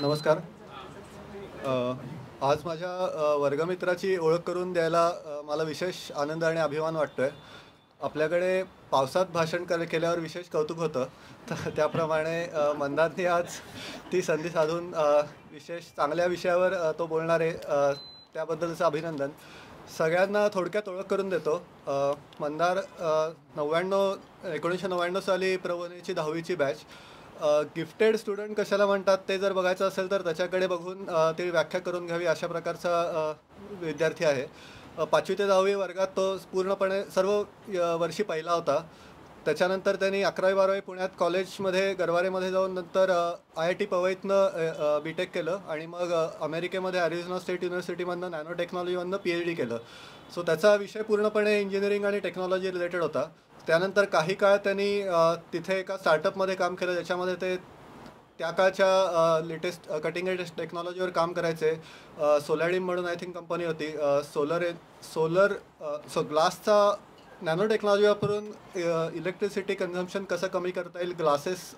नमस्कार. आज माझ्या वर्गमित्राची ओळख करून द्यायला मला विशेष आनंद आणि अभिमान वाटतोय. आपल्याकडे पावसात भाषण केल्यावर विशेष कौतुक होतं. तर त्याप्रमाणे मंदारनी आज ती संधी साधून विशेष चांगल्या विषयावर तो बोलणार आहे. त्याबद्दलचं अभिनंदन. सगळ्यांना थोडक्यात ओळख करून देतो. मंदार 1999 साली प्रबोधिनीची 10वीची बॅच. गिफ्टेड स्टुडंट कशाला म्हणतात ते जर बघायचं असेल तर त्याच्याकडे बघून ती व्याख्या करून घ्यावी अशा प्रकारचा विद्यार्थी आहे. 5वी ते 10वी वर्गात तो पूर्णपणे सर्व वर्षी पहिला होता. त्याच्यानंतर त्यांनी 11वी-12वी पुण्यात कॉलेजमध्ये गरवारेमध्ये जाऊन नंतर IIT पवईतनं BTech केलं आणि मग अमेरिकेमध्ये ॲरिझोना स्टेट युनिव्हर्सिटीमधनं नॅनो टेक्नॉलॉजीमधनं PhD केलं. सो त्याचा विषय पूर्णपणे इंजिनिअरिंग आणि टेक्नॉलॉजी रिलेटेड होता. त्यानंतर काही काळ त्यांनी तिथे एका स्टार्टअपमध्ये काम केलं, ज्याच्यामध्ये ते त्या काळच्या लेटेस्ट कटिंग एज टेक्नॉलॉजीवर काम करायचे. सोलॅडिम म्हणून आय थिंक कंपनी होती. सो ग्लासचा नॅनो टेक्नॉलॉजी वापरून इलेक्ट्रिसिटी कन्झम्पशन कसं कमी करता येईल, ग्लासेस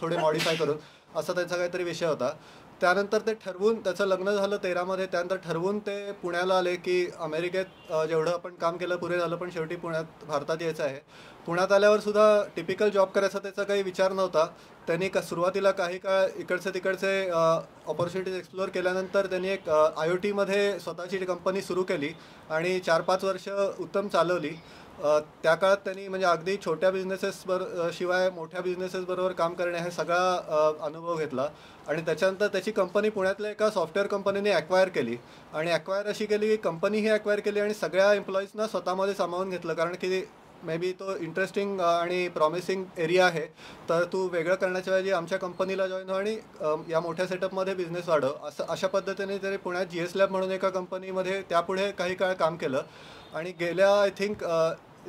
थोडे मॉडिफाय करून, असा त्यांचा काहीतरी विषय होता. त्यानंतर ते ठरवून, त्याचं लग्न झालं 13मध्ये, त्यानंतर ठरवून ते पुण्याला आले की अमेरिकेत जेवढं आपण काम केलं पुरे झालं, पण शेवटी भारतात यायचं आहे. पुण्यात आल्यावर सुद्धा टिपिकल जॉब करायचा त्याचा काही विचार नव्हता. त्यांनी सुरुवातीला काही काळ इकडचे तिकडचे ऑपॉर्च्युनिटीज एक्सप्लोअर केल्यानंतर त्यांनी एक IoTमध्ये स्वतःची कंपनी सुरू केली आणि 4-5 वर्ष उत्तम चालवली. त्या काळात त्यांनी म्हणजे अगदी छोट्या शिवाय मोठ्या बिझनेसेसबरोबर काम करणे हे सगळा अनुभव घेतला आणि त्याच्यानंतर त्याची कंपनी पुण्यातल्या एका सॉफ्टवेअर कंपनीने ॲक्वायर केली आणि ॲक्वायर अशी केली की कंपनीही ॲक्वायर केली आणि सगळ्या एम्प्लॉईजना स्वतःमध्ये सामावून घेतलं. कारण की मे बी तो इंटरेस्टिंग आणि प्रॉमिसिंग एरिया आहे, तर तू वेगळं करण्याच्या ऐवजी आमच्या कंपनीला जॉईन हो आणि या मोठ्या सेटअपमध्ये बिझनेस वाढव, अशा पद्धतीने तरी पुण्यात GS लॅब म्हणून एका कंपनीमध्ये त्यापुढे काही काळ काम केलं. आणि गेल्या आय थिंक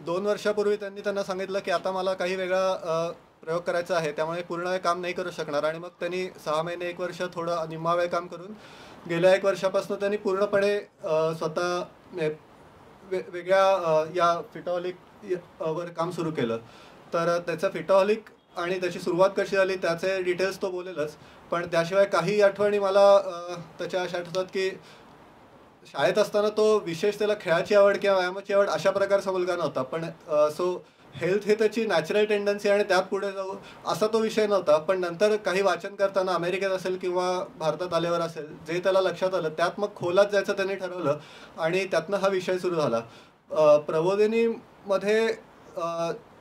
2 वर्षापूर्वी त्यांना सांगितलं की आता मला काही वेगळा प्रयोग करायचा आहे, त्यामुळे पूर्ण वेळ काम नाही करू शकणार. आणि मग त्यांनी 6 महिने 1 वर्ष थोडं निम्मा वेळ काम करून गेल्या 1 वर्षापासून त्यांनी पूर्णपणे स्वतः वेगळ्या या फिटॉलिक वर काम सुरू केलं. तर त्याचं फिटॉलिक आणि त्याची सुरुवात कशी झाली त्याचे डिटेल्स तो बोलेलच, पण त्याशिवाय काही आठवणी मला त्याच्या अशा आठवतात की शाळेत असताना तो विशेष त्याला खेळाची आवड किंवा व्यायामाची आवड अशा प्रकारचा मुलगा नव्हता, पण सो हेल्थ हे त्याची नॅचरल टेंडन्सी आणि त्यात पुढे जाऊ असा तो विषय नव्हता. पण नंतर काही वाचन करताना अमेरिकेत असेल किंवा भारतात आल्यावर असेल, जे त्याला लक्षात आलं त्यात मग खोलात जायचं त्यांनी ठरवलं आणि त्यातनं हा विषय सुरू झाला. प्रबोधिनीमध्ये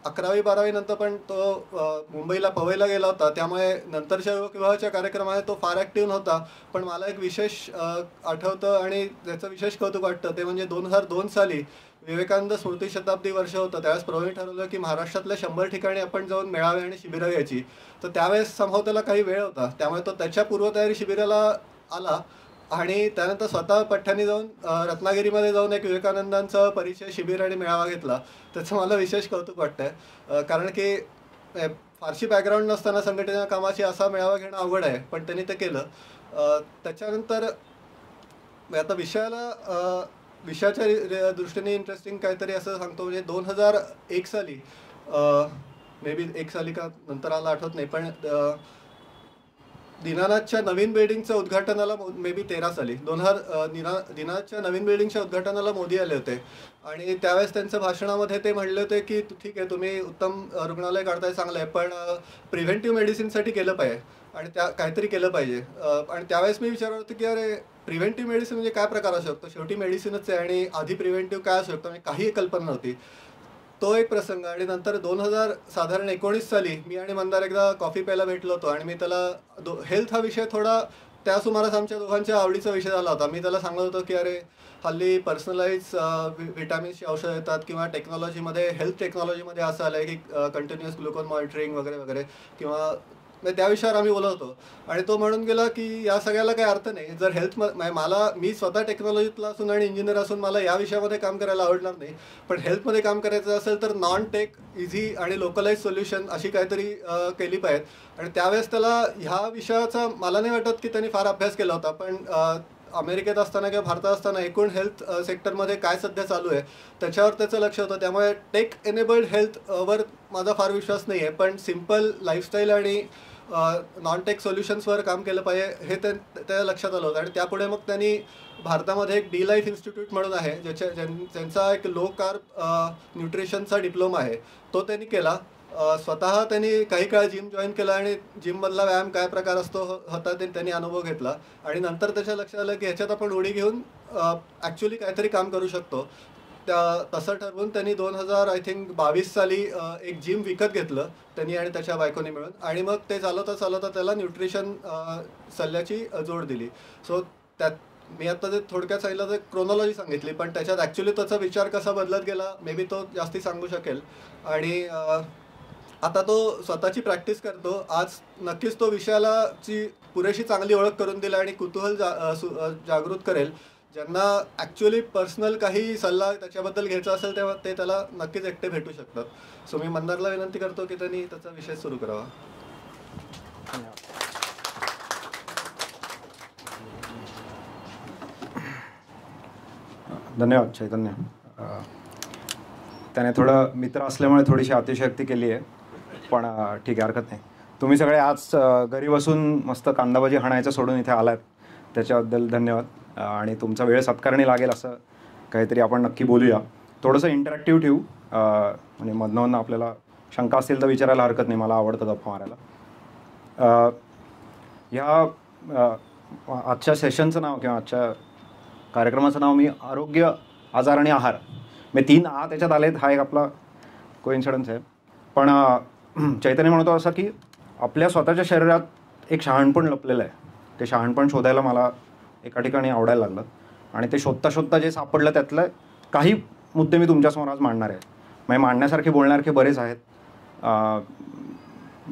11वी-12वी नंतर पण तो मुंबईला पवईला गेला होता, त्यामुळे नंतरच्या विवाहाच्या कार्यक्रमाने तो फार ॲक्टिव्ह नव्हता. पण मला एक विशेष आठवतं आणि त्याचं विशेष कौतुक वाटतं ते म्हणजे 2002 साली विवेकानंद स्मृती शताब्दी वर्ष होतं. त्यावेळेस प्रबोधिनी ठरवलं की महाराष्ट्रातल्या 100 ठिकाणी आपण जाऊन मेळावे आणि शिबिरं घ्यायची. तर त्यावेळेस संभव त्याला काही वेळ होता, त्यामुळे तो त्याच्या पूर्वतयारी शिबिराला आला आणि त्यानंतर स्वतः पठ्ठ्याने जाऊन रत्नागिरीमध्ये जाऊन एक विवेकानंदांचा परिचय शिबिर आणि मेळावा घेतला. त्याचं मला विशेष कौतुक वाटतंय, कारण की फारशी बॅकग्राऊंड नसताना संघटना कामाची असा मेळावा घेणं अवघड आहे, पण त्यांनी ते केलं. त्याच्यानंतर आता विषयाच्या दृष्टीने इंटरेस्टिंग काहीतरी असं सांगतो. म्हणजे 2001 साली मे बी 1 साली का नंतर आला आठवत नाही, पण दीनानाथच्या नवीन बिल्डिंगचं उद्घाटनाला मे बी 13 साली दीनानाथच्या नवीन बिल्डिंगच्या उद्घाटनाला मोदी आले होते आणि त्यावेळेस त्यांच्या भाषणामध्ये ते म्हणले होते की ठीक आहे, तुम्ही उत्तम रुग्णालय काढताय, चांगलं आहे, पण प्रिव्हेंटिव्ह मेडिसिनसाठी केलं पाहिजे आणि काहीतरी केलं पाहिजे. आणि त्यावेळेस मी विचारलं होतं की अरे प्रिव्हेंटिव्ह मेडिसिन म्हणजे काय प्रकार असू शकतो, शेवटी मेडिसिनच आहे आणि आधी प्रिव्हेंटिव्ह काय असू शकतो, म्हणजे काही कल्पना नव्हती. तो एक प्रसंग. आणि नंतर 2019 साली मी आणि मंदार एकदा कॉफी प्यायला भेटलो होतो आणि मी त्याला हेल्थ हा विषय थोडा त्या सुमारास आमच्या दोघांच्या आवडीचा विषय झाला होता. मी त्याला सांगत होतो की अरे हल्ली पर्सनलाइज व्हिटॅमिन्सची औषधं येतात किंवा हेल्थ टेक्नॉलॉजीमध्ये असं आलं आहे की कंटिन्युअस ग्लुकोज मॉनिटरिंग वगैरे वगैरे, किंवा त्या विषयावर आम्ही बोलत होतो. आणि तो म्हणून गेला की या सगळ्याला काही अर्थ नाही. जर मी स्वतः टेक्नॉलॉजीतला असून आणि इंजिनियर असून मला या विषयामध्ये काम करायला आवडणार नाही, पण हेल्थमध्ये काम करायचं असेल तर नॉन टेक इझी आणि लोकलाइज सोल्युशन अशी काहीतरी केली पाहिजेत. आणि त्यावेळेस त्याला ह्या विषयाचा मला नाही वाटत की त्यांनी फार अभ्यास केला होता, पण अमेरिकेत असताना किंवा भारतात असताना एकूण हेल्थ सेक्टरमध्ये काय सध्या चालू आहे त्याच्यावर त्याचं लक्ष होतं. त्यामुळे टेक एनेबल्ड हेल्थवर माझा फार विश्वास नाही आहे, पण सिम्पल लाईफस्टाईल आणि नॉन टेक सोल्युशन्सवर काम केलं पाहिजे हे त्या लक्षात आलं होतं. आणि त्यापुढे मग त्यांनी भारतामध्ये एक डी लाईफ इन्स्टिट्यूट म्हणून आहे ज्यांचा एक लो कार्ब न्यूट्रिशनचा डिप्लोमा आहे, तो त्यांनी केला. स्वतः त्यांनी काही काळ जिम जॉईन केला आणि जिममधला व्यायाम काय प्रकार असतो होता ते त्यांनी अनुभव घेतला. आणि नंतर त्याच्या लक्षात आलं की ह्याच्यात आपण उडी घेऊन ॲक्च्युली काहीतरी काम करू शकतो. तसं ठरवून त्यांनी 2022 साली एक जिम विकत घेतलं त्यांनी आणि त्याच्या बायकोनी मिळून. आणि मग ते चालवता त्याला न्यूट्रिशन सल्ल्याची जोड दिली. सो त्यात मी आता जे थोडक्यात सांगितलं ते क्रोनॉलॉजी सांगितली, पण त्याच्यात ॲक्च्युली त्याचा विचार कसा बदलत गेला मे बी तो जास्ती सांगू शकेल. आणि आता तो स्वतःची प्रॅक्टिस करतो. आज नक्कीच तो विषयाची पुरेशी चांगली ओळख करून दिला आणि कुतूहल जागृत करेल. ज्यांना ॲक्च्युली पर्सनल काही सल्ला त्याच्याबद्दल घ्यायचा असेल तेव्हा ते त्याला नक्कीच एकटे भेटू शकतात. सो मी मंदारला विनंती करतो की त्यांनी त्याचा विषय सुरू करावा. धन्यवाद चैतन्य. त्याने थोडं मित्र असल्यामुळे थोडीशी अतिशयोक्ती केली आहे, पण ठीक आहे, हरकत नाही. तुम्ही सगळे आज घरी बसून मस्त कांदाभाजी हाणायचं सोडून इथे आलात त्याच्याबद्दल धन्यवाद. आणि तुमचा वेळ सत्कारणी लागेल असं काहीतरी आपण नक्की बोलूया. थोडंसं इंटरॅक्टिव्ह ठेवू, म्हणजे मधनं आपल्याला शंका असतील तर विचारायला हरकत नाही. मला आवडतं गप्पा मारायला. ह्या आजच्या सेशनचं नाव किंवा आजच्या कार्यक्रमाचं नाव मी आरोग्य, आजार आणि आहार, मी 3 त्याच्यात आलेत. हा एक आपला कोइन्सिडन्स आहे. पण चैतन्य म्हणतो असं की आपल्या स्वतःच्या शरीरात एक शहाणपण लपलेलं आहे. ते शहाणपण शोधायला मला एका ठिकाणी आवडायला लागलं. आणि ते शोधता शोधता जे सापडलं त्यातलं काही मुद्दे मी तुमच्यासमोर आज मांडणार आहे. म्हणजे मांडण्यासारखे बोलण्यासारखे बरेच आहेत.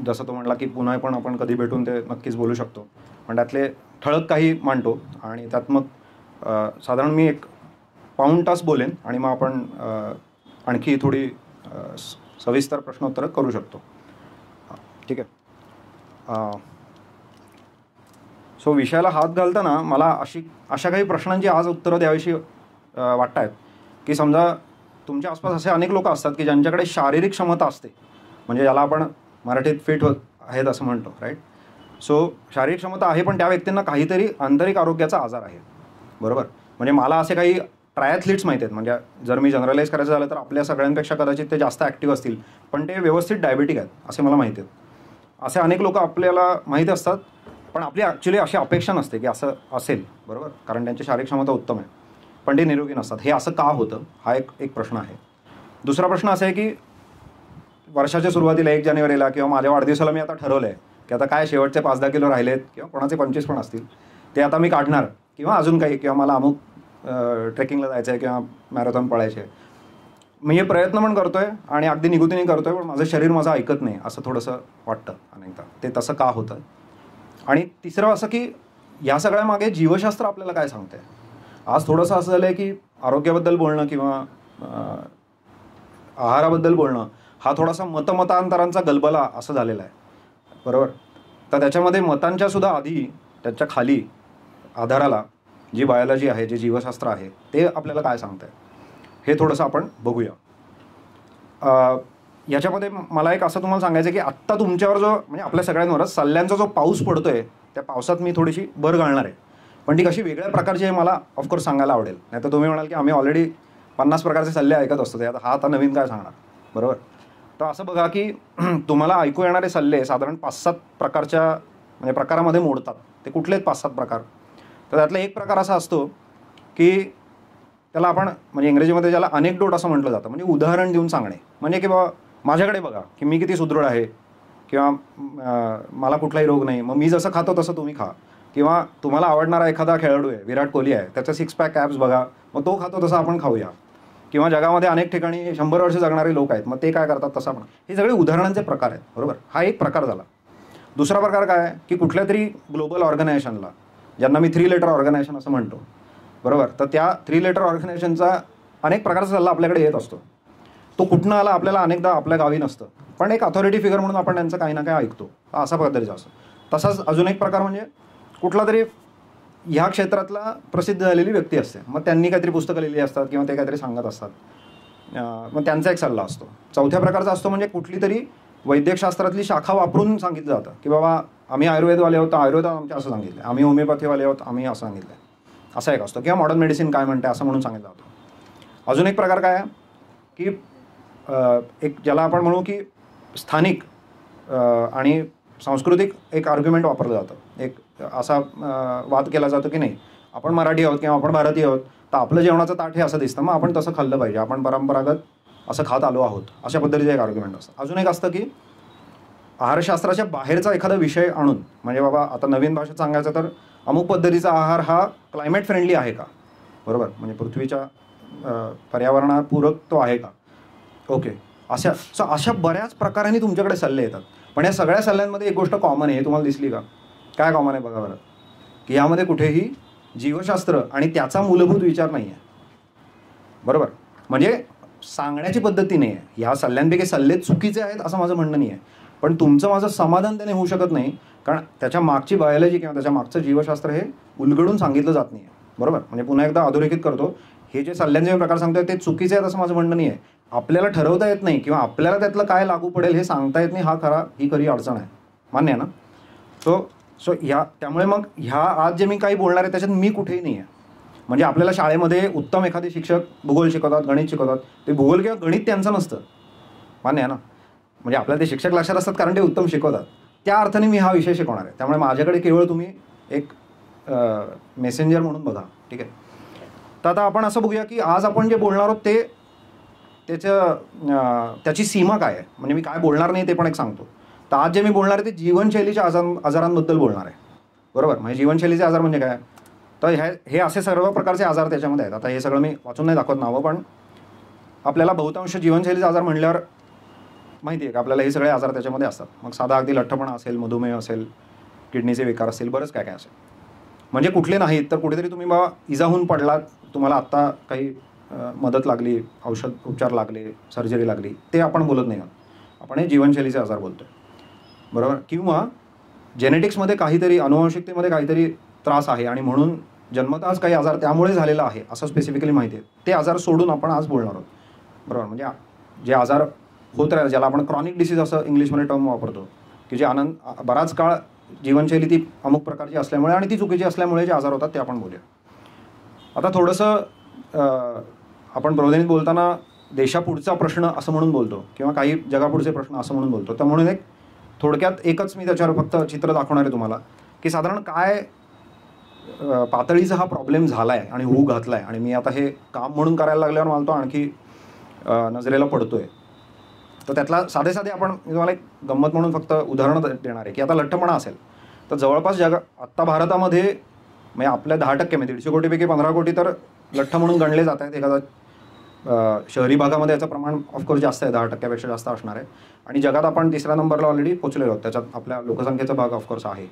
जसं तो म्हटला की पुन्हा पण आपण कधी भेटून ते नक्कीच बोलू शकतो. पण त्यातले ठळक काही मांडतो आणि त्यात मग साधारण मी एक पाऊण तास बोलेन आणि मग आपण आणखी थोडी सविस्तर प्रश्नोत्तरं करू शकतो. ठीक आहे. सो विषयाला हात घालताना मला अशा काही प्रश्नांची आज उत्तरं द्यावीशी वाटत आहेत की समजा तुमच्या आसपास असे अनेक लोक असतात की ज्यांच्याकडे शारीरिक क्षमता असते, म्हणजे ज्याला आपण मराठीत फिट होत आहेत असं म्हणतो, राईट. सो शारीरिक क्षमता आहे पण त्या व्यक्तींना काहीतरी आंतरिक आरोग्याचा आजार आहे, बरोबर. म्हणजे मला असे काही ट्रायॅथलीट्स माहीत आहेत, म्हणजे जर मी जनरलाइज करायचं झालं तर आपल्या सगळ्यांपेक्षा कदाचित ते जास्त ॲक्टिव्ह असतील पण ते व्यवस्थित डायबेटिक आहेत असे मला माहिती आहेत. असे अनेक लोक आपल्याला माहीत असतात पण आपली ॲक्च्युली अशी अपेक्षा नसते की असं असेल, बरोबर, कारण त्यांची शारीरिक क्षमता उत्तम आहे पण ते निरोगी नसतात. हे असं का होतं हा एक प्रश्न आहे. दुसरा प्रश्न असा आहे की वर्षाच्या सुरुवातीला 1 जानेवारीला किंवा माझ्या वाढदिवसाला मी आता ठरवलं आहे की आता काय शेवटचे 5-10 किलो राहिलेत किंवा कोणाचे 25 पण असतील ते आता मी काढणार, किंवा अजून काही, किंवा मला अमुक ट्रेकिंगला जायचं आहे किंवा मॅरेथॉन पळायचे आहे. मी हे प्रयत्न पण करतो आहे आणि अगदी निगुतीने करतो आहे, पण माझं शरीर माझं ऐकत नाही असं थोडंसं वाटतं अनेकदा. ते तसं का होतं. आणि तिसरं असं की या सगळ्यामागे जीवशास्त्र आपल्याला काय सांगतं आहे. आज थोडंसं असं झालं आहे की आरोग्याबद्दल बोलणं किंवा आहाराबद्दल बोलणं हा थोडासा मतमतांतरांचा गलबला असं झालेला आहे, बरोबर. तर त्याच्यामध्ये मतांच्या सुद्धा आधी त्याच्या खाली आधाराला जी बायोलॉजी आहे, जे जीवशास्त्र आहे ते आपल्याला काय सांगतं आहे हे थोडंसं आपण बघूया. याच्यामध्ये मला एक असं तुम्हाला सांगायचं आहे की आत्ता तुमच्यावर जो, म्हणजे आपल्या सगळ्यांवरच सल्ल्यांचा जो पाऊस पडतो आहे त्या पावसात मी थोडीशी भर घालणार आहे, पण ती कशी वेगळ्या प्रकारची आहे मला ऑफकोर्स सांगायला आवडेल. नाही तर तुम्ही म्हणाल की आम्ही ऑलरेडी 50 प्रकारचे सल्ले ऐकत असतो, ते आता नवीन काय सांगणार, बरोबर. तर असं बघा की तुम्हाला ऐकू येणारे सल्ले साधारण 5-7 प्रकारच्या म्हणजे प्रकारामध्ये मोडतात. ते कुठलेच 5-7 प्रकार. तर त्यातला एक प्रकार असा असतो की त्याला आपण म्हणजे इंग्रजीमध्ये ज्याला अनेक्डोट असं म्हटलं जातं, म्हणजे उदाहरण देऊन सांगणे. म्हणजे की बाबा माझ्याकडे बघा की मी किती सुदृढ आहे किंवा मला कुठलाही रोग नाही, मग मी जसं खातो तसं तुम्ही खा. किंवा तुम्हाला आवडणारा एखादा खेळाडू आहे, विराट कोहली आहे, त्याचं 6 पॅक ॲब्स बघा, मग तो खातो तसं आपण खाऊया. किंवा जगामध्ये अनेक ठिकाणी 100 वर्ष जगणारे लोक आहेत, मग ते काय करतात तसं आपण. हे सगळे उदाहरणांचे प्रकार आहेत, बरोबर. हा एक प्रकार झाला. दुसरा प्रकार काय आहे की कुठल्या तरी ग्लोबल ऑर्गनायझेशनला, ज्यांना मी 3 लेटर ऑर्गनायझेशन असं म्हणतो, बरोबर, तर त्या 3 लेटर ऑर्गनायझेशनचा अनेक प्रकारचा सल्ला आपल्याकडे येत असतो. तो कुठनं आला आपल्याला अनेकदा आपल्या गावी नसतं, पण एक अथॉरिटी फिगर म्हणून आपण त्यांचं काही ना काही ऐकतो. असा पद्धतीचा असतो. तसाच अजून एक प्रकार म्हणजे कुठला तरी ह्या क्षेत्रातला प्रसिद्ध झालेली व्यक्ती असते, मग त्यांनी काहीतरी पुस्तकं लिहिली असतात किंवा ते काहीतरी सांगत असतात, मग त्यांचा एक सल्ला असतो. चौथ्या प्रकारचा असतो म्हणजे कुठली तरी वैद्यकशास्त्रातली शाखा वापरून सांगितलं जातं की बाबा आम्ही आयुर्वेदवाले आहोत, आयुर्वेद आमच्या असं सांगितलं, आम्ही होमिओपॅथीवाले आहोत, आम्ही असं सांगितलं, असा एक असतो. किंवा मॉडर्न मेडिसिन काय म्हणते असं म्हणून सांगितलं जातं. अजून एक प्रकार काय आहे की एक ज्याला आपण म्हणू की स्थानिक आणि सांस्कृतिक एक आर्ग्युमेंट वापरलं जातं. एक असा वाद केला जातो की नाही, आपण मराठी आहोत किंवा आपण भारतीय आहोत, तर आपलं जेवणाचं ताट हे असं दिसतं, मग आपण तसं खाल्लं पाहिजे, आपण परंपरागत असं खात आलो आहोत, अशा पद्धतीचं एक आर्ग्युमेंट असतं. अजून एक असतं की आहारशास्त्राच्या बाहेरचा एखादा विषय आणून, म्हणजे बाबा आता नवीन भाषेत सांगायचं तर अमुक पद्धतीचा आहार हा क्लायमेट फ्रेंडली आहे का, बरोबर, म्हणजे पृथ्वीच्या पर्यावरणापूरक तो आहे का, ओके, अशा बऱ्याच प्रकारांनी तुमच्याकडे सल्ले येतात. पण या सगळ्या सल्ल्यांमध्ये एक गोष्ट कॉमन आहे, तुम्हाला दिसली का? काय कॉमन आहे बघा बरं, की यामध्ये कुठेही जीवशास्त्र आणि त्याचा मूलभूत विचार नाही आहे, बरोबर. म्हणजे सांगण्याची पद्धती नाही आहे. ह्या सल्ल्यांपैकी सल्ले चुकीचे आहेत असं माझं म्हणणं नाही आहे, पण तुमचं माझं समाधान त्याने होऊ शकत नाही, कारण त्याच्या मागची बायोलॉजी किंवा त्याच्या मागचं जीवशास्त्र हे उलगडून सांगितलं जात नाही आहे, बरोबर. म्हणजे पुन्हा एकदा अधोरेखित करतो, हे जे सल्ल्यांचे मी प्रकार सांगतोय ते चुकीचे आहेत असं माझं म्हणणं नाही आहे. आपल्याला ठरवता येत नाही किंवा आपल्याला त्यातलं काय लागू पडेल हे सांगता येत नाही, ही खरी अडचण आहे, मान्य आहे ना. सो त्यामुळे मग आज जे मी काही बोलणार आहे त्याच्यात मी कुठेही नाही आहे. म्हणजे आपल्याला शाळेमध्ये उत्तम एखादे शिक्षक भूगोल शिकवतात, गणित शिकवतात, ते भूगोल किंवा गणित त्यांचं नसतं, मान्य आहे ना. म्हणजे आपल्याला ते शिक्षक लक्षात असतात कारण ते उत्तम शिकवतात, त्या अर्थाने मी हा विषय शिकवणार आहे. त्यामुळे माझ्याकडे केवळ तुम्ही एक मेसेंजर म्हणून बघा, ठीक आहे. तर आता आपण असं बघूया की आज आपण जे बोलणार आहोत ते त्याची सीमा काय आहे. म्हणजे मी काय बोलणार नाही ते पण एक सांगतो. तर आज जे मी बोलणार आहे ते जीवनशैलीच्या आजारांबद्दल बोलणार आहे, बरोबर. म्हणजे जीवनशैलीचे आजार म्हणजे काय, तर हे असे सर्व प्रकारचे आजार त्याच्यामध्ये आहेत. आता हे सगळं मी वाचून नाही दाखवत नावं, पण आपल्याला बहुतांश जीवनशैलीचे आजार म्हणल्यावर माहिती आहे का आपल्याला हे सगळे आजार त्याच्यामध्ये असतात. मग साधा अगदी लठ्ठपणा असेल, मधुमेह असेल, किडनीचे विकार असेल, बरंच काय काय असेल. म्हणजे कुठले नाहीत तर कुठेतरी तुम्ही बाबा इजा होऊन पडलात, तुम्हाला आत्ता काही मदत लागली, औषध उपचार लागले, सर्जरी लागली, ते आपण बोलत नाही आहोत. आपण हे जीवनशैलीचे आजार बोलतोय, बरोबर. किंवा जेनेटिक्समध्ये काहीतरी, अनुवंशिकतेमध्ये काहीतरी त्रास आहे आणि म्हणून जन्मतःच काही आजार त्यामुळे झालेला आहे असं स्पेसिफिकली माहिती आहे, ते आजार सोडून आपण आज बोलणार आहोत, बरोबर. म्हणजे जे आजार होत राहील, ज्याला आपण क्रॉनिक डिसीज असं इंग्लिशमध्ये टर्म वापरतो, की जे बराच काळ जीवनशैली ती अमुक प्रकारची असल्यामुळे आणि ती चुकीची असल्यामुळे जे आजार होतात ते आपण बोलूया. आता थोडंसं आपण प्रबोधिनीत बोलताना देशापुढचा प्रश्न असं म्हणून बोलतो किंवा काही जगापुढचे प्रश्न असं म्हणून बोलतो. तर म्हणून एक थोडक्यात एकच मी त्याच्यावर फक्त चित्र दाखवणार आहे तुम्हाला, की साधारण काय पातळीचा हा प्रॉब्लेम झाला आहे आणि होऊ घातला आहे. आणि मी आता हे काम म्हणून करायला लागल्यावर मला तो आणखी नजरेला पडतो आहे. तर त्यातला साधे आपण तुम्हाला एक गंमत म्हणून फक्त उदाहरण देणार आहे, की आता लठ्ठपणा असेल तर जवळपास आत्ता भारतामध्ये म्हणजे आपल्या 10% म्हणजे 150 कोटीपैकी 15 कोटी तर लठ्ठ म्हणून गणले जात आहेत. एखादा शहरी भागामध्ये याचं प्रमाण ऑफकोर्स जास्त आहे, 10%पेक्षा जास्त असणार आहे. आणि जगात आपण 3ऱ्या नंबरला ऑलरेडी पोचलेलो आहोत, त्याच्यात आपल्या लोकसंख्येचा भाग ऑफकोर्स आहे.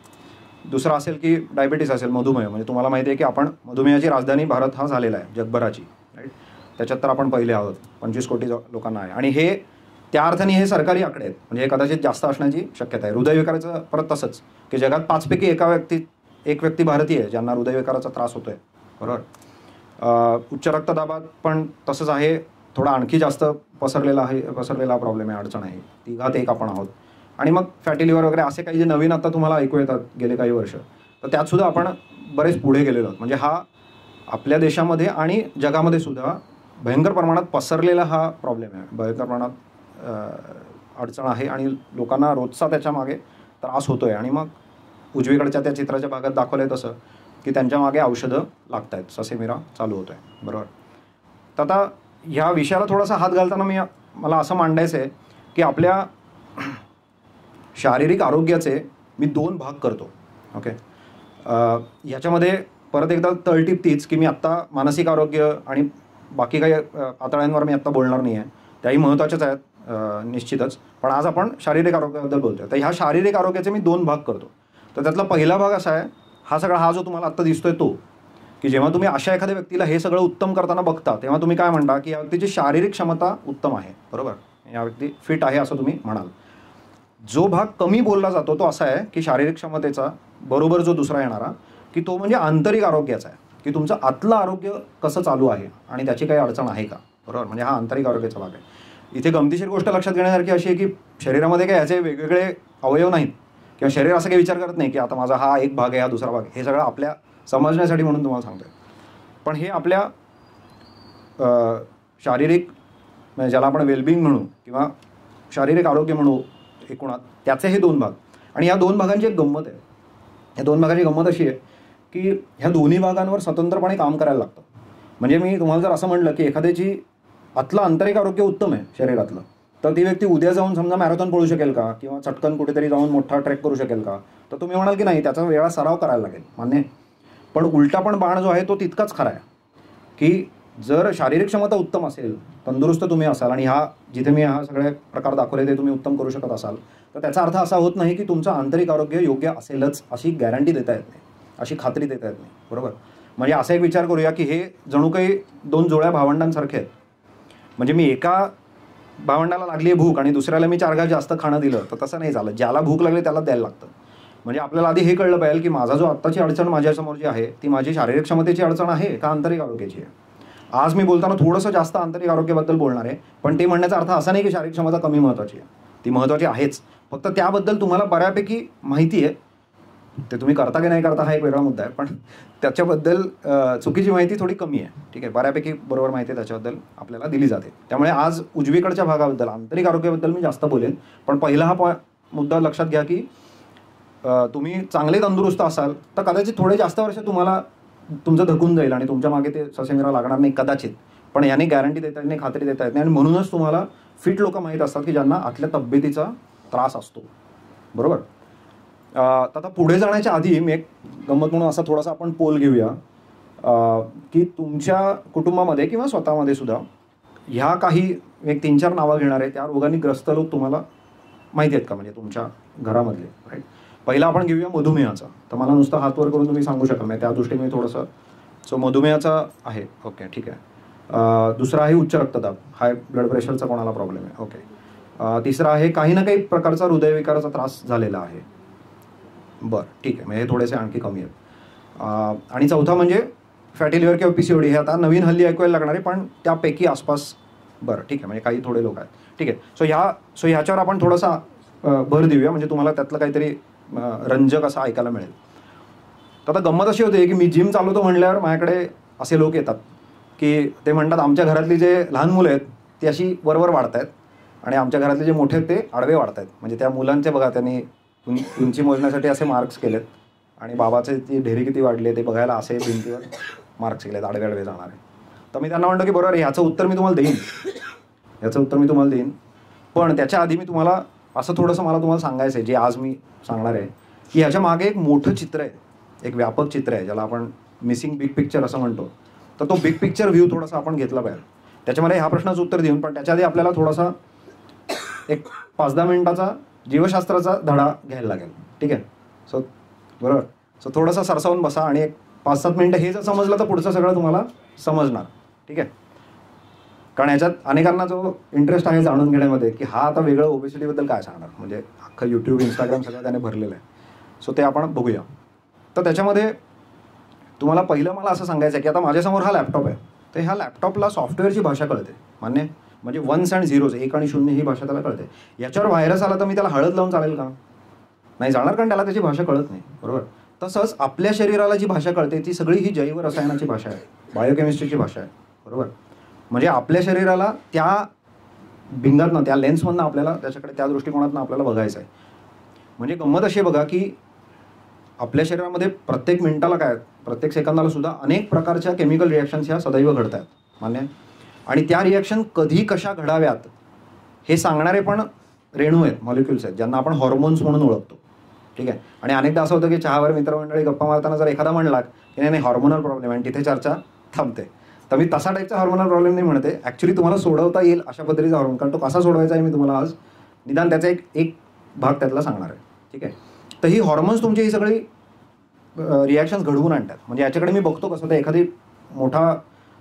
दुसरा असेल की डायबिटीस असेल, मधुमेह. म्हणजे तुम्हाला माहिती आहे की आपण मधुमेहाची राजधानी भारत हा झालेला आहे जगभराची, राईट. त्याच्यात तर आपण पहिले आहोत, 25 कोटी लोकांना आहे. आणि हे त्या अर्थाने हे सरकारी आकडे आहेत, म्हणजे हे कदाचित जास्त असण्याची शक्यता आहे. हृदयविकाराचं परत तसंच, की जगात 5 पैकी एक व्यक्ती भारतीय आहे ज्यांना हृदयविकाराचा त्रास होतोय, बरोबर. उच्च रक्तदाबात पण तसंच आहे, थोडा आणखी जास्त पसरलेला प्रॉब्लेम आहे, अडचण आहे. 3घात 1 आपण आहोत. आणि मग फॅटी लिव्हर वगैरे असे काही जे नवीन आता तुम्हाला ऐकू येतात गेले काही वर्ष, तर त्यातसुद्धा आपण बरेच पुढे गेलेलो आहोत. म्हणजे हा आपल्या देशामध्ये आणि जगामध्ये सुद्धा भयंकर प्रमाणात पसरलेला हा प्रॉब्लेम आहे, भयंकर प्रमाणात अडचण आहे आणि लोकांना रोजचा त्याच्या मागे त्रास होतो आहे. आणि मग उजवीकडच्या त्या चित्राच्या भागात दाखवलं आहे तसं, की त्यांच्या मागे औषधं लागत आहेत, ससेमिरा चालू होतो आहे, बरोबर. तर आता ह्या विषयाला थोडासा हात घालताना मला असं मांडायचं आहे की आपल्या शारीरिक आरोग्याचे मी 2 भाग करतो, ओके. ह्याच्यामध्ये परत एकदा तळटीप तीच, की मी आत्ता मानसिक आरोग्य आणि बाकी काही पातळ्यांवर मी आत्ता बोलणार नाही आहे, त्याही महत्त्वाच्याच आहेत निश्चितच. पण आज आपण शारीरिक आरोग्याबद्दल बोलतोय. तर ह्या शारीरिक आरोग्याचे मी 2 भाग करतो. तर त्यातला पहिला भाग असा आहे, हा जो तुम्हाला आत्ता दिसतोय तो, की जेव्हा तुम्ही अशा एखाद्या व्यक्तीला हे सगळं उत्तम करताना बघता तेव्हा तुम्ही काय म्हणता, की या व्यक्तीची शारीरिक क्षमता उत्तम आहे, बरोबर, या व्यक्ती फिट आहे असं तुम्ही म्हणाल. जो भाग कमी बोलला जातो तो असा आहे, की शारीरिक क्षमतेचा बरोबर जो दुसरा येणारा, की तो म्हणजे आंतरिक आरोग्याचा आहे, की तुमचं आतलं आरोग्य कसं चालू आहे आणि त्याची काही अडचण आहे का, बरोबर. म्हणजे हा आंतरिक आरोग्याचा भाग आहे. इथे गमतीशीर गोष्ट लक्षात घेण्यासारखी अशी आहे की शरीरामध्ये काय याचे वेगवेगळे अवयव नाहीत किंवा शरीर असं काही विचार करत नाही की आता माझा हा एक भाग आहे, हा दुसरा भाग आहे. हे सगळं आपल्या समजण्यासाठी म्हणून तुम्हाला सांगतोय. पण हे आपल्या शारीरिक, म्हणजे ज्याला आपण वेलबिंग म्हणू किंवा शारीरिक आरोग्य म्हणू एकूणात, त्याचे हे 2 भाग. आणि या 2 भागांची एक गंमत आहे. या 2 भागांची गंमत अशी आहे की ह्या दोन्ही भागांवर स्वतंत्रपणे काम करायला लागतं. म्हणजे मी तुम्हाला जर असं म्हणलं की एखाद्याची आतलं आंतरिक आरोग्य उत्तम आहे शरीरातलं, तर ती व्यक्ती उद्या जाऊन समजा मॅरेथॉन पळू शकेल का किंवा चटकन कुठेतरी जाऊन मोठा ट्रेक करू शकेल का, तर तुम्ही म्हणाल की नाही, त्याचा वेळा सराव करायला लागेल, मान्य आहे. पण उलटा पण बाण जो आहे तो तितकाच खरा आहे की जर शारीरिक क्षमता उत्तम असेल, तंदुरुस्त तुम्ही असाल आणि जिथे मी हा सगळे प्रकार दाखवले ते तुम्ही उत्तम करू शकत असाल, तर त्याचा अर्थ असा होत नाही की तुमचं आंतरिक आरोग्य योग्य असेलच अशी गॅरंटी देता येत नाही, अशी खात्री देता येत नाही. बरोबर. म्हणजे असा एक विचार करूया की हे जणू काही 2 जोड्या भावंडांसारखे आहेत. म्हणजे मी एका भावंडाला लागली आहे भूक आणि दुसऱ्याला मी 4 घास जास्त खाणं दिलं तर तसं नाही झालं. ज्याला भूक लागली त्याला द्यायला लागतं. म्हणजे आपल्याला आधी हे कळलं पाहिजे की माझा जो आत्ताची अडचण माझ्यासमोर जी आहे ती माझी शारीरिक क्षमतेची अडचण आहे का आंतरिक आरोग्याची आहे. आज मी बोलताना थोडंसं जास्त आंतरिक आरोग्याबद्दल बोलणार आहे, पण ते म्हणण्याचा अर्थ असा नाही की शारीरिक क्षमता कमी महत्त्वाची आहे. ती महत्त्वाची आहेच, फक्त त्याबद्दल तुम्हाला बऱ्यापैकी माहिती आहे. ते तुम्ही करता की नाही करता हा एक वेगळा मुद्दा आहे, पण त्याच्याबद्दल चुकीची माहिती थोडी कमी आहे. ठीक आहे, बऱ्यापैकी बरोबर माहिती त्याच्याबद्दल आपल्याला दिली जाते. त्यामुळे आज उजवीकडच्या भागाबद्दल, आंतरिक आरोग्याबद्दल मी जास्त बोलेन. पण पहिला हा मुद्दा लक्षात घ्या की तुम्ही चांगले तंदुरुस्त असाल तर कदाचित थोडे जास्त वर्ष तुम्हाला तुमचं धकून जाईल आणि तुमच्या मागे ते ससेमिरा लागणार नाही कदाचित, पण याने गॅरंटी देता येत नाही, खात्री देता येत नाही. आणि म्हणूनच तुम्हाला फिट लोक माहीत असतात की ज्यांना आतल्या तब्येतीचा त्रास असतो. बरोबर. आता पुढे जाण्याच्या आधी मी एक गंमत म्हणून असा थोडासा आपण पोल घेऊया की तुमच्या कुटुंबामध्ये किंवा स्वतःमध्ये सुद्धा ह्या काही एक 3-4 नावं घेणारे त्या रोगांनी ग्रस्त लोक तुम्हाला माहिती आहेत का, म्हणजे तुमच्या घरामधले. राईट. पहिला आपण घेऊया मधुमेहाचा. तर मला नुसतं हात वर करून तुम्ही सांगू शकाल, म्हणजे त्या दृष्टीने मी थोडंसं. सो मधुमेहाचा आहे. ओके, ठीक आहे. दुसरा आहे उच्च रक्तदाब, हाय ब्लड प्रेशरचा कोणाला प्रॉब्लेम आहे. ओके. तिसरा आहे काही ना काही प्रकारचा हृदयविकाराचा त्रास झालेला आहे. बरं, ठीक आहे, म्हणजे हे थोडेसे आणखी कमी आहेत. आणि चौथा म्हणजे फॅटी लिव्हर किंवा PCOD. हे आता नवीन हल्ली ऐकायला लागणार आहे, पण त्यापैकी आसपास. बरं, ठीक आहे, म्हणजे काही थोडे लोक आहेत. ठीक आहे. सो ह्याच्यावर आपण थोडासा भर देऊया, म्हणजे तुम्हाला त्यातलं काहीतरी रंजक असं ऐकायला मिळेल. तर आता गंमत अशी होते की मी जिम चालवतो म्हणल्यावर माझ्याकडे असे लोक येतात की ते म्हणतात आमच्या घरातली जे लहान मुलं आहेत ती अशी वरवर वाढत आहेत आणि आमच्या घरातले जे मोठे आहेत ते आडवे वाढत आहेत. म्हणजे त्या मुलांचे बघा त्यांनी उंची मोजण्यासाठी असे मार्क्स केलेत आणि बाबाचे ती ढेरी किती वाढले ते बघायला असे भिंतीवर मार्क्स केलेत आडवे आडवे जाणारे. तर मी त्यांना म्हणतो की बरोबर ह्याचं उत्तर मी तुम्हाला देईन, पण त्याच्या आधी मी तुम्हाला असं थोडंसं मला तुम्हाला सांगायचं आहे जे आज मी सांगणार आहे की ह्याच्या मागे एक मोठं चित्र आहे, एक व्यापक चित्र आहे, ज्याला आपण मिसिंग बिग पिक्चर असं म्हणतो. तर तो बिग पिक्चर व्ह्यू थोडासा आपण घेतला पाहिजे. त्याच्यामध्ये ह्या प्रश्नाचं उत्तर देऊन, पण त्याच्या आधी आपल्याला थोडासा एक 5-10 मिनिटाचा जीवशास्त्राचा धडा घ्यायला लागेल. ठीक आहे. सो बरोबर. सो थोडंसं सरसावून बसा आणि एक 5-7 मिनिटं हे जर समजलं तर पुढचं सगळं तुम्हाला समजणार. ठीक आहे. कारण याच्यात अनेकांना जो इंटरेस्ट आहे जाणून घेण्यामध्ये की हा आता वेगळं ओबेसिटीबद्दल काय सांगणार, म्हणजे अख्खं यूट्यूब इंस्टाग्राम सगळं त्याने भरलेलं आहे. सो ते आपण बघूया. तर त्याच्यामध्ये तुम्हाला पहिलं मला असं सांगायचं आहे की आता माझ्यासमोर हा लॅपटॉप आहे, तर ह्या लॅपटॉपला सॉफ्टवेअरची भाषा कळते, मान्य. म्हणजे 1s and 0s, 1 आणि 0 ही भाषा त्याला कळते. याच्यावर व्हायरस आला तर मी त्याला हळद लावून चालेल का? नाही जाणार, कारण त्याला त्याची भाषा कळत नाही. बरोबर. तसंच आपल्या शरीराला जी भाषा कळते ती सगळी ही जैव रसायनाची भाषा आहे, बायोकेमिस्ट्रीची भाषा आहे. बरोबर. म्हणजे आपल्या शरीराला त्या भिंगातनं, त्या लेन्समधनं आपल्याला त्याच्याकडे त्या दृष्टिकोनातनं आपल्याला बघायचं आहे. म्हणजे गंमत अशी बघा की आपल्या शरीरामध्ये प्रत्येक मिनिटाला काय, प्रत्येक सेकंदाला सुद्धा अनेक प्रकारच्या केमिकल रिॲक्शन्स ह्या सदैव घडत आहेत, मान्य. आणि त्या रिॲक्शन कधी कशा घडाव्यात हे सांगणारे पण रेणू आहेत, मॉलिक्युल्स आहेत, ज्यांना आपण हॉर्मोन्स म्हणून ओळखतो. ठीक आहे. आणि अनेकदा असं होतं की चहावर मित्रमंडळी गप्पा मारताना जर एखादा म्हणला की नाही हॉर्मोनल प्रॉब्लेम आहे आणि तिथे चर्चा थांबते, तर मी तसा टाईपचा हॉर्मोनल प्रॉब्लेम नाही म्हणते, ॲक्च्युली तुम्हाला सोडवता येईल अशा पद्धतीचा हॉर्मोन. कारण तो कसा सोडवायचा आहे मी तुम्हाला आज निदान त्याचा एक भाग त्यातला सांगणार आहे. ठीक आहे. तर ही हॉर्मोन्स तुमची ही सगळी रिॲक्शन्स घडवून आणतात. म्हणजे याच्याकडे मी बघतो कसं, तर एखादी मोठा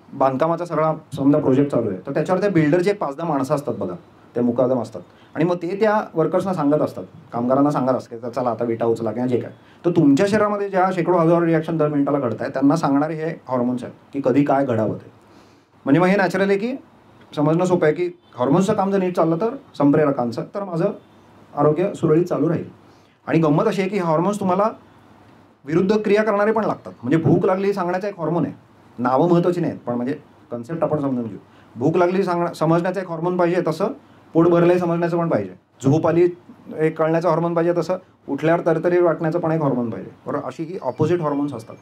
बांधकामाचा सगळा समजा प्रोजेक्ट चालू आहे, तर त्याच्यावर त्या बिल्डरचे 5-10 माणसं असतात बघा, ते मुकादम असतात आणि मग ते त्या वर्कर्सना सांगत असतात, कामगारांना सांगत असतात चला आता विटा उचला किंवा जे काय. तर तुमच्या शरीरामध्ये ज्या शेकडो हजारो रिॲक्शन दर मिनिटाला घडत आहेत त्यांना सांगणारे हे हॉर्मोन्स आहेत की कधी काय घडावं ते. म्हणजे मग हे नॅचरल आहे की समजणं सोपं आहे की हॉर्मोन्सचं काम जर नीट चाललं तर संप्रेरकांचं, तर माझं आरोग्य सुरळीत चालू राहील. आणि गंमत अशी आहे की हॉर्मोन्स तुम्हाला विरुद्ध क्रिया करणारे पण लागतात. म्हणजे भूक लागली सांगण्याचा एक हॉर्मोन आहे, नावं महत्त्वाची नाहीत पण म्हणजे कन्सेप्ट आपण समजून घेऊ. भूक लागली समजण्याचं एक हॉर्मोन पाहिजे, तसं पोट भरलंय समजण्याचं पण पाहिजे. झोप आली एक कळण्याचं हॉर्मोन पाहिजे, तसं उठल्यावर तरतरी वाटण्याचं पण एक हॉर्मोन पाहिजे. बरोबर, अशी ही ऑपोजिट हॉर्मोन्स असतात.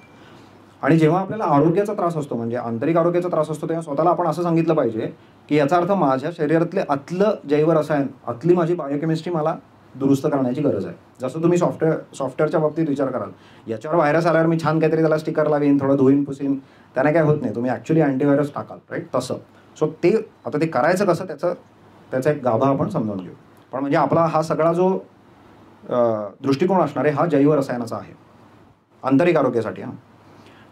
आणि जेव्हा आपल्याला आरोग्याचा त्रास असतो, म्हणजे आंतरिक आरोग्याचा त्रास असतो, तेव्हा स्वतःला आपण असं सांगितलं पाहिजे की याचा अर्थ माझ्या शरीरातले आतलं जैवरसायन, आतली माझी बायोकेमिस्ट्री मला दुरुस्त करण्याची गरज आहे. जसं तुम्ही सॉफ्टवेअरच्या बाबतीत विचार कराल, याच्यावर व्हायरस आल्यावर मी छान काहीतरी त्याला स्टिकर लावीन, थोडं धुईन पुसीन, त्याने काय होत नाही, तुम्ही ॲक्च्युली अँटीव्हायरस टाकाल, राईट? तसं सो ते आता ते करायचं कसं, त्याचा एक गाभा आपण समजावून घेऊ. पण म्हणजे आपला हा सगळा जो दृष्टिकोन असणार आहे हा जैवरसायनाचा आहे आंतरिक आरोग्यासाठी. हां,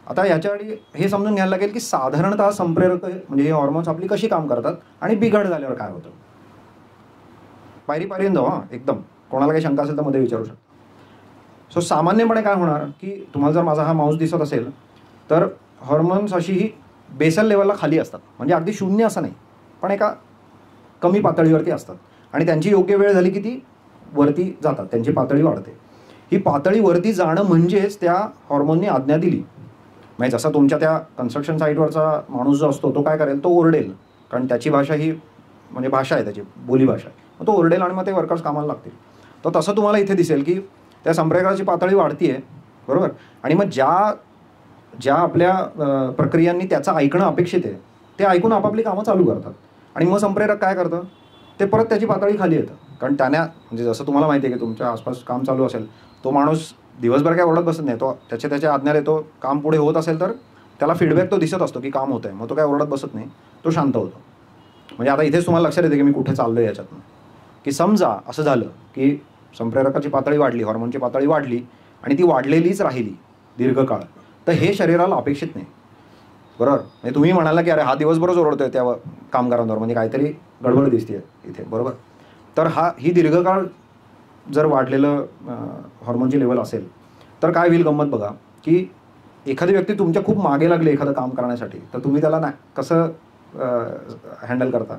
आता याच्याआधी हे समजून घ्यायला लागेल की साधारणतः संप्रेरक म्हणजे हे हॉर्मोन्स आपली कशी काम करतात आणि बिघड झाल्यावर काय होतं. पायरी जाऊ. हां, एकदम कोणाला काही शंका असेल तर मध्ये विचारू शकता. सो सामान्यपणे काय होणार की तुम्हाला जर माझा हा माऊस दिसत असेल तर हॉर्मोन्स अशी ही बेसल लेवलला खाली असतात, म्हणजे अगदी शून्य असं नाही पण एका कमी पातळीवरती असतात. आणि त्यांची योग्य वेळ झाली की ती वरती जातात, त्यांची पातळी वाढते. ही पातळी वरती जाणं म्हणजेच त्या हॉर्मोननी आज्ञा दिली. म्हणजे जसा तुमच्या त्या कन्स्ट्रक्शन साईटवरचा माणूस जो असतो तो काय करेल, तो ओरडेल, कारण त्याची भाषा ही म्हणजे भाषा आहे, त्याची बोलीभाषा आहे. मग तो ओरडेल आणि मग ते वर्कर्स कामाला लागतील. तर तसं तुम्हाला इथे दिसेल की त्या संप्रेरकाची पातळी वाढती आहे, बरोबर. आणि मग ज्या आपल्या प्रक्रियांनी त्याचं ऐकणं अपेक्षित आहे ते ऐकून आपापली कामं चालू करतात. आणि मग संप्रेरक काय करतं, ते परत त्याची पातळी खाली येतं. कारण त्याने म्हणजे जसं तुम्हाला माहिती आहे की तुमच्या आसपास काम चालू असेल, तो माणूस दिवसभर काय ओरडत बसत नाही, तो त्याच्या आज्ञा देतो. काम पुढे होत असेल तर त्याला फीडबॅक तो दिसत असतो की काम होतं आहे, मग तो काय ओरडत बसत नाही, तो शांत होतो. म्हणजे आता इथेच तुम्हाला लक्षात येते की मी कुठे चाललो आहे याच्यातनं. की समजा असं झालं की संप्रेरकाची पातळी वाढली, हॉर्मोनची पातळी वाढली आणि ती वाढलेलीच राहिली दीर्घकाळ, तर हे शरीराला अपेक्षित नाही, बरोबर. म्हणजे तुम्ही म्हणाला की अरे हा दिवसभरच ओरडतोय त्या कामगारांवर, म्हणजे काहीतरी गडबड दिसते इथे, बरोबर. तर ही दीर्घकाळ जर वाढलेलं हॉर्मोनची लेवल असेल तर काय होईल गंमत बघा, की एखादी व्यक्ती तुमच्या खूप मागे लागली एखादं काम करण्यासाठी, तर तुम्ही त्याला कसं हँडल करता,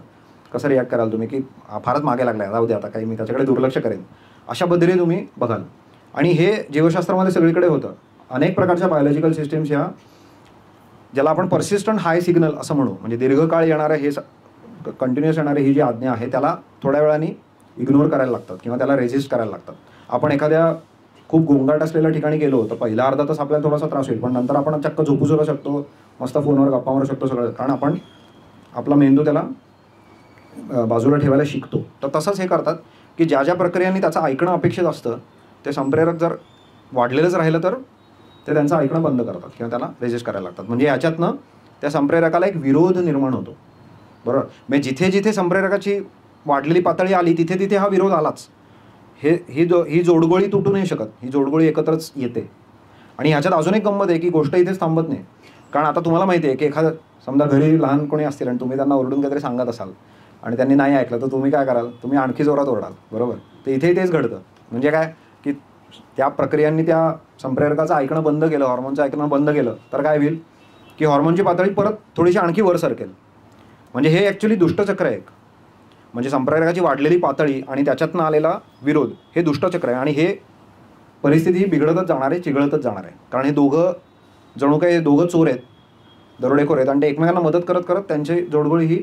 कसं रिॲक्ट कराल तुम्ही की फारच मागे लागला आहे, जाऊ दे आता काही, मी त्याच्याकडे दुर्लक्ष करेन, अशा पद्धतीने तुम्ही बघाल. आणि हे जीवशास्त्रामध्ये सगळीकडे होतं. अनेक प्रकारच्या बायोलॉजिकल सिस्टीम्स ह्या, ज्याला आपण पर्सिस्टंट हाय सिग्नल असं म्हणू, म्हणजे दीर्घकाळ येणारं हे कंटिन्युअस येणारी ही जी आज्ञा आहे त्याला थोड्या वेळाने इग्नोर करायला लागतात किंवा त्याला रेजिस्ट करायला लागतात. आपण एखाद्या खूप गोंगाट असलेल्या ठिकाणी गेलो तर पहिला अर्धा तास आपल्याला थोडासा त्रास होईल, पण नंतर आपण चक्क झोपू सुद्धा शकतो, मस्त फोनवर गप्पा मारू शकतो सगळं, कारण आपण आपला मेंदू त्याला बाजूला ठेवायला शिकतो. तर तसंच हे करतात की ज्या प्रक्रियांनी त्याचं ऐकणं अपेक्षित असतं ते संप्रेरक जर वाढलेलंच राहिलं तर ते त्यांचं ऐकणं बंद करतात किंवा त्याला रेजिस्ट करायला लागतात. म्हणजे याच्यातनं त्या संप्रेरकाला एक विरोध निर्माण होतो, बरोबर. म्हणजे जिथे जिथे संप्रेरकाची वाढलेली पातळी आली तिथे तिथे हा विरोध आलाच. ही जोडगोळी तुटू नाही शकत, ही जोडगोळी एकत्रच येते. आणि ह्याच्यात अजून एक गंमत आहे की गोष्ट इथेच थांबत नाही. कारण आता तुम्हाला माहिती आहे की एखादं समजा घरी लहान कोणी असतील आणि तुम्ही त्यांना ओरडून काहीतरी सांगत असाल आणि त्यांनी नाही ऐकलं, तर तुम्ही काय कराल, तुम्ही आणखी जोरात ओरडाल, बरोबर. तर इथे तेच घडतं. म्हणजे काय की त्या प्रक्रियांनी त्या संप्रेरकाचं ऐकणं बंद केलं, हॉर्मोनचं ऐकणं बंद केलं, तर काय होईल की हॉर्मोनची पातळी परत थोडीशी आणखी वर सरकेल. म्हणजे हे ॲक्च्युली दुष्टचक्र आहे. म्हणजे संप्रेरकाची वाढलेली पातळी आणि त्याच्यातनं आलेला विरोध हे दुष्टचक्र आहे. आणि हे परिस्थिती बिघडतच जाणार आहे, चिघळतच जाणार आहे. कारण हे दोघं जणू काही दोघं चोर आहेत, दरोडेखोर आहेत, आणि ते एकमेकांना मदत करत करत त्यांची जोडगोळी ही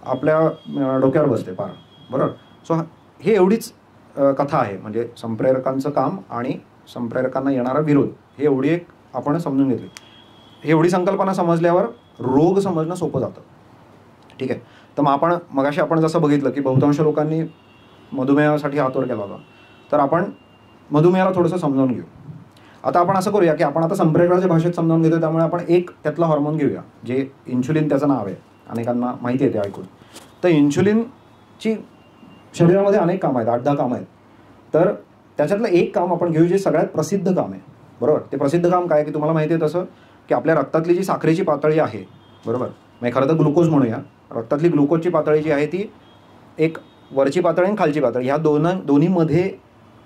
आपल्या डोक्यावर बसते पार, बरोबर. सो हे एवढीच कथा आहे. म्हणजे संप्रेरकांचं काम आणि संप्रेरकांना येणारा विरोध, हे एवढी एक आपण समजून घेतली. हे एवढी संकल्पना समजल्यावर रोग समजणं सोपं जातं, ठीक आहे. तर मग मगाशी आपण जसं बघितलं की बहुतांश लोकांनी मधुमेहासाठी हात वर केला होता, तर आपण मधुमेहाला थोडंसं समजावून घेऊ. आता आपण असं करूया की आपण आता संप्रेरकाच्या भाषेत समजावून घेतो, त्यामुळे आपण एक त्यातला हॉर्मोन घेऊया, जे इन्शुलिन त्याचं नाव आहे, अनेकांना माहिती आहे ते ऐकून. तर इन्शुलिनची शरीरामध्ये अनेक कामं आहेत, 8-10 कामं आहेत. तर त्याच्यातलं एक काम आपण घेऊ जे सगळ्यात प्रसिद्ध काम आहे, बरोबर. ते प्रसिद्ध काम काय की तुम्हाला माहिती आहे तसं की आपल्या रक्तातली जी साखरेची पातळी आहे, बरोबर, म्हणजे खरं तर ग्लुकोज म्हणूया, रक्तातली ग्लुकोजची पातळी जी आहे ती एक वरची पातळी आणि खालची पातळी ह्या दोन्हीमध्ये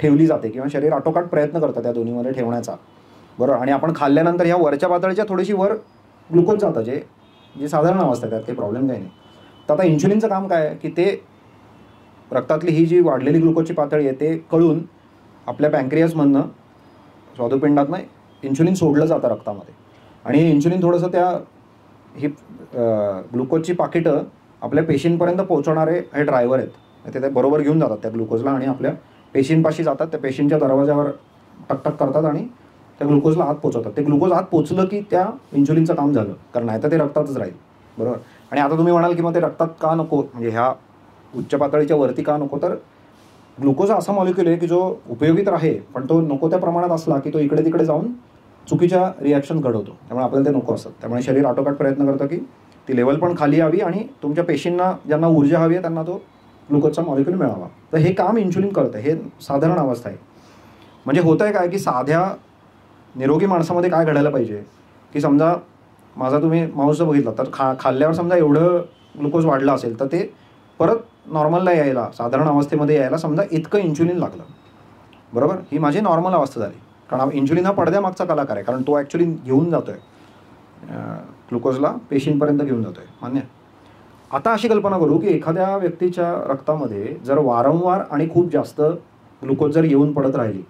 ठेवली जाते किंवा शरीर आटोकाट प्रयत्न करतं त्या दोन्हीमध्ये ठेवण्याचा, बरोबर. आणि आपण खाल्ल्यानंतर ह्या वरच्या पातळीच्या थोडीशी वर ग्लुकोज जातं, जे साधारण अवस्था, त्यात काही प्रॉब्लेम काही नाही. तर आता इन्शुलिनचं काम काय आहे की ते रक्तातली ही जी वाढलेली ग्लुकोजची पातळी आहे ते कळून आपल्या पँक्रियासमधनं स्वादुपिंडातनं इन्शुलिन सोडलं जातं रक्तामध्ये, आणि हे इन्शुलिन थोडंसं त्या ही ग्लुकोजची पाकिटं आपल्या पेशींपर्यंत पोहोचवणारे हे ड्रायव्हर आहेत, ते बरोबर घेऊन जातात त्या ग्लुकोजला आणि आपल्या पेशींपाशी जातात, त्या पेशींच्या दरवाजावर टकटक करतात आणि त्या ग्लुकोजला आत पोचवतात. ते ग्लुकोज आत पोचलं की त्या इन्शुलिनचं काम झालं, कारण नाही तर ते रक्तातच राहील. बरोबर. आणि आता तुम्ही म्हणाल की मग ते रक्तात का नको, म्हणजे ह्या उच्च पातळीच्या वरती का नको, तर ग्लुकोज असा मॉलिक्यूल आहे की जो उपयोगी तर आहे, पण तो नको त्या प्रमाणात असला की तो इकडे तिकडे जाऊन चुकीच्या रिॲक्शन घडवतो, त्यामुळे आपल्याला ते नको असतं. त्यामुळे शरीर आटोकाट प्रयत्न करतं की ती लेवल पण खाली यावी आणि तुमच्या पेशींना ज्यांना ऊर्जा हवी आहे त्यांना तो ग्लुकोजचा मॉलिक्यूल मिळावा. तर हे काम इन्शुलिन करतं, हे साधारण अवस्था आहे. म्हणजे होतं आहे काय की साध्या निरोगी माणसामध्ये काय घडायला पाहिजे की समजा माझा तुम्ही मांस बघितला तर खाल्ल्यावर समजा एवढं ग्लुकोज वाढलं असेल तर ते परत नॉर्मलला यायला, साधारण अवस्थेमध्ये यायला समजा इतकं इन्शुलिन लागलं. बरोबर. ही माझी नॉर्मल अवस्था झाली, कारण इन्शुलिन हा पडद्यामागचा कलाकार आहे, कारण तो ॲक्च्युली घेऊन जातो आहे ग्लुकोजला, पेशींपर्यंत घेऊन जातो आहे. मान्य. आता अशी कल्पना करू की एखाद्या व्यक्तीच्या रक्तामध्ये जर वारंवार आणि खूप जास्त ग्लुकोज जर येऊन पडत राहिली,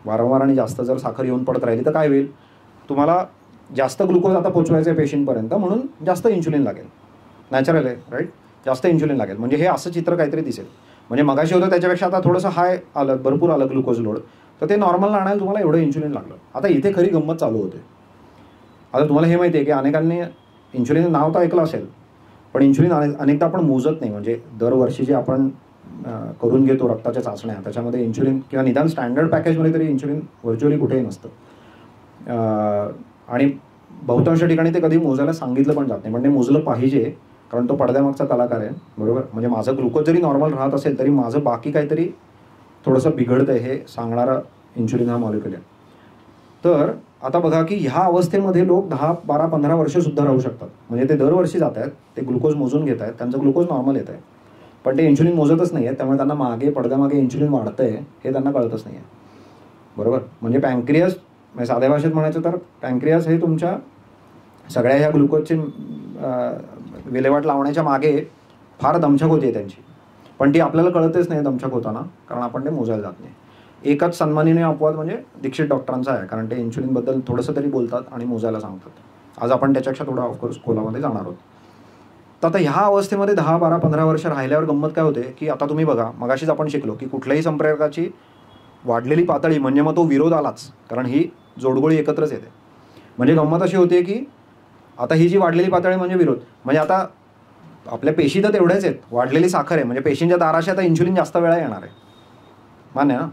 वारंवार आणि जास्त जर साखर येऊन पडत राहिली तर काय होईल, तुम्हाला जास्त ग्लुकोज आता पोचवायचं आहे पेशींपर्यंत, म्हणून जास्त इन्शुलिन लागेल. नॅचरल आहे, राईट. जास्त इन्शुलिन लागेल, म्हणजे हे असं चित्र काहीतरी दिसेल. म्हणजे मगाशी होतं त्याच्यापेक्षा आता थोडंसं हाय आलं, भरपूर आलं ग्लुकोज लोड, तर ते नॉर्मलला आणायला तुम्हाला एवढं इन्शुलिन लागलं. आता इथे खरी गंमत चालू होते. आता तुम्हाला हे माहिती आहे की अनेकांनी इन्शुलिन नाव तर ऐकलं असेल, पण इन्शुलिन अनेकदा आपण मोजत नाही. म्हणजे दरवर्षी जे आपण करून घेतो रक्ताच्या चाचण्या, त्याच्यामध्ये इन्शुलिन किंवा निदान स्टँडर्ड पॅकेजमध्ये तरी इन्शुलिन व्हर्च्युअली कुठेही नसतं, आणि बहुतांश ठिकाणी ते कधी मोजायला सांगितलं पण जात नाही, पण ते मोजलं पाहिजे, कारण तो पडद्यामागचा कलाकार आहे. बरोबर. म्हणजे माझं ग्लुकोज जरी नॉर्मल राहत असेल तरी माझं बाकी काहीतरी थोडंसं बिघडतं आहे हे सांगणारा इन्शुलिन हा मॉलिक्यूल आहे. तर आता बघा की ह्या अवस्थेमध्ये लोक 10, 12, 15 वर्षसुद्धा राहू शकतात. म्हणजे ते दरवर्षी जात आहेत, ते ग्लुकोज मोजून घेत आहेत, त्यांचं ग्लुकोज नॉर्मल येत आहे, पण ते इन्शुलिन मोजतच नाही आहे, त्यामुळे त्यांना मागे पडद्यामागे इन्शुलिन वाढतं आहे हे त्यांना कळतच नाही आहे. बरोबर. म्हणजे पँक्रियास, म्हणजे साध्या भाषेत म्हणायचं तर पँक्रियास हे तुमच्या सगळ्या ह्या ग्लुकोजची विल्हेवाट लावण्याच्या मागे फार दमछाक होती आहे त्यांची, पण ती आपल्याला कळतच नाही दमछाक होताना, कारण आपण ते मोजायला जात नाही. एकच सन्माननीय अपवाद म्हणजे दीक्षित डॉक्टरांचा आहे, कारण ते इन्शुलिनबद्दल थोडंसं तरी बोलतात आणि मोजायला सांगतात. आज आपण त्याच्यापेक्षा थोडा ऑफकोर्स खोलामध्ये जाणार आहोत. तर आता ह्या अवस्थेमध्ये 10, 12, 15 वर्ष राहिल्यावर गंमत काय होते की आता तुम्ही बघा, मगाशीच आपण शिकलो की कुठल्याही संप्रेरकाची वाढलेली पातळी म्हणजे मग तो विरोध आलाच, कारण ही जोडगोळी एकत्रच येते. म्हणजे गंमत अशी होते की आता ही जी वाढलेली पातळी म्हणजे विरोध, म्हणजे आता आपल्या पेशी तर तेवढ्याच आहेत, वाढलेली साखर आहे, म्हणजे पेशींच्या दाराशी आता इन्शुलिन जास्त वेळा येणार आहे. मान्य ना.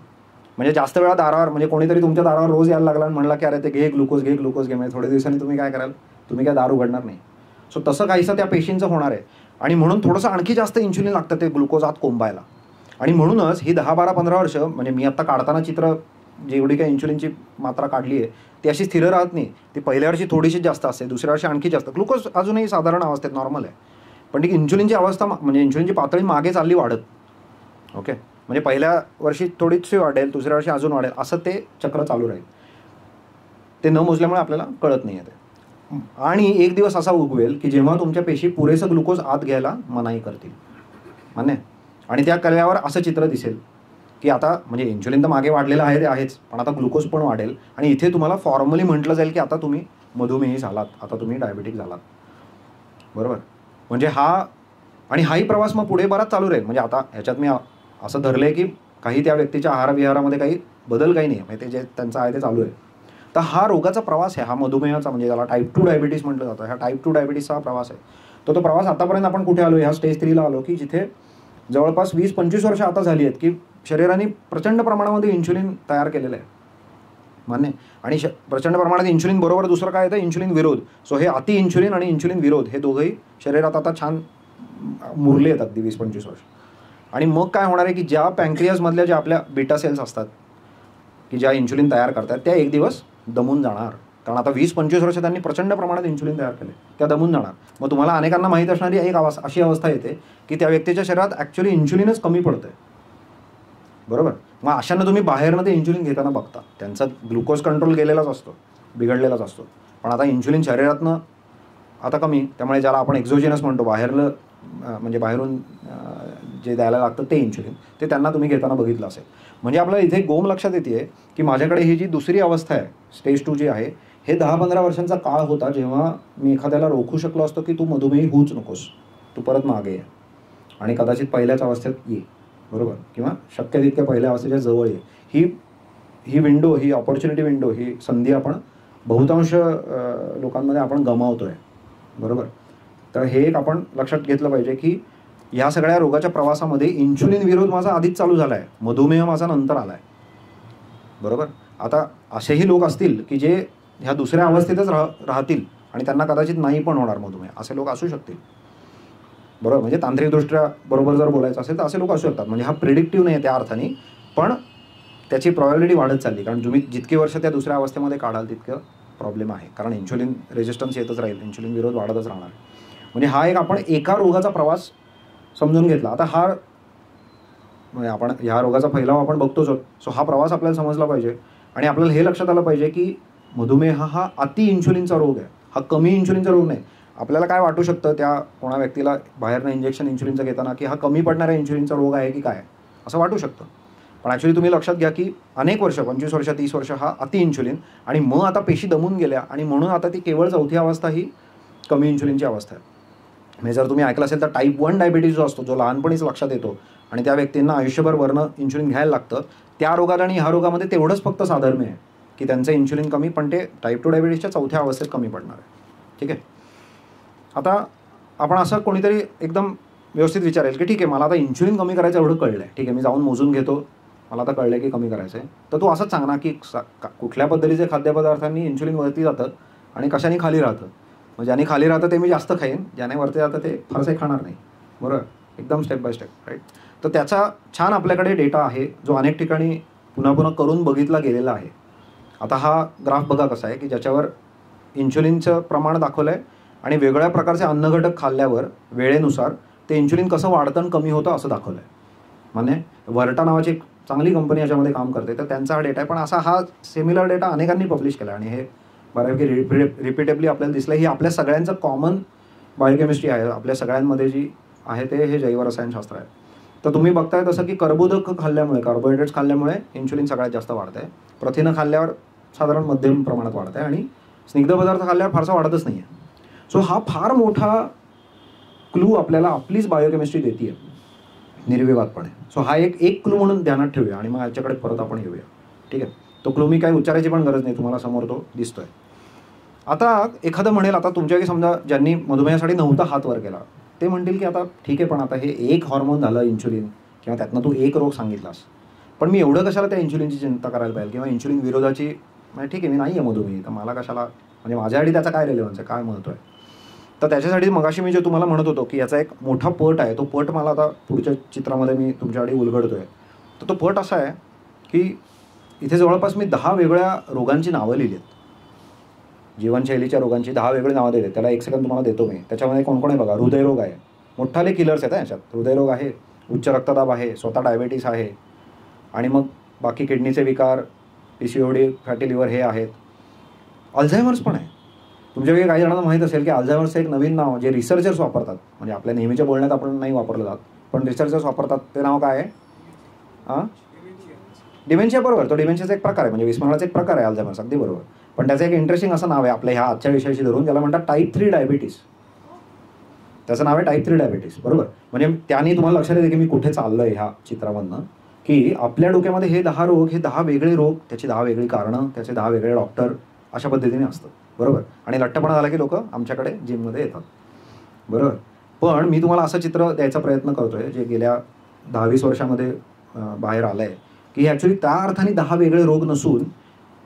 म्हणजे जास्त वेळा दारावर, म्हणजे कोणीतरी तुमच्या दारावर रोज यायला लागला आणि म्हणला की अरे ते घे ग्लुकोज घे ग्लुकोज घे, म्हणजे थोड्या दिवसांनी तुम्ही काय कराल, तुम्ही काय दार उघडणार नाही. सो तसं काहीसं त्या पेशींचं होणार आहे, आणि म्हणून थोडंसं आणखी जास्त इन्शुलिन लागतं ते ग्लुकोज आत कोंबायला. आणि म्हणूनच ही 10, 12, 15 वर्ष, म्हणजे मी आत्ता काढताना चित्र जेवढी काही इन्शुलिनची मात्रा काढली आहे ती अशी स्थिर राहत नाही. ती पहिल्या वर्षी थोडीशी जास्त असते, दुसऱ्या वर्षी आणखी जास्त. ग्लुकोज अजूनही साधारण अवस्थेत नॉर्मल आहे, पण ती इन्शुलिनची अवस्था म्हणजे इन्शुलिनची पातळी मागे चालली वाढत. ओके. म्हणजे पहिल्या वर्षी थोडीशी वाढेल, दुसऱ्या वर्षी अजून वाढेल, असं ते चक्र चालू राहील. ते न मोजल्यामुळे आपल्याला कळत नाही आहे ते. आणि एक दिवस असा उगवेल की जेव्हा तुमच्या पेशी पुरेसं ग्लुकोज आत घ्यायला मनाई करतील. मान्य. आणि त्या कल्यावर असं चित्र दिसेल की आता म्हणजे इन्शुलिन तर मागे वाढलेलं आहे ते आहेच, पण आता ग्लुकोज पण वाढेल, आणि इथे तुम्हाला फॉर्मली म्हटलं जाईल की आता तुम्ही मधुमेही झालात, आता तुम्ही डायबेटिक झालात. बरोबर. म्हणजे हाही प्रवास मग पुढे बराच चालू राहील. म्हणजे आता ह्याच्यात मी असं धरलं आहे की काही त्या व्यक्तीच्या आहारविहारामध्ये काही बदल काही नाही, म्हणजे ते जे त्यांचं आहे ते चालू आहे. तर हा रोगाचा प्रवास आहे, हा मधुमेहाचा, म्हणजे त्याला टाईप 2 डायबिटीस म्हटलं जातं. ह्या टाईप 2 डायबिटीसचा हा प्रवास आहे. तो प्रवास आतापर्यंत आपण कुठे आलो, ह्या स्टेज 3 ला आलो की जिथे जवळपास 20-25 वर्ष आता झाली आहेत की शरीराने प्रचंड प्रमाणामध्ये इन्शुलिन तयार केलेलं आहे. मान्य. आणि प्रचंड प्रमाणात इन्शुलिन बरोबर दुसरं काय येतं, इन्शुलिन विरोध. सो हे अति इन्शुलिन आणि इन्शुलिन विरोध हे दोघंही शरीरात आता छान मुरले आहेत अगदी 20-25 वर्ष. आणि मग काय होणार आहे की ज्या पँक्रियाजमधल्या ज्या आपल्या बीटा सेल्स असतात की ज्या इन्शुलिन तयार करतात त्या एक दिवस दमून जाणार, कारण आता 20-25 वर्ष त्यांनी प्रचंड प्रमाणात इन्शुलिन तयार केले, त्या दमून जाणार. मग तुम्हाला अनेकांना माहीत असणारी एक अशी अवस्था येते की त्या व्यक्तीच्या शरीरात ॲक्च्युली इन्शुलिनच कमी पडतं आहे. बरोबर. मग अशांना तुम्ही बाहेरनं ते इन्शुलिन घेताना बघता, त्यांचा ग्लुकोज कंट्रोल गेलेलाच असतो, बिघडलेलाच असतो, पण आता इन्शुलिन शरीरातनं आता कमी, त्यामुळे ज्याला आपण एक्झोजिनस म्हणतो, बाहेरलं म्हणजे बाहेरून जे द्यायला लागतं ते इन्शुलिन, ते त्यांना तुम्ही घेताना बघितलं असेल. म्हणजे आपल्याला इथे गोम लक्षात येते की माझ्याकडे ही जी दुसरी अवस्था आहे, स्टेज 2 जी आहे, हे 10-15 वर्षांचा काळ होता जेव्हा मी एखाद्याला रोखू शकलो असतो की तू मधुमेही होऊच नकोस, तू परत मागे ये आणि कदाचित पहिल्याच अवस्थेत ये, बरोबर, किंवा शक्य तितक्या पहिल्या अवस्थेच्या जवळ ये. ही विंडो, ही ऑपॉर्च्युनिटी विंडो, ही संधी आपण बहुतांश लोकांमध्ये आपण गमावतो आहे, बरोबर. तर हे एक आपण लक्षात घेतलं पाहिजे की ह्या सगळ्या रोगाच्या प्रवासामध्ये इन्शुलिन विरोध माझा आधीच चालू झाला आहे, मधुमेह माझा नंतर आला आहे, बरोबर. आता असेही लोक असतील की जे ह्या दुसऱ्या अवस्थेतच राहतील आणि त्यांना कदाचित नाही पण होणार मधुमेह, असे लोक असू शकतील, बरोबर. म्हणजे तांत्रिकदृष्ट्या बरोबर जर बोलायचं असेल तर असे लोक असू शकतात. म्हणजे हा प्रिडिक्टिव्ह नाही आहे त्या अर्थाने, पण त्याची प्रॉबिलिटी वाढत चालली, कारण तुम्ही जितकी वर्ष त्या दुसऱ्या अवस्थेमध्ये काढाल तितकं प्रॉब्लेम आहे, कारण इन्शुलिन रेजिस्टन्स येतच राहील, इन्शुलिन विरोध वाढतच राहणार. म्हणजे हा एक आपण एका रोगाचा प्रवास समजून घेतला. आता हा म्हणजे आपण ह्या रोगाचा फैलाव आपण बघतोच आहोत. सो हा प्रवास आपल्याला समजला पाहिजे आणि आपल्याला हे लक्षात आलं पाहिजे की मधुमेह हा अति इन्शुलिनचा रोग आहे, हा कमी इन्शुलिनचा रोग नाही. आपल्याला काय वाटू शकतं त्या कोणा व्यक्तीला बाहेरनं इंजेक्शन इन्शुलिनचं घेताना की हा कमी पडणाऱ्या इन्शुलिनचा रोग आहे की काय, असं वाटू शकतं. पण ॲक्च्युली तुम्ही लक्षात घ्या की अनेक वर्ष, 25 वर्ष 30 वर्ष हा अति इन्शुलिन, आणि मग आता पेशी दमून गेल्या आणि म्हणून आता ती केवळ चौथी अवस्था ही कमी इन्शुलिनची अवस्था आहे. म्हणजे जर तुम्ही ऐकलं असेल तर टाईप 1 डायबिटीज जो असतो, जो लहानपणीच लक्षात येतो आणि त्या व्यक्तींना आयुष्यभर वरनं इन्शुलिन घ्यायला लागतं, त्या रोगात आणि ह्या रोगामध्ये तेवढंच फक्त साधर्म्य आहे की त्यांचं इन्शुलिन कमी, पण ते टाईप 2 डायबिटीजच्या चौथ्या अवस्थेत कमी पडणार आहे. ठीक आहे. आता आपण असं कोणीतरी एकदम व्यवस्थित विचारेल की ठीक आहे, मला आता इन्शुलिन कमी करायचं एवढं कळलं आहे, ठीक आहे, मी जाऊन मोजून घेतो, मला आता कळलं की कमी करायचं आहे. तर तू असंच सांग ना की कुठल्या पद्धतीचे खाद्यपदार्थांनी इन्शुलिन वरती जातं आणि कशाने खाली राहतं. मग ज्याने खाली राहतं ते मी जास्त खाईन, ज्याने वरती जातं ते फारसे खाणार नाही, बरोबर. एकदम स्टेप बाय स्टेप, राईट. तर त्याचा छान आपल्याकडे डेटा आहे जो अनेक ठिकाणी पुन्हा पुन्हा करून बघितला गेलेला आहे. आता हा ग्राफ बघा कसा आहे की ज्याच्यावर इन्शुलिनचं प्रमाण दाखवलं आहे आणि वेगळ्या प्रकारचे अन्नघटक खाल्ल्यावर वेळेनुसार ते इन्शुलिन कसं वाढतं आणि कमी होतं असं दाखवलं आहे. म्हणजे व्हर्टा नावाची एक चांगली कंपनी याच्यामध्ये काम करते, तर त्यांचा हा डेटा आहे. पण असा हा सिमिलर डेटा अनेकांनी पब्लिश केला आणि हे बऱ्यापैकी रिपीटेबली आपल्याला दिसलं. ही आपल्या सगळ्यांचं कॉमन बायोकेमिस्ट्री आहे, आपल्या सगळ्यांमध्ये जी आहे ते हे जैवरसायनशास्त्र आहे. तर तुम्ही बघताय तसं की कर्बोदक खाल्ल्यामुळे, कार्बोहायड्रेट्स खाल्ल्यामुळे इन्शुलिन सगळ्यात जास्त वाढतं आहे. प्रथिनं खाल्ल्यावर साधारण मध्यम प्रमाणात वाढतं आहे आणि स्निग्ध पदार्थ खाल्ल्यावर फारसा वाढतच नाही आहे. सो हा फार मोठा क्लू आपल्याला आपलीच बायोकेमिस्ट्री देते आहे निर्विवादपणे. सो हा एक क्लू म्हणून ध्यानात ठेवूया आणि मग याच्याकडे परत आपण येऊया. ठीक आहे. तो क्लू मी काही उच्चारायची पण गरज नाही, तुम्हाला समोर तो दिसतोय. आता एखादं म्हणेल, आता तुमच्याकडे समजा ज्यांनी मधुमेहासाठी नव्हता हात वर केला ते म्हणतील की आता ठीक आहे, पण आता हे एक हॉर्मोन झालं इन्शुलिन, किंवा त्यातनं तू एक रोग सांगितलास, पण मी एवढं कशाला त्या इन्शुलिनची चिंता करायला पाहिजे, किंवा इन्शुलिन विरोधाची, म्हणजे ठीक आहे मी नाही आहे मधुमेही, तर मला कशाला, म्हणजे माझ्यासाठी त्याचा काय रेलेव्हन्स आहे, काय महत्त्व आहे. तर त्याच्यासाठी मगाशी मी जे तुम्हाला म्हणत होतो की याचा एक मोठा पट आहे, तो पट मला आता पुढच्या चित्रामध्ये मी तुमच्यासाठी उलगडतो आहे. तर तो पट असा आहे की इथे जवळपास मी 10 वेगळ्या रोगांची नावं लिहिली आहेत, जीवनशैलीच्या रोगांची 10 वेगळी नावं दिली. त्याला एक सेकंद तुम्हाला देतो मी. त्याच्यामध्ये कोण कोण आहे बघा. हृदयरोग आहे, मोठाले किलर्स आहेत याच्यात. हृदयरोग आहे, उच्च रक्तदाब आहे, स्वतः डायबिटीस आहे, आणि मग बाकी किडनीचे विकार, PCOD, फॅटी लिव्हर हे आहेत. अल्झायमर्स पण आहे. तुमच्यापैकी काही जणांना माहीत असेल की अल्झायमर्सचं एक नवीन नाव जे रिसर्चर्स वापरतात, म्हणजे आपल्या नेहमीच्या बोलण्यात आपण नाही वापरलं जात, पण रिसर्चर्स वापरतात. ते नाव काय आहे? डिमेन्शिया. बरोबर. तो डिमेन्शियाचा एक प्रकार आहे, म्हणजे विस्मरणाचा एक प्रकार आहे अल्झायमर्स, अगदी बरोबर. पण त्याचं एक इंटरेस्टिंग असं नाव आहे आपल्या ह्या आजच्या विषयाशी धरून, त्याला म्हणतात टाईप 3 डायबिटीस. त्याचं नाव आहे टाईप 3 डायबिटीस, बरोबर. म्हणजे त्याने तुम्हाला लक्षात येते की मी कुठे चाललो आहे ह्या चित्रामधनं, की आपल्या डोक्यामध्ये हे 10 रोग, हे 10 वेगळे रोग, त्याची 10 वेगळी कारणं, त्याचे 10 वेगळे डॉक्टर, अशा पद्धतीने असतं, बरोबर. आणि लठ्ठपणा झाला की लोक आमच्याकडे जिममध्ये येतात, बरोबर. पण मी तुम्हाला असं चित्र द्यायचा प्रयत्न करतोय जे गेल्या 10-20 वर्षामध्ये बाहेर आलं आहे, की ॲक्च्युली त्या अर्थाने 10 वेगळे रोग नसून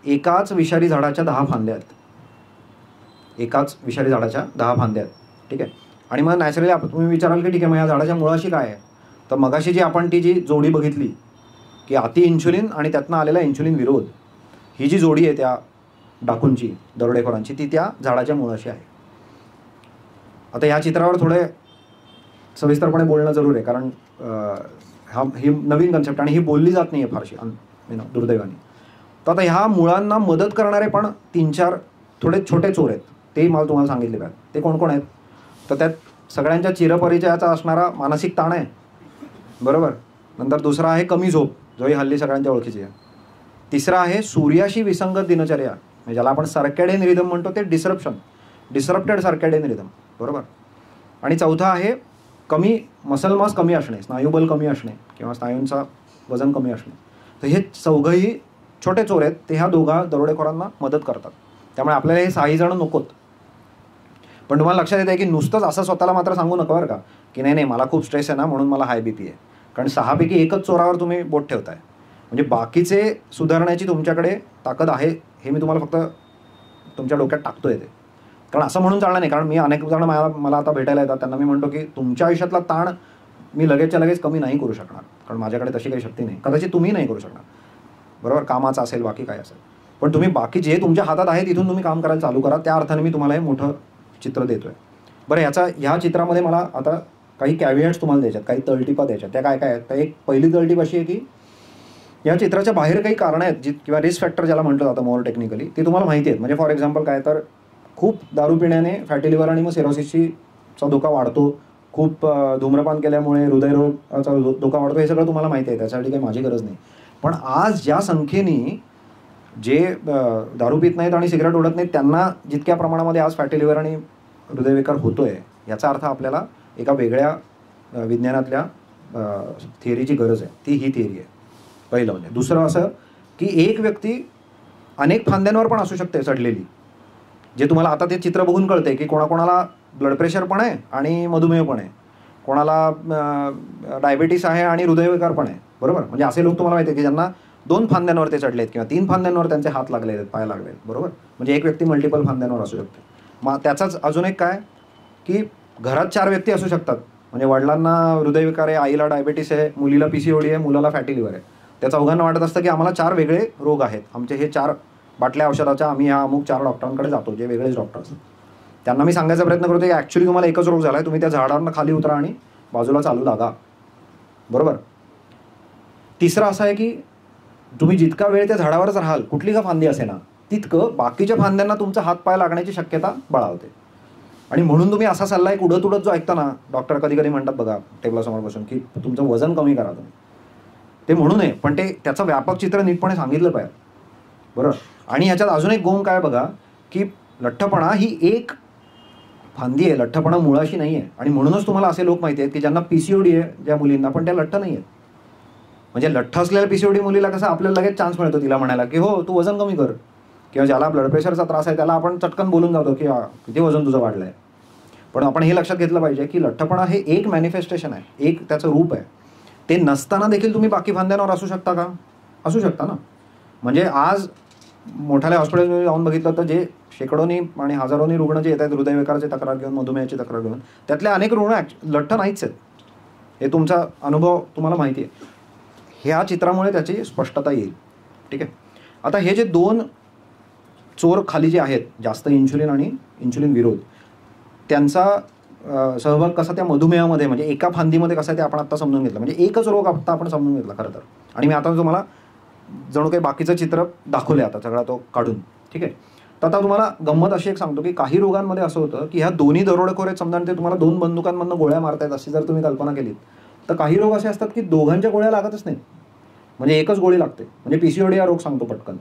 एकाच विषारी झाडाच्या 10 फांद्या आहेत. एकाच विषारी झाडाच्या 10 फांद्या आहेत. ठीक आहे. आणि मग नॅचरली तुम्ही विचाराल की ठीक आहे, मग या झाडाच्या मुळाशी काय आहे. तर मगाशी जी आपण ती जी जोडी बघितली की अति इन्शुलिन आणि त्यातनं आलेला इन्शुलिन विरोध, ही जी जोडी आहे त्या डाकूंची, दरोडेखोरांची, ती त्या झाडाच्या मुळाशी आहे. आता ह्या चित्रावर थोडे सविस्तरपणे बोलणं जरूर आहे, कारण ही नवीन कन्सेप्ट आणि ही बोलली जात नाही आहे फारशी दुर्दैवाने. तर आता ह्या मुळांना मदत करणारे पण 3-4 थोडे छोटे चोर आहेत, तेही मला तुम्हाला सांगितले पाहिजे. ते कोण कोण आहेत? तर त्यात सगळ्यांच्या चिरपरिचयाचा असणारा मानसिक ताण आहे, बरोबर. नंतर दुसरा आहे कमी झोप, जोही हल्ली सगळ्यांच्या ओळखीची आहे. तिसरा आहे सूर्याशी विसंगत दिनचर्या, म्हणजे ज्याला आपण सर्कॅडियन रिदम म्हणतो, ते डिसरप्टेड सर्कॅडियन रिदम, बरोबर. आणि चौथा आहे कमी मसल मास कमी असणे, स्नायुबल कमी असणे किंवा स्नायूंचा वजन कमी असणे. तर हे चौघंही छोटे चोर आहेत, ते ह्या दोघा दरोडेखोरांना मदत करतात. त्यामुळे आपल्याला हे 6 जण नकोत. पण तुम्हाला लक्षात येतं की नुसतंच असं स्वतःला मात्र सांगू नका बरं का, की नाही मला खूप स्ट्रेस आहे ना म्हणून मला हाय BP आहे. कारण 6 पैकी एकच चोरावर तुम्ही बोट ठेवताय. म्हणजे बाकीचे सुधारण्याची तुमच्याकडे ताकद आहे, हे मी तुम्हाला फक्त तुमच्या डोक्यात टाकतोय ते. कारण असं म्हणून चालणार नाही, कारण मी अनेक जण मला आता भेटायला येतात, त्यांना मी म्हणतो की तुमच्या आयुष्यातला ताण मी लगेचच्या लगेच कमी नाही करू शकणार, कारण माझ्याकडे तशी काही शक्ती नाही. कदाचित तुम्ही नाही करू शकणार, बरोबर. कामाचं असेल, बाकी काय असेल, पण तुम्ही बाकी जे तुमच्या हातात आहे तिथून तुम्ही काम करायला चालू करा. त्या अर्थाने मी तुम्हाला हे मोठं चित्र देतोय. बरं, ह्या चित्रामध्ये मला आता काही कॅव्हिएट्स तुम्हाला द्यायच्यात, काही तळटीपा द्यायच्यात. त्या काय काय आहेत? तर एक पहिली तळटीप अशी आहे की या चित्राच्या बाहेर काही कारणं आहेत किंवा रिस्क फॅक्टर ज्याला म्हटलं जातं मोर टेक्निकली, ते तुम्हाला माहिती आहेत. म्हणजे फॉर एक्झाम्पल काय, तर खूप दारू पिण्याने फॅटी लिव्हर आणि मग सिरोसिसचा धोका वाढतो, खूप धूम्रपान केल्यामुळे हृदयरोगाचा धोका वाढतो, हे सगळं तुम्हाला माहिती आहे, त्यासाठी काही माझी गरज नाही. पण आज ज्या संख्येने जे दारू पित नाहीत आणि सिगरेट ओढत नाहीत त्यांना जितक्या प्रमाणामध्ये आज फॅटी लिव्हर आणि हृदयविकार होतोय, याचा अर्थ आपल्याला एका वेगळ्या विज्ञानातल्या थिअरीची गरज आहे. ती ही थिअरी आहे, पहिलं म्हणजे. दुसरं असं की एक व्यक्ती अनेक फांद्यांवर पण असू शकते चढलेली, जे तुम्हाला आता ते चित्र बघून कळते की कोणाकोणाला ब्लड प्रेशर पण आहे आणि मधुमेह पण आहे, कोणाला डायबिटीस आहे आणि हृदयविकार पण आहे, बरोबर. म्हणजे असे लोक तुम्हाला माहिती आहे की ज्यांना 2 फांद्यांवर ते चढलेत किंवा 3 फांद्यांवर त्यांचे हात लागले आहेत, पाय लागले आहेत, बरोबर. म्हणजे एक व्यक्ती मल्टिपल फांद्यांवर असू शकते. मग त्याचाच अजून एक काय की घरात 4 व्यक्ती असू शकतात. म्हणजे वडिलांना हृदयविकार आहे, आईला डायबिटीस आहे, मुलीला PCOD आहे, मुलाला फॅटी लिव्हर आहे. त्या चौघांना वाटत असतं की आम्हाला 4 वेगळे रोग आहेत, आमचे हे 4 बाटल्या औषधाच्या आम्ही ह्या अमुक 4 डॉक्टरांकडे जातो, जे वेगळेच डॉक्टर असतात. त्यांना मी सांगायचा प्रयत्न करतो की ॲक्च्युली तुम्हाला एकच रोग झाला आहे, तुम्ही त्या झाडावरनं खाली उतरा आणि बाजूला चालू लागा, बरोबर. तिसरं असं आहे की तुम्ही जितका वेळ त्या झाडावरच राहाल, कुठली का फांदी असे ना, तितकं बाकीच्या फांद्यांना तुमचा हात पाय लागण्याची शक्यता बळावते. आणि म्हणून तुम्ही असा सल्ला एक उडत उडत जो ऐकता ना, डॉक्टर कधी कधी म्हणतात बघा टेबलासमोर बसून की तुमचं वजन कमी करा तुम्ही, ते म्हणू नये, पण ते त्याचं व्यापक चित्र नीटपणे सांगितलं पाहिजे, बरोबर. आणि ह्याच्यात अजून एक गोम काय बघा की लठ्ठपणा ही एक फांदी आहे, लठ्ठपणा मुळाशी नाही आहे. आणि म्हणूनच तुम्हाला असे लोक माहिती आहेत की ज्यांना PCOD आहे, ज्या मुलींना, पण त्या लठ्ठ नाही आहेत. म्हणजे लठ्ठ असलेल्या PCOD मुलीला कसं आपल्याला लगेच चान्स मिळतो तिला म्हणायला की हो तू वजन कमी कर, किंवा ज्याला ब्लड प्रेशरचा त्रास आहे त्याला आपण चटकन बोलून जातो की किती वजन तुझं वाढलं आहे. पण आपण हे लक्षात घेतलं पाहिजे की लठ्ठपणा हे एक मॅनिफेस्टेशन आहे, एक त्याचं रूप आहे. ते नसताना देखील तुम्ही बाकी फांद्यांवर असू शकता का? असू शकता ना. म्हणजे आज मोठ्याल्या हॉस्पिटलमध्ये जाऊन बघितलं तर जे शेकडोनी आणि हजारोनी रुग्ण जे येत आहेत हृदयविकाराची तक्रार घेऊन, मधुमेहाची तक्रार घेऊन, त्यातले अनेक रुग्ण लठ्ठ नाहीच आहेत. हे तुमचा अनुभव तुम्हाला माहिती आहे. ह्या चित्रामुळे त्याची स्पष्टता येईल, ठीक आहे. आता हे जे 2 चोर खाली जे आहेत, जास्त इन्शुलिन आणि इन्शुलिन विरोध, त्यांचा सहभाग कसा त्या मधुमेहामध्ये, म्हणजे एका फांदीमध्ये कसा आहे ते आपण आता समजून घेतलं. म्हणजे एकच रोग आता आपण समजून घेतला खरं तर. आणि मी आता तुम्हाला जणू काही बाकीचं चित्र दाखवलं आता सगळा तो काढून, ठीक आहे. तर आता तुम्हाला गंमत अशी एक सांगतो की काही रोगांमध्ये असं होतं की ह्या दोन्ही दरोडेखोर आहेत समजा, ते तुम्हाला 2 बंदुकांमधनं गोळ्या मारतायत अशी जर तुम्ही कल्पना केलीत, तर काही रोग असे असतात की दोघांच्या गोळ्या लागतच नाहीत, म्हणजे एकच गोळी लागते. म्हणजे PCOD हा रोग सांगतो पटकन.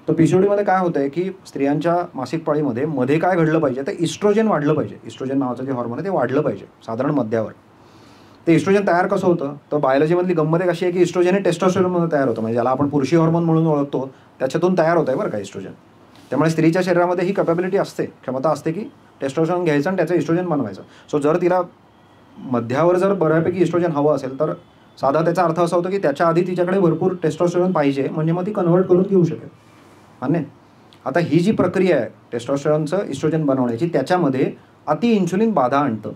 तर PCODमध्ये काय होतं आहे की स्त्रियांच्या मासिक पाळीमध्ये मध्ये काय घडलं पाहिजे, तर इस्ट्रोजन वाढलं पाहिजे. इस्ट्रोजन नावाचं जे हॉर्मोन आहे ते वाढलं पाहिजे साधारण मध्यावर. ते इस्ट्रोजन तयार कसं होतं, तर बायोलॉजीमधली गंमत एक अशी आहे की इस्ट्रोजन हे टेस्टोस्टेरोनमध्ये तयार होतं, म्हणजे ज्याला आपण पुरुषी हॉर्मोन म्हणून ओळखतो त्याच्यातून तयार होतं आहे बरं का इस्ट्रोजन. त्यामुळे स्त्रीच्या शरीरामध्ये ही कॅपॅबिलिटी असते, क्षमता असते की टेस्टोस्टेरोन घ्यायचं आणि त्याचं इस्ट्रोजन बनवायचं. सो जर तिला मध्यावर जर बऱ्यापैकी इस्ट्रोजन हवं असेल तर साधा त्याचा अर्थ असा होतो की त्याच्या आधी तिच्याकडे भरपूर टेस्टोस्टेरोन पाहिजे, म्हणजे मग ती कन्व्हर्ट करून घेऊ शकेल. मान्य. आता ही जी प्रक्रिया आहे टेस्टोस्टेरोनचं इस्ट्रोजन बनवण्याची, त्याच्यामध्ये अति इन्शुलिन बाधा आणतं.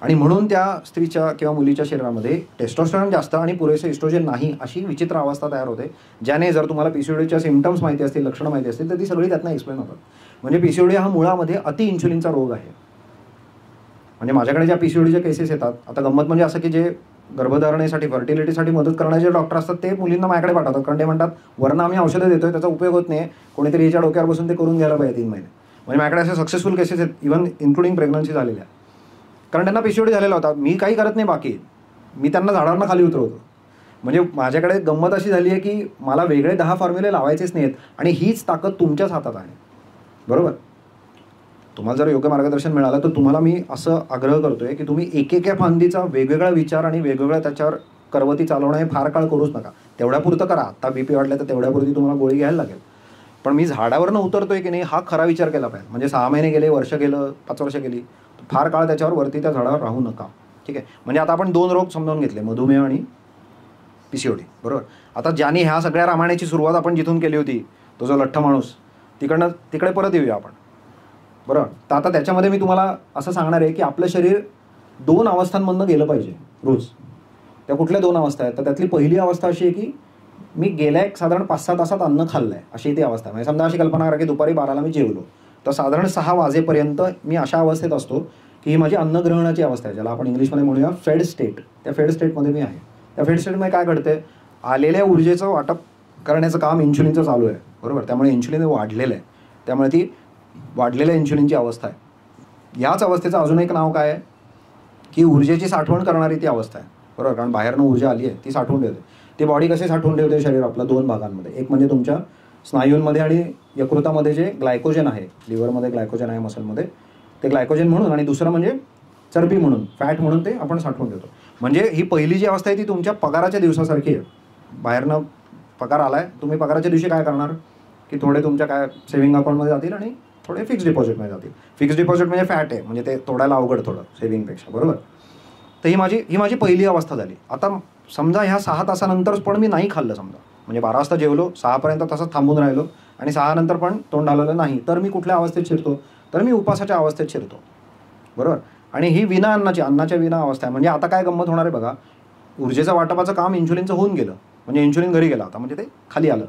आणि म्हणून त्या स्त्रीच्या किंवा मुलीच्या शरीरामध्ये टेस्टोस्टेरोन जास्त आणि पुरेसे इस्ट्रोजन नाही, अशी विचित्र अवस्था तयार होते, ज्याने जर तुम्हाला PCODच्या सिम्पटम्स माहिती असतील, लक्षणं माहिती असतील, तर ती सगळी त्यातनं एक्सप्लेन होतात. म्हणजे PCOD हा मुळामध्ये अति इन्शुलिनचा रोग आहे. म्हणजे माझ्याकडे ज्या PCODच्या केसेस येतात, आता गंमत म्हणजे असं की जे गर्भधारणेसाठी, फर्टिलिटीसाठी मदत करणारे जे डॉक्टर असतात ते मुलींना माझ्याकडे पाठवतात, कारण ते म्हणतात वरनं आम्ही औषधं देतोय त्याचा उपयोग होत नाही, कोणीतरी हिच्या डोक्यावर बसून ते करून घ्यायला पाहिजे 3 महिने. म्हणजे माझ्याकडे असे सक्सेसफुल केसेस आहेत, इव्हन इन्क्लुडिंग प्रेग्नन्सी झालेल्या. कारण त्यांना PCOD झालेला होता. मी काही करत नाही बाकी, मी त्यांना झाडावरनं खाली उतरवतो. म्हणजे माझ्याकडे गंमत अशी झाली आहे की मला वेगळे 10 फॉर्म्युले लावायचेच नाहीत आणि हीच ताकद तुमच्याच हातात आहे. बरोबर. तुम्हाला जर योग्य मार्गदर्शन मिळालं तर तुम्हाला मी असं आग्रह करतोय की तुम्ही एकेका फांदीचा वेगवेगळा विचार आणि वेगवेगळ्या त्याच्यावर करवती चालवणं हे फार काळ करूच नका. तेवढ्यापुरतं करा. आता BP वाढलं तर तेवढ्यापुरती तुम्हाला गोळी घ्यायला लागेल. पण मी झाडावरनं उतरतोय की नाही हा खरा विचार केला पाहिजे. म्हणजे 6 महिने गेले, वर्ष गेलं, 5 वर्ष गेली, फार काळ त्याच्यावर वरती त्या झाडावर राहू नका. ठीक आहे. म्हणजे आता आपण 2 रोग समजावून घेतले, मधुमेह आणि PCOD. बरोबर. आता ज्याने ह्या सगळ्या रामायणाची सुरुवात आपण जिथून केली होती, तो जो लठ्ठ माणूस, तिकडे परत येऊया आपण. बरोबर. तर आता त्याच्यामध्ये मी तुम्हाला असं सांगणार आहे की आपलं शरीर 2 अवस्थांमधनं गेलं पाहिजे रोज. त्या कुठल्या 2 अवस्था आहेत? तर त्यातली पहिली अवस्था अशी आहे की मी गेल्या एक साधारण 5-6 तासात अन्न खाल्लं आहे, अशी ती अवस्था. म्हणजे समजा अशी कल्पना करा की दुपारी 12ला मी जेवलो, तर साधारण 6 वाजेपर्यंत मी अशा अवस्थेत असतो की ही माझी अन्नग्रहणाची अवस्था आहे, ज्याला आपण इंग्लिशमध्ये म्हणूया फेड स्टेट. त्या फेड स्टेटमध्ये मी आहे. त्या फेड स्टेटमध्ये काय घडते? आलेल्या ऊर्जेचं वाटप करण्याचं काम इन्शुलिनचं चालू आहे. बरोबर. त्यामुळे इन्शुलिन वाढलेलं आहे. त्यामुळे ती वाढलेल्या इन्शुलिनची अवस्था आहे. याच अवस्थेचं अजून एक नाव काय आहे की ऊर्जेची साठवण करणारी ती अवस्था आहे. बरोबर. कारण बाहेरनं ऊर्जा आली आहे, ती साठवून ठेवते. ती बॉडी कशी साठवून ठेवते शरीर आपलं 2 भागांमध्ये. एक म्हणजे तुमच्या स्नायूंमध्ये आणि यकृतामध्ये जे ग्लायकोजन आहे, लिव्हरमध्ये ग्लायकोजन आहे, मसलमध्ये ते ग्लायकोजन म्हणून, आणि दुसरं म्हणजे चरबी म्हणून, फॅट म्हणून ते आपण साठवून ठेवतो. म्हणजे ही पहिली जी अवस्था आहे ती तुमच्या पगाराच्या दिवसासारखी आहे. बाहेरनं पगार आलाय, तुम्ही पगाराच्या दिवशी काय करणार की थोडे तुमच्या काय सेव्हिंग अकाउंटमध्ये जातील आणि थोडे फिक्स डिपॉझिटमध्ये जातील. फिक्स डिपॉझिट म्हणजे फॅट आहे, म्हणजे ते तोडायला अवघड थोडं सेव्हिंगपेक्षा. बरोबर. तर ही माझी पहिली अवस्था झाली. आता समजा ह्या 6 तासानंतर पण मी नाही खाल्लं, समजा म्हणजे 12 वाजता जेवलो, 6 पर्यंत तसंच थांबून राहिलो आणि 6 नंतर पण तोंड हलवलं नाही, तर मी कुठल्या अवस्थेत शिरतो? तर मी उपासाच्या अवस्थेत शिरतो. बरोबर. आणि ही विना अन्नाच्या विना अवस्था आहे. म्हणजे आता काय गंमत होणार आहे बघा, ऊर्जेचं वाटपाचं काम इन्शुलिनचं होऊन गेलं, म्हणजे इन्शुलिन घरी गेला आता, म्हणजे ते खाली आलं.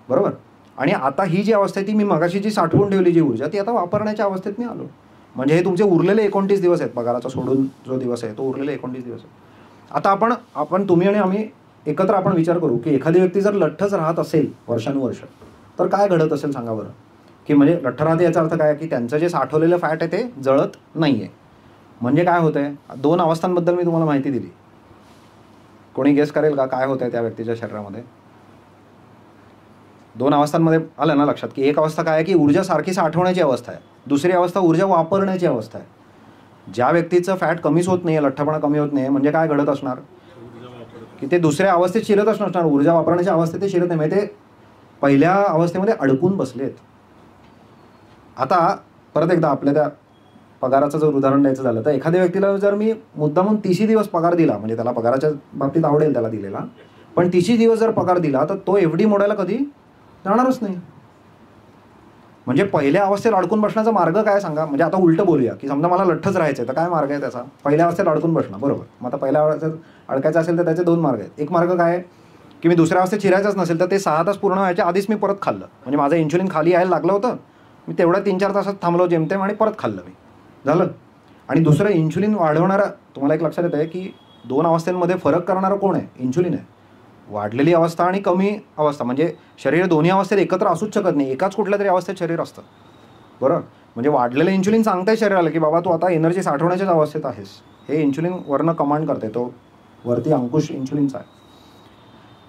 बरोबर. आणि आता ही जी अवस्था आहे ती मी मगाशी जी साठवून ठेवली जी ऊर्जा, ती आता वापरण्याच्या अवस्थेत मी आलो. म्हणजे हे तुमचे उरलेले 29 दिवस आहेत, पगाराचा सोडून जो दिवस आहे तो उरलेले 29 दिवस आहे. आता आपण तुम्ही आणि आम्ही एकत्र आपण विचार करू की एखादी व्यक्ती जर लठ्ठच राहत असेल वर्षानुवर्ष, तर काय घडत असेल सांगा बरं. की म्हणजे लठ्ठ राहते याचा अर्थ काय की त्यांचं जे साठवलेलं फॅट आहे ते जळत नाही आहे. म्हणजे काय होतं आहे? 2 अवस्थांबद्दल मी तुम्हाला माहिती दिली. कोणी गेस करेल का काय होतं आहे त्या व्यक्तीच्या शरीरामध्ये? 2 अवस्थांमध्ये आलं ना लक्षात की एक अवस्था काय आहे की ऊर्जा सारखी साठवण्याची अवस्था आहे, दुसरी अवस्था ऊर्जा वापरण्याची अवस्था आहे. ज्या व्यक्तीचं फॅट कमीच होत नाही आहे, लठ्ठपणा कमी होत नाही आहे, म्हणजे काय घडत असणार की ते दुसऱ्या अवस्थेत शिरतच नसणार, ऊर्जा वापरण्याच्या अवस्थेत ते शिरत नाही, म्हणजे ते पहिल्या अवस्थेमध्ये अडकून बसलेत. आता परत एकदा आपल्या त्या पगाराचं जर उदाहरण द्यायचं झालं तर एखाद्या व्यक्तीला जर मी मुद्दामून 30 दिवस पगार दिला, म्हणजे त्याला पगाराच्या बाबतीत आवडेल त्याला दिलेला, पण 30 दिवस जर पगार दिला तर तो FD मोडायला कधी जाणारच नाही. म्हणजे पहिल्या अवस्थेत अडकून बसण्याचा मार्ग काय सांगा? म्हणजे आता उलटं बोलूया की समजा मला लठ्ठच राहायचं तर काय मार्ग आहे त्याचा? पहिल्या अवस्थेत अडकून बसणं. बरोबर. मग आता पहिल्या अवस्थेत अडकायचं असेल तर त्याचे 2 मार्ग आहेत. एक मार्ग काय आहे की मी दुसऱ्या अवस्थेत शिरायचंच नसेल तर ते 6 तास पूर्ण व्हायच्या आधीच मी परत खाल्लं, म्हणजे माझं इन्शुलिन खाली यायला लागलं होतं, मी तेवढ्या 3-4 तासात थांबलो जेमतेम आणि परत खाल्लं मी, झालं. आणि दुसरं इन्शुलिन वाढवणारं, तुम्हाला एक लक्षात येत आहे की 2 अवस्थांमध्ये फरक करणारं कोण आहे? इन्शुलिन आहे. वाढलेली अवस्था आणि कमी अवस्था, म्हणजे शरीर दोन्ही अवस्थेत एकत्र असूच शकत नाही, एकाच कुठल्या तरी अवस्थेत शरीर असतं. बरोबर. म्हणजे वाढलेलं इन्शुलिन सांगताय शरीराला की बाबा तू आता एनर्जी साठवण्याच्याच अवस्थेत आहेस. हे इन्शुलिन वरनं कमांड करते, तो वरती अंकुश इन्शुलिनचा आहे.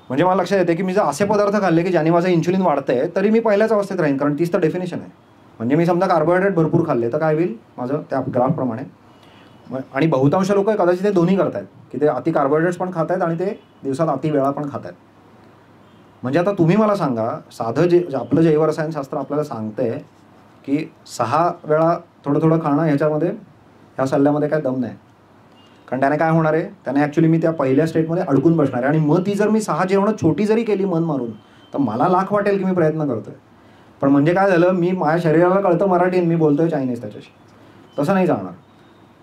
म्हणजे मला लक्षात येते की मी जर असे पदार्थ खाल्ले की ज्याने माझं इन्शुलिन वाढतंय तरी मी पहिल्याच अवस्थेत राहीन, कारण तीच तर डेफिनेशन आहे. म्हणजे मी समजा कार्बोहायड्रेट भरपूर खाल्ले तर काय होईल माझं त्या ग्राफप्रमाणे. आणि बहुतांश लोक कदाचित ते दोन्ही करतायत की ते अति कार्बोहायड्रेट्स पण खात आहेत आणि ते दिवसात अति वेळा पण खात आहेत. म्हणजे आता तुम्ही मला सांगा, साधं जे आपलं जैवरसायनशास्त्र आपल्याला सांगतंय की 6 वेळा थोडं थोडं खाणं ह्याच्यामध्ये, ह्या सल्ल्यामध्ये काय दम नाही. कारण त्याने काय होणार आहे, त्याने ॲक्च्युली मी त्या पहिल्या स्टेटमध्ये अडकून बसणार आहे. आणि मग ती जर मी 6 जेवणं छोटी जरी केली मन मारून तर मला लाख वाटेल की मी प्रयत्न करतोय, पण म्हणजे काय झालं, मी माझ्या शरीराला कळतं मराठीन, मी बोलतोय चायनीज त्याच्याशी. तसं नाही चालणार.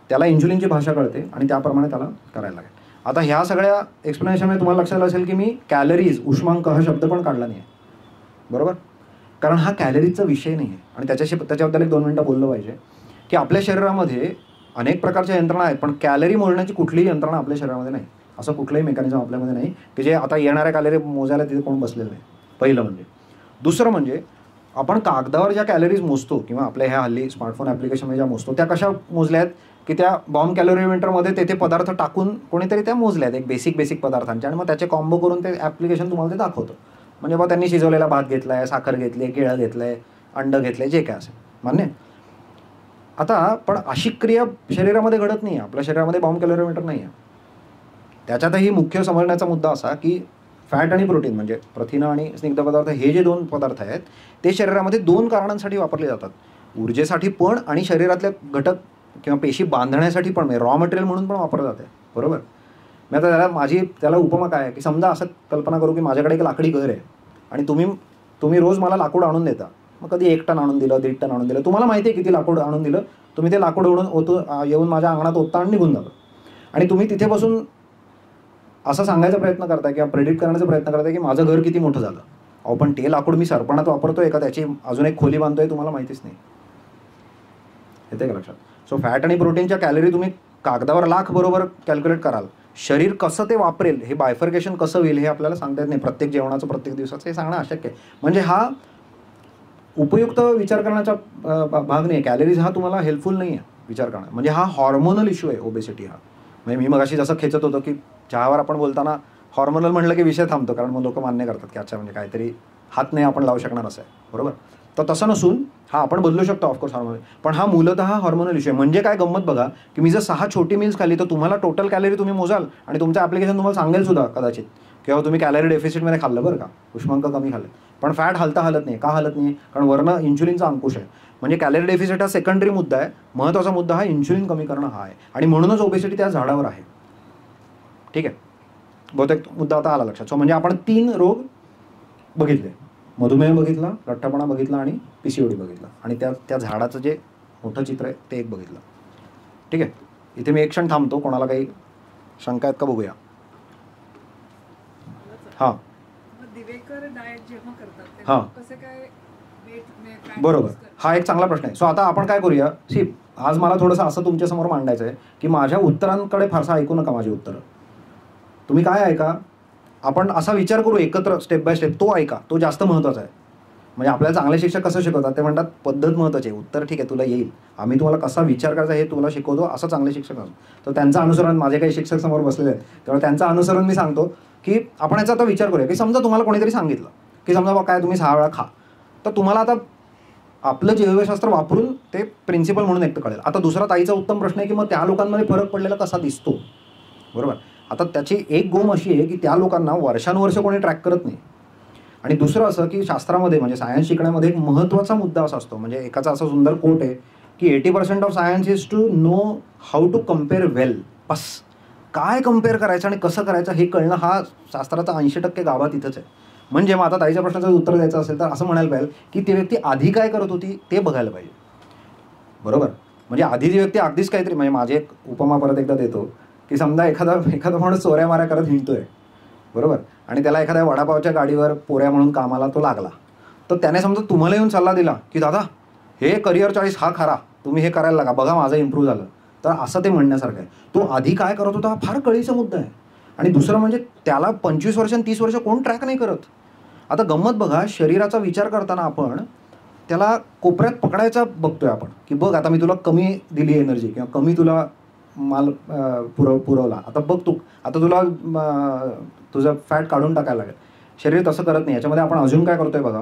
त्याला इन्शुलिनची भाषा कळते आणि त्याप्रमाणे त्याला करायला लागेल. आता ह्या सगळ्या एक्सप्लेनेशनमध्ये तुम्हाला लक्षात असेल की मी कॅलरीज, उष्मांक हा शब्द पण काढला नाही आहे. बरोबर. कारण हा कॅलरीजचा विषय नाही आहे. आणि त्याच्याबद्दल 1-2 मिनटं बोललं पाहिजे की आपल्या शरीरामध्ये अनेक प्रकारच्या यंत्रणा आहेत, पण कॅलरी मोजण्याची कुठलीही यंत्रणा आपल्या शरीरामध्ये नाही. असं कुठलंही मेकॅनिझम आपल्यामध्ये नाही की जे आता येणाऱ्या कॅलरी मोजायला तिथे कोण बसलेलं नाही. पहिलं म्हणजे. दुसरं म्हणजे आपण कागदावर ज्या कॅलरीज मोजतो किंवा आपल्या ह्या हल्ली स्मार्टफोन ॲप्लिकेशनमध्ये ज्या मोजतो त्या कशा मोजल्या आहेत की त्या बॉम्ब कॅलोरीमीटरमध्ये ते पदार्थ टाकून कोणीतरी त्या मोजल्यात एक बेसिक पदार्थांचे, आणि मग त्याचे कॉम्बो करून ते ॲप्लिकेशन तुम्हाला ते दाखवतं. म्हणजे बा त्यांनी शिजवलेला भात घेतला आहे, साखर घेतली आहे, केळं घेतलं आहे, अंडं घेतलं आहे, जे काय असेल मान्य. आता पण अशी क्रिया शरीरामध्ये घडत नाही आहे. आपल्या शरीरामध्ये बॉम्ब कॅलोरीमीटर नाही आहे. त्याच्यातही मुख्य समजण्याचा मुद्दा असा की फॅट आणि प्रोटीन म्हणजे प्रथिनं आणि स्निग्ध पदार्थ हे जे 2 पदार्थ आहेत ते शरीरामध्ये 2 कारणांसाठी वापरले जातात. ऊर्जेसाठी पण आणि शरीरातले घटक किंवा पेशी बांधण्यासाठी पण, म्हणजे रॉ मटेरियल म्हणून पण वापरलं जाते. बरोबर. मी आता त्याला उपमा काय आहे की समजा असं कल्पना करू की माझ्याकडे एक लाकडी घर आहे आणि तुम्ही रोज मला लाकूड आणून देता. मग कधी 1 टन आणून दिलं, 1.5 टन आणून दिलं, तुम्हाला माहिती आहे किती लाकूड आणून दिलं, तुम्ही ते लाकूड येऊन माझ्या अंगणात ओतता आणि निघून जातं. आणि तुम्ही तिथे बसून असं सांगायचा प्रयत्न करताय किंवा प्रेडिक्ट करण्याचा प्रयत्न करताय की माझं घर किती मोठं झालं. अहो पण ते लाकूड मी सरपणात वापरतोय का त्याची अजून एक खोली बांधतोय तुम्हाला माहितीच नाही. येते का लक्षात. सो फॅट आणि प्रोटीनच्या कॅलरी तुम्ही कागदावर लाख बरोबर कॅल्क्युलेट कराल. शरीर कसं ते वापरेल, हे बायफर्केशन कसं होईल हे आपल्याला सांगता येत नाही. प्रत्येक जेवणाचं प्रत्येक दिवसाचं हे सांगणं अशक्य आहे. म्हणजे हा उपयुक्त विचार करण्याचा भाग नाही. कॅलरीज हा तुम्हाला हेल्पफुल नाही आहे विचार करणं. म्हणजे हा हॉर्मोनल इश्यू आहे ओबेसिटी हा. म्हणजे मी मगाशी जसं खेचत होतो की चहावर आपण बोलताना हॉर्मोनल म्हटलं की विषय थांबतो, कारण मग लोक मान्य करतात की अच्छा म्हणजे काहीतरी हात नाही आपण लावू शकणार असं आहे. बरोबर. तर तसं नसून हा आपण बदलू शकतो ऑफकोर्स हॉर्मोनल, पण हा मूलतः हॉर्मोनल इश्यू आहे. म्हणजे काय गंमत बघा की मी जर 6 छोटी मील्स खाल्ली तर तुम्हाला टोटल कॅलरी तुम्ही मोजाल आणि तुमचं ॲप्लिकेशन तुम्हाला सांगेल सुद्धा कदाचित किंवा तुम्ही कॅलरी डेफिसिटमध्ये खाल्लं बरं का, उष्मांक कमी खाल्ले. पण फॅट हलत नाही. का हलत नाही? कारण वरनं इन्शुलिनचा अंकुश आहे. म्हणजे कॅलरी डेफिसिट हा सेकंडरी मुद्दा आहे. महत्त्वाचा मुद्दा हा इन्शुलिन कमी करणं हा आहे. आणि म्हणूनच ओबेसिटी त्या झाडावर आहे. ठीक आहे. बहुतेक मुद्दा आता आला लक्षात. सो म्हणजे आपण 3 रोग बघितले. मधुमेह बघितला, लठ्ठपणा बघितला आणि PCOD बघितला. आणि त्या झाडाचं जे मोठं चित्र आहे ते एक बघितलं. ठीक आहे. इथे मी एक क्षण थांबतो. कोणाला काही शंका आहेत का बघूया. हां हां बरोबर. हा एक चांगला प्रश्न आहे. सो आता आपण काय करूया. आज मला थोडंसं असं तुमच्यासमोर मांडायचं आहे की माझ्या उत्तरांकडे फारसा ऐकू नका. माझी उत्तरं तुम्ही काय ऐका. आपण असा विचार करू एकत्र स्टेप बाय स्टेप. तो ऐका, तो जास्त महत्त्वाचा आहे. म्हणजे आपल्याला चांगले शिक्षक कसं शिकवतात ते म्हणतात पद्धत महत्त्वाची आहे. उत्तर ठीक आहे तुला येईल, आम्ही तुम्हाला कसा विचार करायचा हे तुला शिकवतो, असं चांगले शिक्षक असतो. तर त्यांचं अनुसरण, माझे काही शिक्षक समोर बसलेले आहेत त्यामुळे त्यांचं अनुसरण मी सांगतो की आपण याचा आता विचार करूया की समजा तुम्हाला कोणीतरी सांगितलं की समजा बा काय तुम्ही 6 वेळा खा, तर तुम्हाला आता आपलं जीवशास्त्र वापरून ते प्रिन्सिपल म्हणून एक कळेल. आता दुसरा ताईचा उत्तम प्रश्न आहे की मग त्या लोकांमध्ये फरक पडलेला कसा दिसतो. बरोबर. आता त्याची एक गोम अशी आहे की त्या लोकांना वर्षानुवर्ष कोणी ट्रॅक करत नाही. आणि दुसरं असं की शास्त्रामध्ये म्हणजे सायन्स शिकण्यामध्ये एक महत्त्वाचा मुद्दा असा असतो, म्हणजे एकाचा असा सुंदर कोट आहे की 80% of science is to know how to compare well. बस काय कम्पेअर करायचं आणि कसं करायचं हे कळणं हा शास्त्राचा 80% गाभा तिथंच आहे. म्हणजे मग आता ताईच्या प्रश्नाचं उत्तर द्यायचं असेल तर असं म्हणायला पाहिजे की ती व्यक्ती आधी काय करत होती ते बघायला पाहिजे. बरोबर. म्हणजे आधी ती व्यक्ती अगदीच काहीतरी, म्हणजे माझी एक उपमा परत एकदा देतो की समजा एखादा माणूस चोऱ्या माऱ्या करत हिंडतोय. बरोबर. आणि त्याला एखाद्या वडापावच्या गाडीवर पोऱ्या म्हणून कामाला तो लागला, तर त्याने समजा तुम्हाला येऊन सल्ला दिला की दादा हे करिअर चॉईस हा खरा, तुम्ही हे करायला लागा, बघा माझं इम्प्रूव्ह झालं, तर असं ते म्हणण्यासारखं आहे. तो आधी काय करत होता हा फार कळीचा मुद्दा आहे. आणि दुसरं म्हणजे त्याला 25 वर्ष 30 वर्ष कोण ट्रॅक नाही करत. आता गंमत बघा, शरीराचा विचार करताना आपण त्याला कोपऱ्यात पकडायचा बघतोय आपण की बघ आता मी तुला कमी दिली एनर्जी किंवा कमी तुला माल पुरवला, आता बघ तू आता तुला तुझं फॅट काढून टाकायला लागेल. शरीर तसं करत नाही. याच्यामध्ये आपण अजून काय करतोय बघा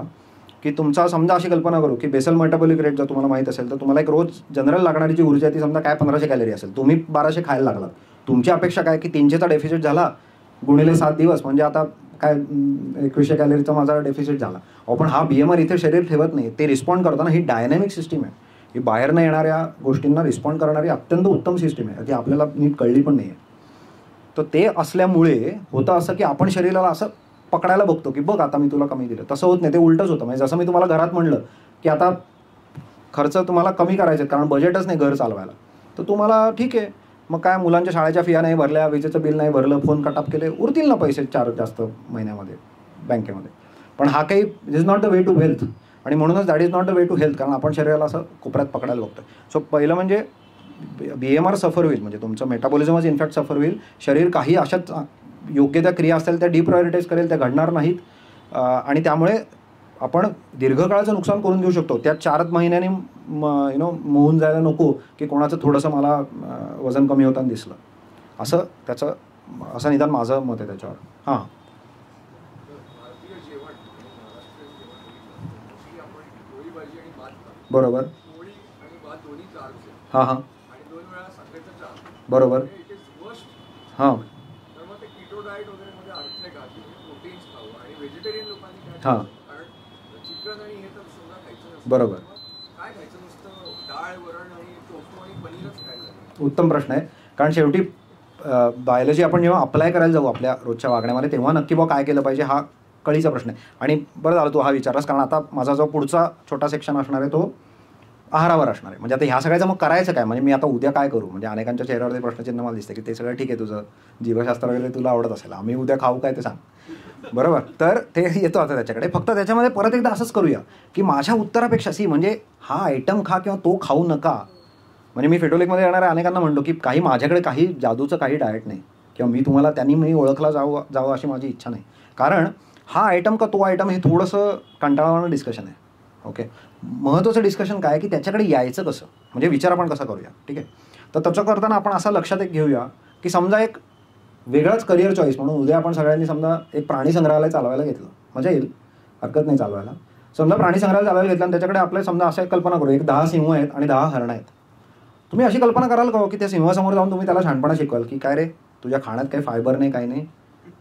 की तुमचा समजा अशी कल्पना करू की बेसल मेटाबॉलिक रेट जर तुम्हाला माहीत असेल तर तुम्हाला एक रोज जनरल लागणारी जी ऊर्जा ती समजा काय 1500 कॅलरी असेल, तुम्ही 1200 खायला लागला. तुमची अपेक्षा काय की 300चा डेफिसिट झाला गुणिले 7 दिवस म्हणजे आता काय 2100 कॅलरीचा माझा डेफिसिट झाला. आपण हा BMR इथे शरीर ठेवत नाही. ते रिस्पॉन्ड करताना ही डायनॅमिक सिस्टीम आहे. ही बाहेरनं येणाऱ्या गोष्टींना रिस्पॉन्ड करणारी अत्यंत उत्तम सिस्टीम आहे. ती आपल्याला नीट कळली पण नाही आहे. तर ते असल्यामुळे होतं असं की आपण शरीराला असं पकडायला बघतो की बघ आता मी तुला कमी दिलं. तसं होत नाही. ते उलटंच होतं. म्हणजे जसं मी तुम्हाला घरात म्हणलं की आता खर्च तुम्हाला कमी करायचे कारण बजेटच नाही घर चालवायला, तर तुम्हाला ठीक आहे मग काय मुलांच्या शाळेच्या फिया नाही भरल्या, विजेचं बिल नाही भरलं, फोन कटअप केले, उरतील ना पैसे 4 जास्त महिन्यामध्ये बँकेमध्ये. पण हा काही is not the way to wealth. आणि म्हणूनच that is not the way to health, कारण आपण शरीराला असं कोपऱ्यात पकडायला बघतो. सो पहिलं म्हणजे BMR सफर होईल, म्हणजे तुमचं मेटाबॉलिझमच इनफॅक्ट सफर होईल. शरीर काही अशाच योग्य त्या क्रिया असतील त्या डिप्रायोरिटाईज करेल, त्या घडणार नाहीत. आणि त्यामुळे आपण दीर्घकाळाचं नुकसान करून घेऊ शकतो. त्या 4 महिन्यांनी मोहून जायला नको की कोणाचं थोडंसं मला वजन कमी होताना दिसलं, असं निदान माझं मत आहे त्याच्यावर. हां, बरोबर. हां हां, बरोबर. हां हां, बरोबर. उत्तम प्रश्न आहे. कारण शेवटी बायोलॉजी आपण जेव्हा अप्लाय करायला जाऊ आपल्या रोजच्या वागण्यामध्ये तेव्हा नक्की काय केलं पाहिजे हा कळीचा प्रश्न आहे. आणि बरं झालं तू हा विचारलास, कारण आता माझा जो पुढचा छोटा सेक्शन असणार आहे तो आहारावर असणार आहे. म्हणजे आता ह्या सगळ्याचं मग करायचं काय, म्हणजे मी आता उद्या काय करू. म्हणजे अनेकांच्या चेहऱ्यावरती प्रश्नचिन्ह मला दिसते की ते सगळं ठीक आहे, तुझं जीवशास्त्र वगैरे तुला आवडत असेल, आम्ही उद्या खाऊ काय ते सांग, बरोबर. तर ते येतो आता त्याच्याकडे. फक्त त्याच्यामध्ये परत एकदा असंच करूया की माझ्या उत्तरापेक्षा म्हणजे हा आयटम खा किंवा तो खाऊ नका. म्हणजे मी फेटोलिकमध्ये येणाऱ्या अनेकांना म्हणतो की माझ्याकडे काही जादूचं काही डाएट नाही किंवा मी ओळखला जावं अशी माझी इच्छा नाही. कारण हा आयटम का तो आयटम हे थोडंसं कंटाळवाणं डिस्कशन आहे. ओके, महत्त्वाचं डिस्कशन काय की त्याच्याकडे यायचं कसं, म्हणजे विचार आपण कसा करूया. ठीक आहे, तर त्याचं करताना आपण असं लक्षात घेऊया की समजा एक वेगळाच करिअर चॉईस म्हणून उद्या आपण सगळ्यांनी समजा एक प्राणी संग्रहालय चालवायला घेतलं, मजा येईल, हरकत नाही चालवायला. समजा प्राणी संग्रहालय चालवायला घेतलं आणि त्याच्याकडे आपल्या समजा असं एक कल्पना करू, एक 10 सिंह आहेत आणि 10 हरणं आहेत. तुम्ही अशी कल्पना कराल का की त्या सिंहासमोर जाऊन तुम्ही त्याला शहाणपणा शिकवाल की काय रे तुझ्या खाण्यात काही फायबर नाही, काही नाही,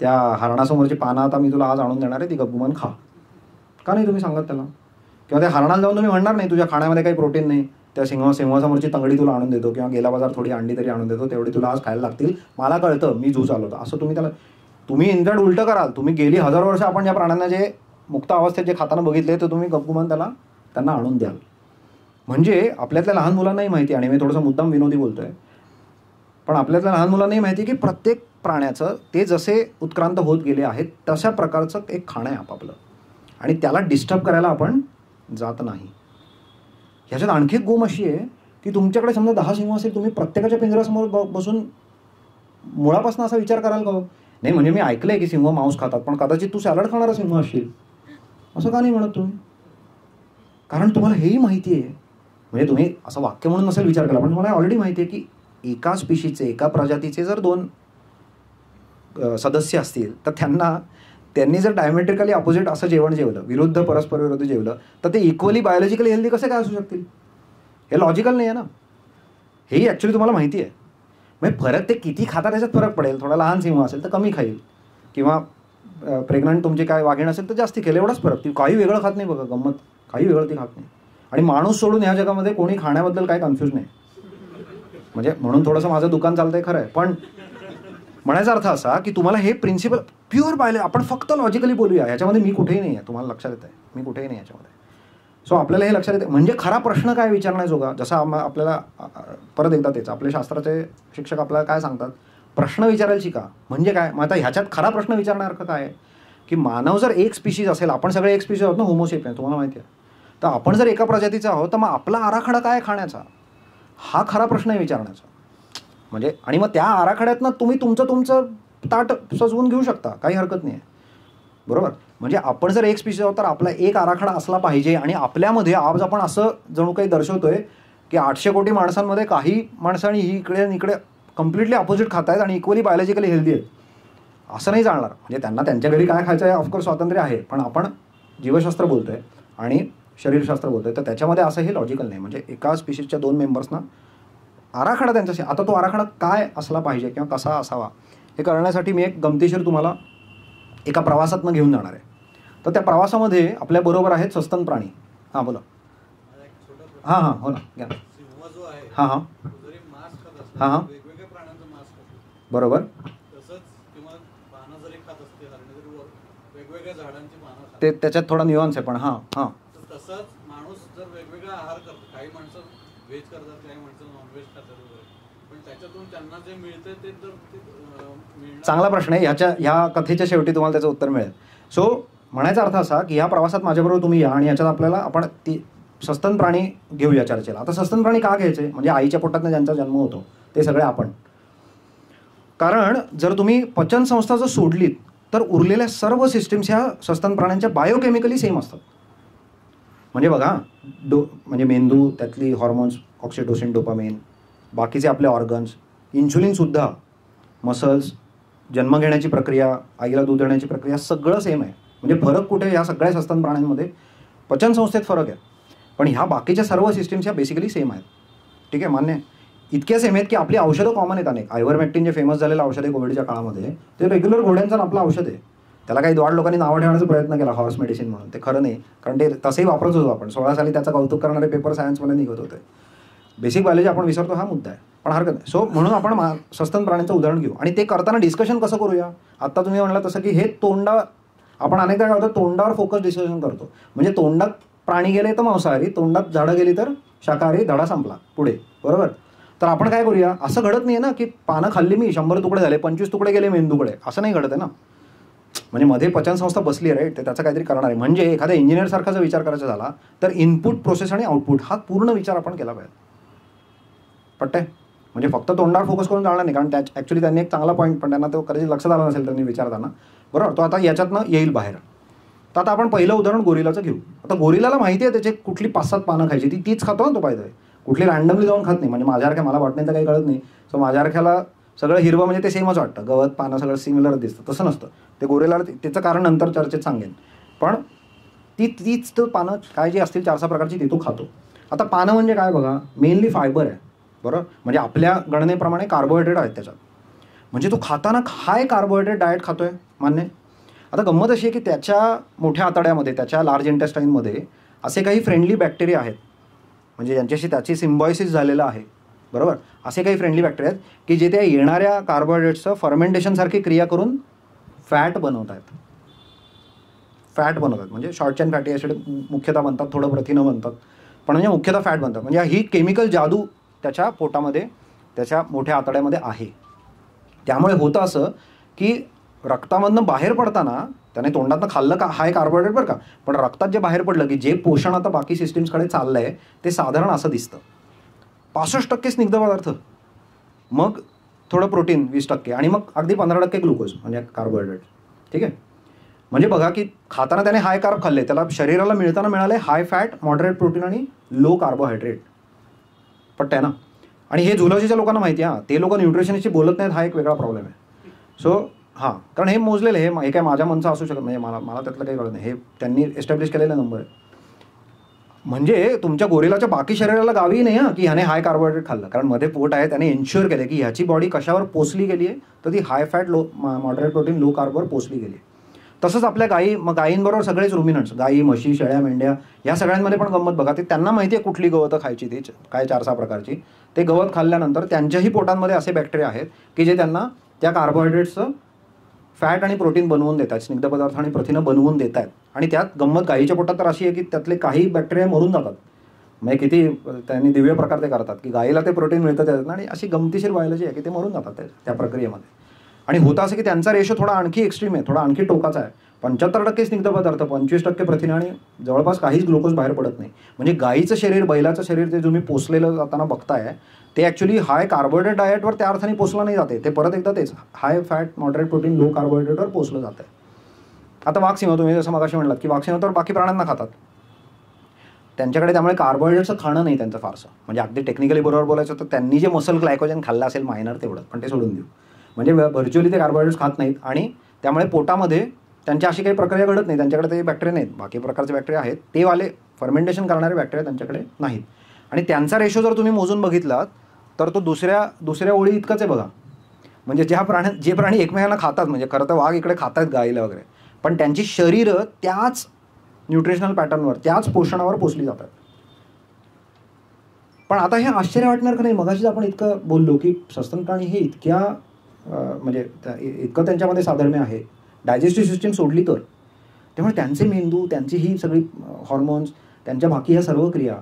त्या हरणासमोरची पानं आता मी तुला आज आणून देणार आहे, ती गपगुमान खा, का नाही तुम्ही सांगत त्याला. किंवा त्या हरणाला जाऊन तुम्ही म्हणणार नाही तुझ्या खाण्यामध्ये काही प्रोटीन नाही, त्या सिंहासमोरची तंगडी तुला आणून देतो किंवा गेला बाजार थोडी अंडी तरी आणून देतो, तेवढी तुला आज खायला लागतील, मला कळतं, मी झू चालवतो, असं तुम्ही इनफॅक्ट उलटं कराल. तुम्ही गेली 1000 वर्ष आपण या प्राण्यांना जे मुक्त अवस्थेत जे खाताना बघितले तर तुम्ही गपगुमान त्यांना आणून द्याल. म्हणजे आपल्यातल्या लहान मुलांनाही माहिती, आणि मी थोडंसं मुद्दाम विनोदी बोलतोय, पण आपल्यातल्या लहान मुलांनाही माहिती की प्रत्येक प्राण्याचं ते जसे उत्क्रांत होत गेले आहेत तशा प्रकारचं एक खाणं आहे आपापलं, आणि त्याला डिस्टर्ब करायला आपण जात नाही. ह्याच्यात आणखी एक गोम अशी आहे की तुमच्याकडे समजा 10 सिंह असेल, तुम्ही प्रत्येकाच्या पिंजऱ्यासमोर बसून मुळापासून असा विचार कराल का नाही. म्हणजे मी ऐकलंय की सिंह मांस खातात, पण कदाचित तू सॅलड खाणारा सिंह असशील, असं का नाही म्हणत तुम्ही. कारण तुम्हाला हेही माहिती आहे, म्हणजे तुम्ही असं वाक्य म्हणून नसेल विचार केला, पण तुम्हाला ऑलरेडी माहिती आहे की एका स्पीशीचे एका प्रजातीचे जर 2 सदस्य असतील तर त्यांनी जर डायमेट्रिकली अपोजिट असं जेवण जेवलं, परस्पर विरुद्ध जेवलं, तर ते इक्वली बायोलॉजिकली हेल्दी कसे काय असू शकतील. हे लॉजिकल नाही आहे ना. हेही ॲक्च्युली तुम्हाला माहिती आहे. म्हणजे फरक ते किती खाता त्याच्यात फरक पडेल. थोडा लहान सिंह असेल तर कमी खाईल, किंवा प्रेग्नंट तुमची काय वाघीण असेल तर जास्ती खाईल, एवढाच फरक. ती काही वेगळं खात नाही, बघा गंमत, काही वेगळं ती खात नाही. आणि माणूस सोडून ह्या जगामध्ये कोणी खाण्याबद्दल काय कन्फ्यूज नाही. म्हणजे म्हणून थोडंसं माझं दुकान चालतंय खरं आहे, पण म्हणायचा अर्थ असा की तुम्हाला हे प्रिन्सिपल प्युअर बायोलॉजी, आपण फक्त लॉजिकली बोलूया, ह्याच्यामध्ये मी कुठेही नाही आहे, तुम्हाला लक्षात येत आहे, मी कुठेही नाही याच्यामध्ये. सो आपल्याला हे लक्षात येते. म्हणजे खरा प्रश्न काय विचारण्याजोगा, जसा आपल्याला परत एकदा तेच आपले शास्त्राचे शिक्षक आपल्याला काय सांगतात, प्रश्न विचारायला शिका. म्हणजे काय, मग आता ह्याच्यात खरा प्रश्न विचारण्यासारखं काय आहे की मानव जर एक स्पीशीज असेल, आपण सगळे एक स्पीशीज आहोत ना, होमोसेपियन्स, तुम्हाला माहिती आहे, तर आपण जर एका प्रजातीचा आहोत तर मग आपला आराखडा काय खाण्याचा, हा खरा प्रश्न आहे विचारण्याचा. म्हणजे आणि मग त्या आराखड्यातनं तुम्ही तुमचं ताट सजवून घेऊ शकता, काही हरकत नाही आहे, बरोबर. म्हणजे आपण जर एक स्पीशीज आहोत तर आपला एक आराखडा असला पाहिजे. आणि आपल्यामध्ये आज आपण असं जणू काही दर्शवतोय की 800 कोटी माणसांमध्ये काही माणसांनी इकडे कम्प्लिटली अपोजिट खात आहेत आणि इक्वली बायोलॉजिकली हेल्दी आहेत, असं नाही चालणार. म्हणजे त्यांना त्यांच्या घरी काय खायचं आहे ऑफकोर्स स्वातंत्र्य आहे, पण आपण जीवशास्त्र बोलतोय आणि शरीरशास्त्र बोलतोय, तर त्याच्यामध्ये असं हे लॉजिकल नाही. म्हणजे एका स्पीशीजच्या 2 मेंबर्सना आराखडा त्यांच्याशी, आता तो आराखडा काय असला पाहिजे किंवा कसा असावा हे करण्यासाठी मी एक गमतीशीर तुम्हाला एका प्रवासातनं घेऊन जाणार आहे. तर त्या प्रवासामध्ये आपल्याबरोबर आहेत सस्तन प्राणी. हां बोला. हां हां, हो ना, घ्या. हां हां हां हां, बरोबर. ते त्याच्यात थोडा न्यूअन्स आहे, पण हां हां, तसंच माणूस जर वेगवेगळा आहार करतो, काही माणसं व्हेज करतात, काही माणसं नॉनव्हेज खातात वगैरे, पण त्याच्यातून त्यांना जे मिळतं ते जर चांगला प्रश्न आहे. ह्या कथेच्या शेवटी तुम्हाला त्याचं उत्तर मिळेल. सो म्हणायचा अर्थ असा की ह्या प्रवासात माझ्याबरोबर तुम्ही या आणि याच्यात आपल्याला आपण ती सस्तन प्राणी घेऊया चर्चेला. आता सस्तन प्राणी का घ्यायचे, म्हणजे आईच्या पोटातनं ज्यांचा जन्म होतो ते सगळे आपण. कारण जर तुम्ही पचन संस्था जर सोडलीत तर उरलेल्या सर्व सिस्टीम्स ह्या सस्तन प्राण्यांच्या बायोकेमिकली सेम असतात. म्हणजे बघा म्हणजे मेंदू, त्यातली हॉर्मोन्स, ऑक्सिटोसिन, डोपामिन, बाकीचे आपले ऑर्गन्स, इन्शुलिनसुद्धा, मसल्स, जन्म घेण्याची प्रक्रिया, आईला दूध देण्याची प्रक्रिया, सगळं सेम आहे. म्हणजे फरक कुठे? ह्या सगळ्या सस्तन प्राण्यांमध्ये पचनसंस्थेत फरक आहे, पण ह्या बाकीच्या सर्व सिस्टीम्स ह्या बेसिकली सेम आहेत. ठीक आहे, मान्य आहे. इतक्या सेम आहेत की आपली औषधं कॉमन आहेत अनेक. आयव्हरमेक्टिन जे फेमस झालेलं औषध आहे कोविडच्या काळामध्ये, ते रेग्युलर घोड्यांचं आपलं औषध आहे. त्याला काही द्वाड लोकांनी नावं ठेवण्याचा प्रयत्न केला हॉर्स मेडिसिन म्हणून. ते खरं नाही, कारण ते तसंही वापरत होतो आपण. 16 साली त्याचं कौतुक करणारे पेपर सायन्समध्ये निघत होते. बेसिक बायोलॉजी आपण विसरतो, हा मुद्दा आहे, पण हरकत नाही. सो म्हणून आपण सस्तन प्राण्यांचं उदाहरण घेऊ आणि ते करताना डिस्कशन कसं करूया. आत्ता तुम्ही म्हणला तसं की हे आपण अनेकदा काय होतं, तोंडावर फोकस डिस्कशन करतो. म्हणजे तोंडात प्राणी गेले तर मांसाहारी, तोंडात झाडं गेली तर शाकाहारी, धडा संपला पुढे, बरोबर. तर आपण काय करूया, असं घडत नाही ना की पानं खाल्ली मी, 100 तुकडे झाले, 25 तुकडे गेले मेंदूकडे, असं नाही घडत आहे ना. म्हणजे मध्ये पचनसंस्था बसली आहे, राईट, ते त्याचं काहीतरी करणार आहे. म्हणजे एखाद्या इंजिनिअरसारखा जर विचार करायचा झाला तर इनपुट, प्रोसेस आणि आउटपुट हा पूर्ण विचार आपण केला पाहिजे. पटतंय? म्हणजे फक्त तोंडावर फोकस करून चालणार नाही, कारण ॲक्च्युली त्यांनी एक चांगला पॉईंट, पण त्यांना तो कदाचित लक्षात आला नसेल त्यांनी विचारताना, बरोबर. तो आता याच्यातनं येईल बाहेर. तर आता आपण पहिलं उदाहरण गोरिलाचं घेऊ. आता गोरिलाला माहिती आहे त्याचे कुठली 5-7 पानं खायची, तीच खातो ना तो पाहिजे, कुठली रँडमली जाऊन खात नाही. म्हणजे माझ्यासारख्या, मला वाटण्याचं काही कळत नाही, सो माझ्यासारख्याला सगळं हिरवं म्हणजे ते सेमच वाटतं, गवत पानं सगळं सिमिलर दिसतं. तसं नसतं ते गोरिलाला. त्याचं कारण नंतर चर्चेत सांगेन, पण तीच तो पानं काय जी असतील 4-6 प्रकारची ती तो खातो. आता पानं म्हणजे काय बघा, मेनली फायबर आहे, बरोबर. म्हणजे आपल्या गणनेप्रमाणे कार्बोहायड्रेट आहेत त्याच्यात. म्हणजे तो खाताना हाय कार्बोहायड्रेट डाएट खातोय, मान्य. आता गंमत अशी आहे की त्याच्या मोठ्या आतड्यामध्ये, त्याच्या लार्ज इंटेस्टाईनमध्ये असे काही फ्रेंडली बॅक्टेरिया आहेत, म्हणजे यांच्याशी त्याची सिम्बायोसिस झालेलं आहे, बरोबर. असे काही फ्रेंडली बॅक्टेरिया आहेत की जे त्या येणाऱ्या कार्बोहायड्रेट्सचं फर्मेंटेशनसारखी क्रिया करून फॅट बनवतात. म्हणजे शॉर्ट चेन फॅटी ॲसिड मुख्यतः बनतात, थोडं प्रथिनं बनतात, पण म्हणजे मुख्यतः फॅट बनतात. म्हणजे ही केमिकल जादू त्याच्या पोटामध्ये, त्याच्या मोठ्या आतड्यामध्ये आहे. त्यामुळे होतं असं की रक्तामधनं बाहेर पडताना त्याने तोंडातनं खाल्लं का हाय कार्बोहायड्रेट, बरं का, पण रक्तात जे बाहेर पडलं की जे पोषण आता बाकी सिस्टीम्सकडे चाललं आहे ते साधारण असं दिसतं. 65% स्निग्ध पदार्थ, मग थोडं प्रोटीन 20% आणि मग अगदी 15% ग्लुकोज म्हणजे कार्बोहायड्रेट. ठीक आहे. म्हणजे बघा की खाताना त्याने हाय कार्ब खाल्ले, त्याला शरीराला मिळताना मिळाले हाय फॅट, मॉडरेट प्रोटीन आणि लो कार्बोहायड्रेट. पटतंय ना. आणि हे झुलॉजीच्या लोकांना माहिती आहे, ते लोक न्यूट्रिशनिस्टशी बोलत नाहीत, हा एक वेगळा प्रॉब्लेम आहे. सो हां, कारण हे मोजलेलं हे काय माझ्या मनचं असू शकत नाही, मला त्यातलं काही कळत नाही, हे त्यांनी एस्टॅब्लिश केलेला नंबर आहे. म्हणजे तुमच्या गोरिलाच्या बाकी शरीराला गावी नाही की ह्याने हाय कार्बोहायड्रेट खाल्लं, कारण मध्ये पोट आहे, त्याने इन्श्युअर केलं की ह्याची बॉडी कशावर पोचली गेली आहे, तर ती high fat, low moderate protein, low कार्बवर पोचली गेली. तसंच आपल्या गायी, मग गायींबरोबर सगळेच रुमिनंट्स, गायी, म्हशी, शेळ्या, मेंढ्या, या सगळ्यांमध्ये पण गंमत बघा. ते त्यांना माहिती आहे कुठली गवतं खायची, ती काय 4-6 प्रकारची. ते गवत खाल्ल्यानंतर त्यांच्याही पोटांमध्ये असे बॅक्टेरिया आहेत की जे त्यांना त्या कार्बोहायड्रेट्सचं फॅट आणि प्रोटीन बनवून देतात, स्निग्ध पदार्थ आणि प्रथिनं बनवून देत आहेत. आणि त्यात गंमत गायीच्या पोटात तर अशी आहे की त्यातले काही बॅक्टेरिया मरून जातात. म्हणजे किती त्यांनी दिव्य प्रकार ते करतात की गायीला ते प्रोटीन मिळतं त्याच्यात, आणि अशी गमतीशीर बायोलॉजी आहे की ते मरून जातात त्या प्रक्रियेमध्ये. आणि होतं असं की त्यांचा रेशो थोडा आणखी एक्स्ट्रीम आहे, थोडा आणखी टोकाचा आहे. 75% स्निग्ध पदार्थ, 25% प्रथिने आणि जवळपास काहीच ग्लुकोज बाहेर पडत नाही. म्हणजे गायीचं शरीर, बैलाचं शरीर ते तुम्ही पोचलेलं जाताना बघताय, ते ॲक्च्युली हाय कार्बोहायड्रेट डाएटवर त्या अर्थाने पोचलं नाही जाते. ते परत एकदा तेच high fat, moderate protein, low कार्बोहायड्रेटवर पोचलं जातं आहे. आता वाघसिंह, तुम्ही जसं मगाशी म्हणलात की वाघसिंह तर बाकी प्राण्यांना खातात, त्यांच्याकडे त्यामुळे कार्बोहायड्रेटचं खाणं नाही त्यांचं फारसं. म्हणजे अगदी टेक्निकली बरोबर बोलायचं तर त्यांनी जे मसल ग्लायकोजन खाल्लं असेल मायनर तेवढं, पण ते सोडून देऊ. म्हणजे व्हर्च्युअली ते कार्बोहायड्रेट्स खात नाहीत आणि त्यामुळे पोटामध्ये त्यांची अशी काही प्रक्रिया घडत नाही. त्यांच्याकडे ते बॅक्टेरिया नाहीत, बाकी प्रकारचे बॅक्टेरिया आहेत, ते वाले फर्मेंटेशन करणारे बॅक्टेरिया त्यांच्याकडे नाहीत. आणि त्यांचा रेशो जर तुम्ही मोजून बघितलात तर तो दुसऱ्या ओळी इतकंच आहे बघा. म्हणजे जे प्राणी एकमेकांना खातात, म्हणजे खरं तर वाघ इकडे खातात गाईला वगैरे, पण त्यांची शरीरं त्याच न्यूट्रिशनल पॅटर्नवर, त्याच पोषणावर पोचली जातात. पण आता हे आश्चर्य वाटणार का नाही, मगाशीच आपण इतकं बोललो की सस्तन प्राणी हे इतक्या म्हणजे इतकं त्यांच्यामध्ये साधर्म्य आहे, डायजेस्टिव्ह सिस्टीम सोडली तर. त्यामुळे त्यांचे मेंदू, त्यांची ही सगळी हॉर्मोन्स, त्यांच्या बाकी ह्या सर्व क्रिया,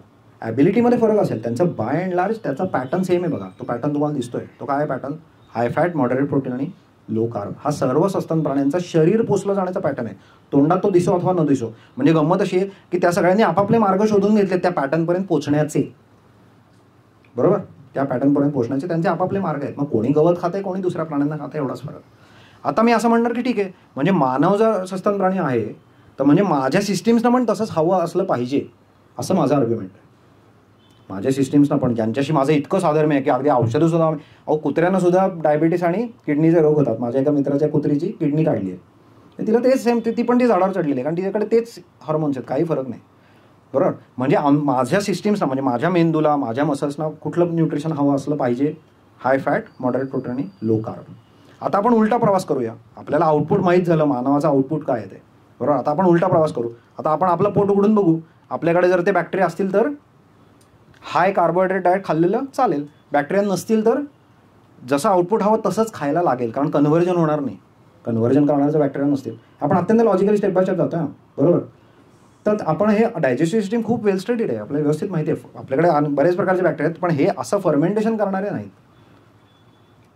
ॲबिलिटीमध्ये फरक असेल, त्यांचं बाय अँड लार्ज त्याचा पॅटर्न सेम आहे बघा. तो पॅटर्न तुम्हाला दिसतोय, तो काय पॅटर्न, हाय फॅट, मॉडरेट प्रोटीन आणि लो कार्ब. हा सर्व सस्तन प्राण्यांचा शरीर पोचलं जाण्याचा पॅटर्न आहे. तोंडात तो दिसो अथवा न दिसो. म्हणजे गंमत अशी आहे की त्या सगळ्यांनी आपापले मार्ग शोधून घेतले त्या पॅटर्नपर्यंत पोहोचण्याचे, बरोबर. त्या पॅटर्नपर्यंत पोहोचण्याचे त्यांचे आपापले मार्ग आहेत. मग कोणी गवत खाते, कोणी दुसऱ्या प्राण्यांना खाते, एवढाच फरक. आता मी असं म्हणणार की ठीक आहे, म्हणजे मानव जर सस्तन प्राणी आहे तर म्हणजे माझ्या सिस्टीम्सनं पण तसंच हवं असलं पाहिजे. असं माझं आर्ग्युमेंट आहे. माझ्या सिस्टीम्सना पण, ज्यांच्याशी माझं इतकं साधर्म्य आहे की अगदी औषधंसुद्धा, कुत्र्यांना सुद्धा डायबिटीस आणि किडनीचे रोग होतात. माझ्या एका मित्राच्या कुत्रीची किडनी काढली आहे, तिला तेच सेम, ती पण ती झाडावर चढलेली आहे, कारण तिच्याकडे तेच हार्मोन्स आहेत, काही फरक नाही. बरोबर. म्हणजे माझ्या सिस्टीम्सना, म्हणजे माझ्या मेंदूला, माझ्या मसल्सना कुठलं न्यूट्रिशन हवं असलं पाहिजे? हाय फॅट, मॉडरेट प्रोटीन आणि लो कार्ब. आता आपण उलटा प्रवास करूया. आपल्याला आउटपुट माहीत झालं, मानवाचा आउटपुट काय आहे ते. बरोबर. आता आपण उलटा प्रवास करू. आता आपण आपलं पोट उघडून बघू. आपल्याकडे जर ते बॅक्टेरिया असतील तर हाय कार्बोहायड्रेट डाएट खाल्लेलं चालेल. बॅक्टेरिया नसतील तर जसं आउटपुट हवं तसंच खायला लागेल, कारण कन्व्हर्जन होणार नाही. कन्व्हर्जन करणारे बॅक्टेरिया नसतील. आपण अत्यंत लॉजिकली स्टेप बाय स्टेप जातो आहे. बरोबर. तर आपण हे डायजेस्टिव्ह सिस्टीम खूप वेल स्टडीड आहे, आपल्याला व्यवस्थित माहिती आहे. आपल्याकडे बरेच प्रकारचे बॅक्टेरिया आहेत, पण हे असं फर्मेंटेशन करणारे नाहीत.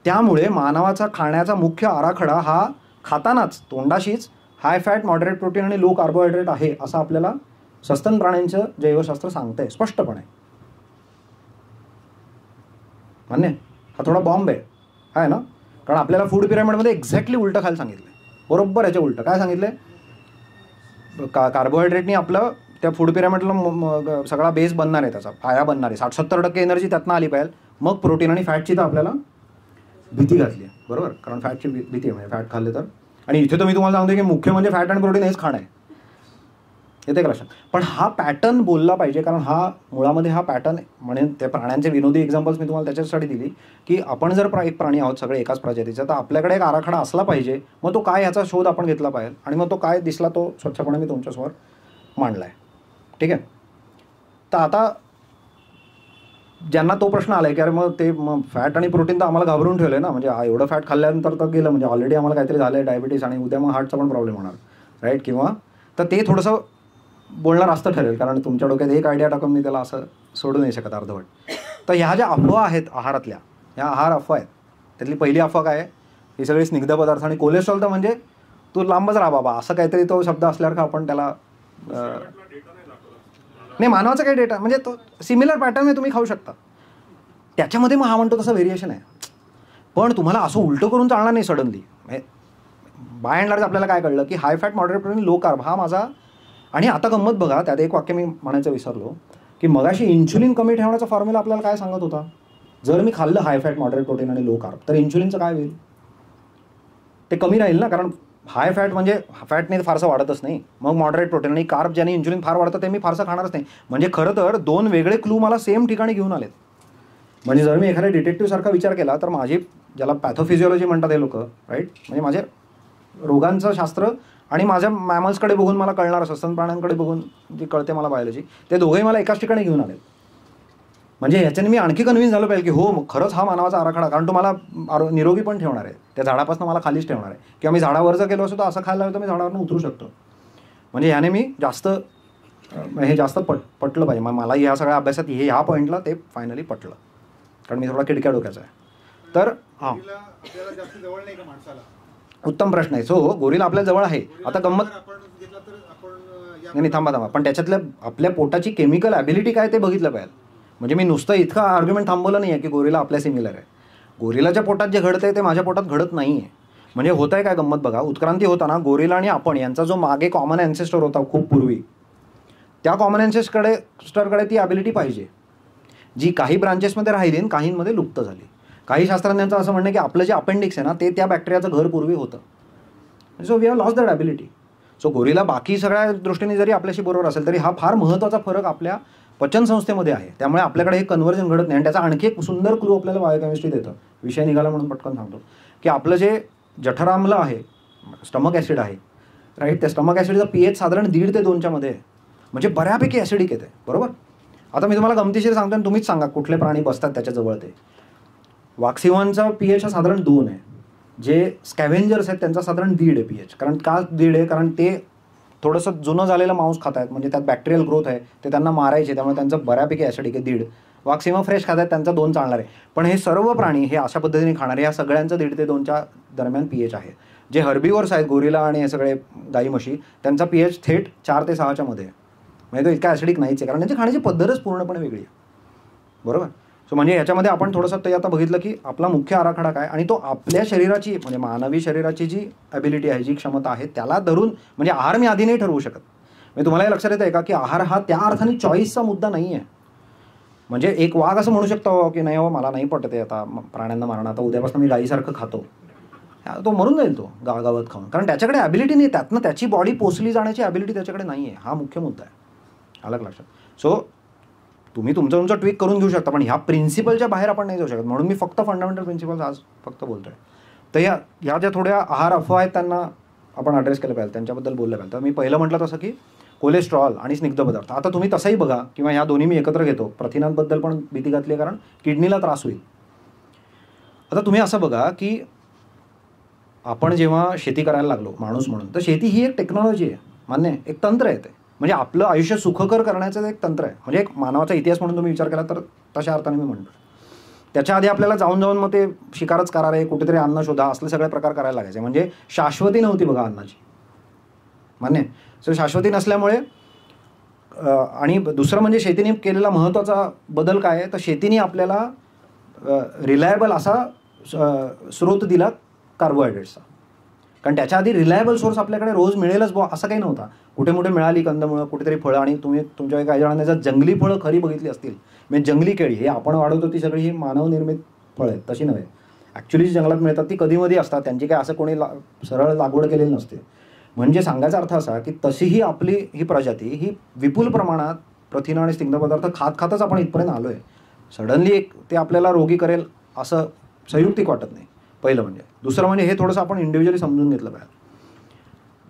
त्यामुळे मानवाचा खाण्याचा मुख्य आराखडा हा खातानाच तोंडाशीच हाय फॅट, मॉडरेट प्रोटीन आणि लो कार्बोहायड्रेट आहे, असं आपल्याला सस्तन प्राण्यांचं जैवशास्त्र सांगतंय स्पष्टपणे. मान्य? हा थोडा बॉम्ब आहे ना, कारण आपल्याला फूड पिरामिडमध्ये एक्झॅक्टली उलटं खायला सांगितलं आहे. बरोबर याच्या उलटं काय सांगितलं आहे? कार्बोहायड्रेटनी आपलं त्या फूड पिरामिडला सगळा बेस बनणार आहे, त्याचा पाया बनणार आहे. 60-70% एनर्जी त्यातनं आली पाहिजे. मग प्रोटीन आणि फॅटची तर आपल्याला भीती घातली आहे. बरोबर. कारण फॅटची भीती आहे, म्हणजे फॅट खाल्ले तर. आणि इथे तर मी तुम्हाला सांगतो की मुख्य म्हणजे फॅट आणि प्रोटीन हेच खाणं आहे. येते का लक्षात? पण हा पॅटर्न बोलला पाहिजे, कारण हा मुळामध्ये हा पॅटर्न, म्हणजे त्या प्राण्यांचे विनोदी एक्झाम्पल्स मी तुम्हाला त्याच्यासाठी दिली की आपण जर एक प्राणी आहोत सगळे एकाच प्रजातीचा, तर आपल्याकडे एक आराखडा असला पाहिजे. मग तो काय याचा शोध आपण घेतला पाहिजे, आणि मग तो काय दिसला तो स्वच्छपणे मी तुमच्यासमोर मांडला आहे. ठीक आहे. तर आता ज्यांना तो प्रश्न आला आहे की अरे मग ते फॅट आणि प्रोटीन तर आम्हाला घाबरून ठेवलं आहे ना, म्हणजे एवढं फॅट खाल्ल्यानंतर तर गेलं, म्हणजे ऑलरेडी आम्हाला काहीतरी झालं आहे डायबिटीस, आणि उद्या मग हार्टचा पण प्रॉब्लेम होणार, राईट? किंवा तर ते थोडंसं बोलणार असतं ठरेल, कारण तुमच्या डोक्यात एक आयडिया टाकून मी त्याला असं सोडू नाही शकत अर्धवट. तर ह्या ज्या अफवा आहेत आहारातल्या, ह्या आहार अफवा आहेत. त्यातली पहिली अफवा काय आहे? ही सगळी स्निग्ध पदार्थ आणि कोलेस्ट्रॉल, तर म्हणजे तू लांबच राहा बाबा, असं काहीतरी तो शब्द असल्यावर का आपण त्याला नाही, मानवाचा काही डेटा, म्हणजे तो सिमिलर पॅटर्न तुम्ही खाऊ शकता. त्याच्यामध्ये मग हा म्हणतो तसं व्हेरिएशन आहे. पण तुम्हाला असं उलटं करून चालणार नाही सडनली. बाय अँड लार्ज आपल्याला काय कळलं की हाय fat, moderate protein, low carb हा माझा. आणि आता गंमत बघा, त्यात एक वाक्य मी म्हणायचं विसरलो की मगाशी इन्शुलिन कमी ठेवण्याचा फॉर्म्युला आपल्याला काय सांगत होता? जर मी खाल्लं हाय फॅट, मॉडरेट प्रोटीन आणि लो कार्ब, तर इन्शुलिनचं काय होईल? ते कमी राहील ना, कारण हाय फॅट म्हणजे फॅटने फारसं वाढतच नाही. मग मॉडरेट प्रोटीन आणि कार्ब ज्याने इन्शुलिन फार वाढतं ते मी फारसं खाणारच नाही. म्हणजे खरं तर दोन वेगळे क्लू मला सेम ठिकाणी घेऊन आलेत. म्हणजे जर मी एखाद्या डिटेक्टिव्हसारखा विचार केला तर माझी, ज्याला पॅथोफिजिओलॉजी म्हणतात हे लोक, राईट, म्हणजे माझे रोगांचं शास्त्र आणि माझ्या मॅमल्सकडे बघून मला कळणार, सस्तन प्राण्यांकडे बघून जी कळते मला बायोलॉजी, ते दोघंही मला एकाच ठिकाणी घेऊन आलेत. म्हणजे ह्याच्याने मी आणखी कन्व्हिन्स झालो पाहिजे की हो मग खरंच हा मानवाचा आराखडा, कारण तो मला निरोगी पण ठेवणार आहे, त्या झाडापासून मला खालीच ठेवणार आहे. किंवा मी झाडावर जर गेलो असतो तर असं खायला हवं तर मी झाडावरून उतरू शकतो. म्हणजे ह्याने मी जास्त पटलं पाहिजे. मला ह्या सगळ्या अभ्यासात ह्या पॉईंटला ते फायनली पटलं, कारण मी थोडा किडक्या डोक्याचा आहे. तर हां, उत्तम प्रश्न आहे. सो गोरिला आपल्या जवळ आहे. आता गंमत नाही, थांबा, पण त्याच्यातल्या आपल्या पोटाची केमिकल ॲबिलिटी काय ते बघितलं पाहिजे. म्हणजे मी नुसतं इतकं आर्ग्युमेंट थांबवलं नाही आहे की गोरिला आपल्या सिमिलर आहे. गोरिलाच्या पोटात जे घडतं आहे ते माझ्या पोटात घडत नाही आहे. म्हणजे होत आहे काय गंमत बघा, उत्क्रांती होताना गोरिला आणि आपण यांचा जो मागे कॉमन ॲन्सेस्टर होता खूप पूर्वी, त्या कॉमन ॲन्सेस्टरकडे ती ॲबिलिटी पाहिजे, जी काही ब्रांचेसमध्ये राहिली आणि काहींमध्ये लुप्त झाली. काही शास्त्रज्ञांचं असं म्हणणं की आपलं जे अपेंडिक्स आहे ना ते त्या बॅक्टेरियाचं घर पूर्वी होतं. So we have lost that ability. So gorilla बाकी सगळ्या दृष्टीने जरी आपल्याशी बरोबर असेल तरी हा फार महत्त्वाचा फरक आपल्या पचनसंस्थेमध्ये आहे. त्यामुळे आपल्याकडे हे कन्व्हर्जन घडत नाही. आणि त्याचा आणखी एक सुंदर क्लू आपल्याला बायोकेमिस्ट्री देतं. विषय निघाला म्हणून पटकन सांगतो की आपलं जे जठराम्ल आहे, स्टमक ॲसिड आहे, राईट, त्या स्टमक ॲसिडचा pH साधारण 1.5 ते 2च्या मध्ये आहे. म्हणजे बऱ्यापैकी ॲसिडिक येते. बरोबर. आता मी तुम्हाला गमतीशीर सांगतो आणि तुम्हीच सांगा कुठले प्राणी बसतात त्याच्याजवळ. ते वाघसिंहांचा pH हा साधारण 2 आहे. जे स्कॅव्हेंजर्स आहेत त्यांचा साधारण 1.5 आहे pH. कारण का 1.5 आहे? कारण ते थोडंसं जुनं झालेलं मांस खात आहेत, म्हणजे त्यात बॅक्टेरियल ग्रोथ आहे, ते त्यांना मारायचे, त्यामुळे त्यांचं बऱ्यापैकी ॲसिडिक आहे 1.5. वाघसिंह फ्रेश खात आहेत, त्यांचा 2 चालणार आहे. पण हे सर्व प्राणी हे अशा पद्धतीने खाणारे या सगळ्यांचं 1.5 ते 2च्या दरम्यान pH आहे. जे हर्बिवर्स आहेत, गोरिला आणि हे सगळे गाई म्हशी, त्यांचा pH थेट 4 ते 6च्या मध्ये आहे. म्हणजे तो इतका ॲसिडिक नाहीच आहे, कारण त्यांची खाण्याची पद्धतच पूर्णपणे वेगळी आहे. बरोबर. सो म्हणजे ह्याच्यामध्ये आपण थोडंसं ते आता बघितलं की आपला मुख्य आराखडा काय, आणि तो आपल्या शरीराची, म्हणजे मानवी शरीराची जी ॲबिलिटी आहे, जी क्षमता आहे त्याला धरून, म्हणजे आहार मी आधी नाही ठरवू शकत, म्हणजे तुम्हाला हे लक्षात येतं आहे का की आहार हा त्या अर्थाने चॉईसचा मुद्दा नाही आहे. म्हणजे एक वाघ असं म्हणू शकतो की नाही हो मला नाही पटत आहे आता प्राण्यांना मारणं, आता उद्यापासून मी गाईसारखं खातो, तो मरून जाईल तो गावागावात खाऊन, कारण त्याच्याकडे ॲबिलिटी नाही, त्यातनं त्याची बॉडी पोचली जाण्याची ॲबिलिटी त्याच्याकडे नाही आहे. हा मुख्य मुद्दा आहे. आलं लक्षात? सो तुम्ही तुमचं ट्विक करून घेऊ शकता, पण ह्या प्रिन्सिपलच्या बाहेर आपण नाही जाऊ शकत. म्हणून मी फक्त फंडामेंटल प्रिन्सिपल्स आज फक्त बोलतोय. तर ह्या ज्या थोड्या आहार अफवा आहेत त्यांना आपण अड्रेस केलं पाहिजे, त्यांच्याबद्दल बोललं पाहिजे. तर मी पहिलं म्हटलं तसं की कोलेस्ट्रॉल आणि स्निग्ध पदार्थ, आता तुम्ही तसंही बघा किंवा ह्या दोन्ही मी एकत्र घेतो. प्रथिनांबद्दल पण भीती घातली आहे कारण किडनीला त्रास होईल. आता तुम्ही असं बघा की आपण जेव्हा शेती करायला लागलो माणूस म्हणून, तर शेती ही एक टेक्नॉलॉजी आहे, मान्य आहे, एक तंत्र आहे. ते म्हणजे आपलं आयुष्य सुखकर करण्याचं एक तंत्र आहे. म्हणजे एक मानवाचा इतिहास म्हणून तुम्ही विचार केला तर तशा अर्थाने मी म्हणतो. त्याच्या आधी आपल्याला जाऊन मग ते शिकारच करारे, कुठेतरी अन्न शोधा, असले सगळे प्रकार करायला लागायचे. म्हणजे शाश्वती नव्हती बघा अन्नाची, मान्य आहे. सो शाश्वती नसल्यामुळे आणि दुसरं म्हणजे शेतीने केलेला महत्त्वाचा बदल काय आहे, तर शेतीने आपल्याला रिलायबल असा स्रोत दिला कार्बोहायड्रेट्सचा. कारण त्याच्या आधी रिलायबल सोर्स आपल्याकडे रोज मिळेलच बुवा असं काही नव्हता. कुठे कुठे मिळाली कंदमुळं, कुठेतरी फळं, आणि तुम्ही तुमच्या काही जणांनी जर जंगली फळं खरी बघितली असतील, म्हणजे जंगली केळी हे आपण वाढवतो ती सगळी ही मानवनिर्मित फळं आहेत, तशी नव्हे. ॲक्च्युली जी जंगलात मिळतात ती कधीमध्ये असतात, त्यांची काय असं कोणी सरळ लागवड केलेली नसते. म्हणजे सांगायचा अर्थ असा की तशीही आपली ही प्रजाती ही विपुल प्रमाणात प्रथिनं आणि स्निग्ध पदार्थ खातच आपण इथपर्यंत आलो आहे. सडनली ते आपल्याला रोगी करेल असं संयुक्तिक वाटत नाही, पहिलं म्हणजे. दुसरं म्हणजे हे थोडंसं आपण इंडिव्हिज्युअली समजून घेतलं पाहिजे.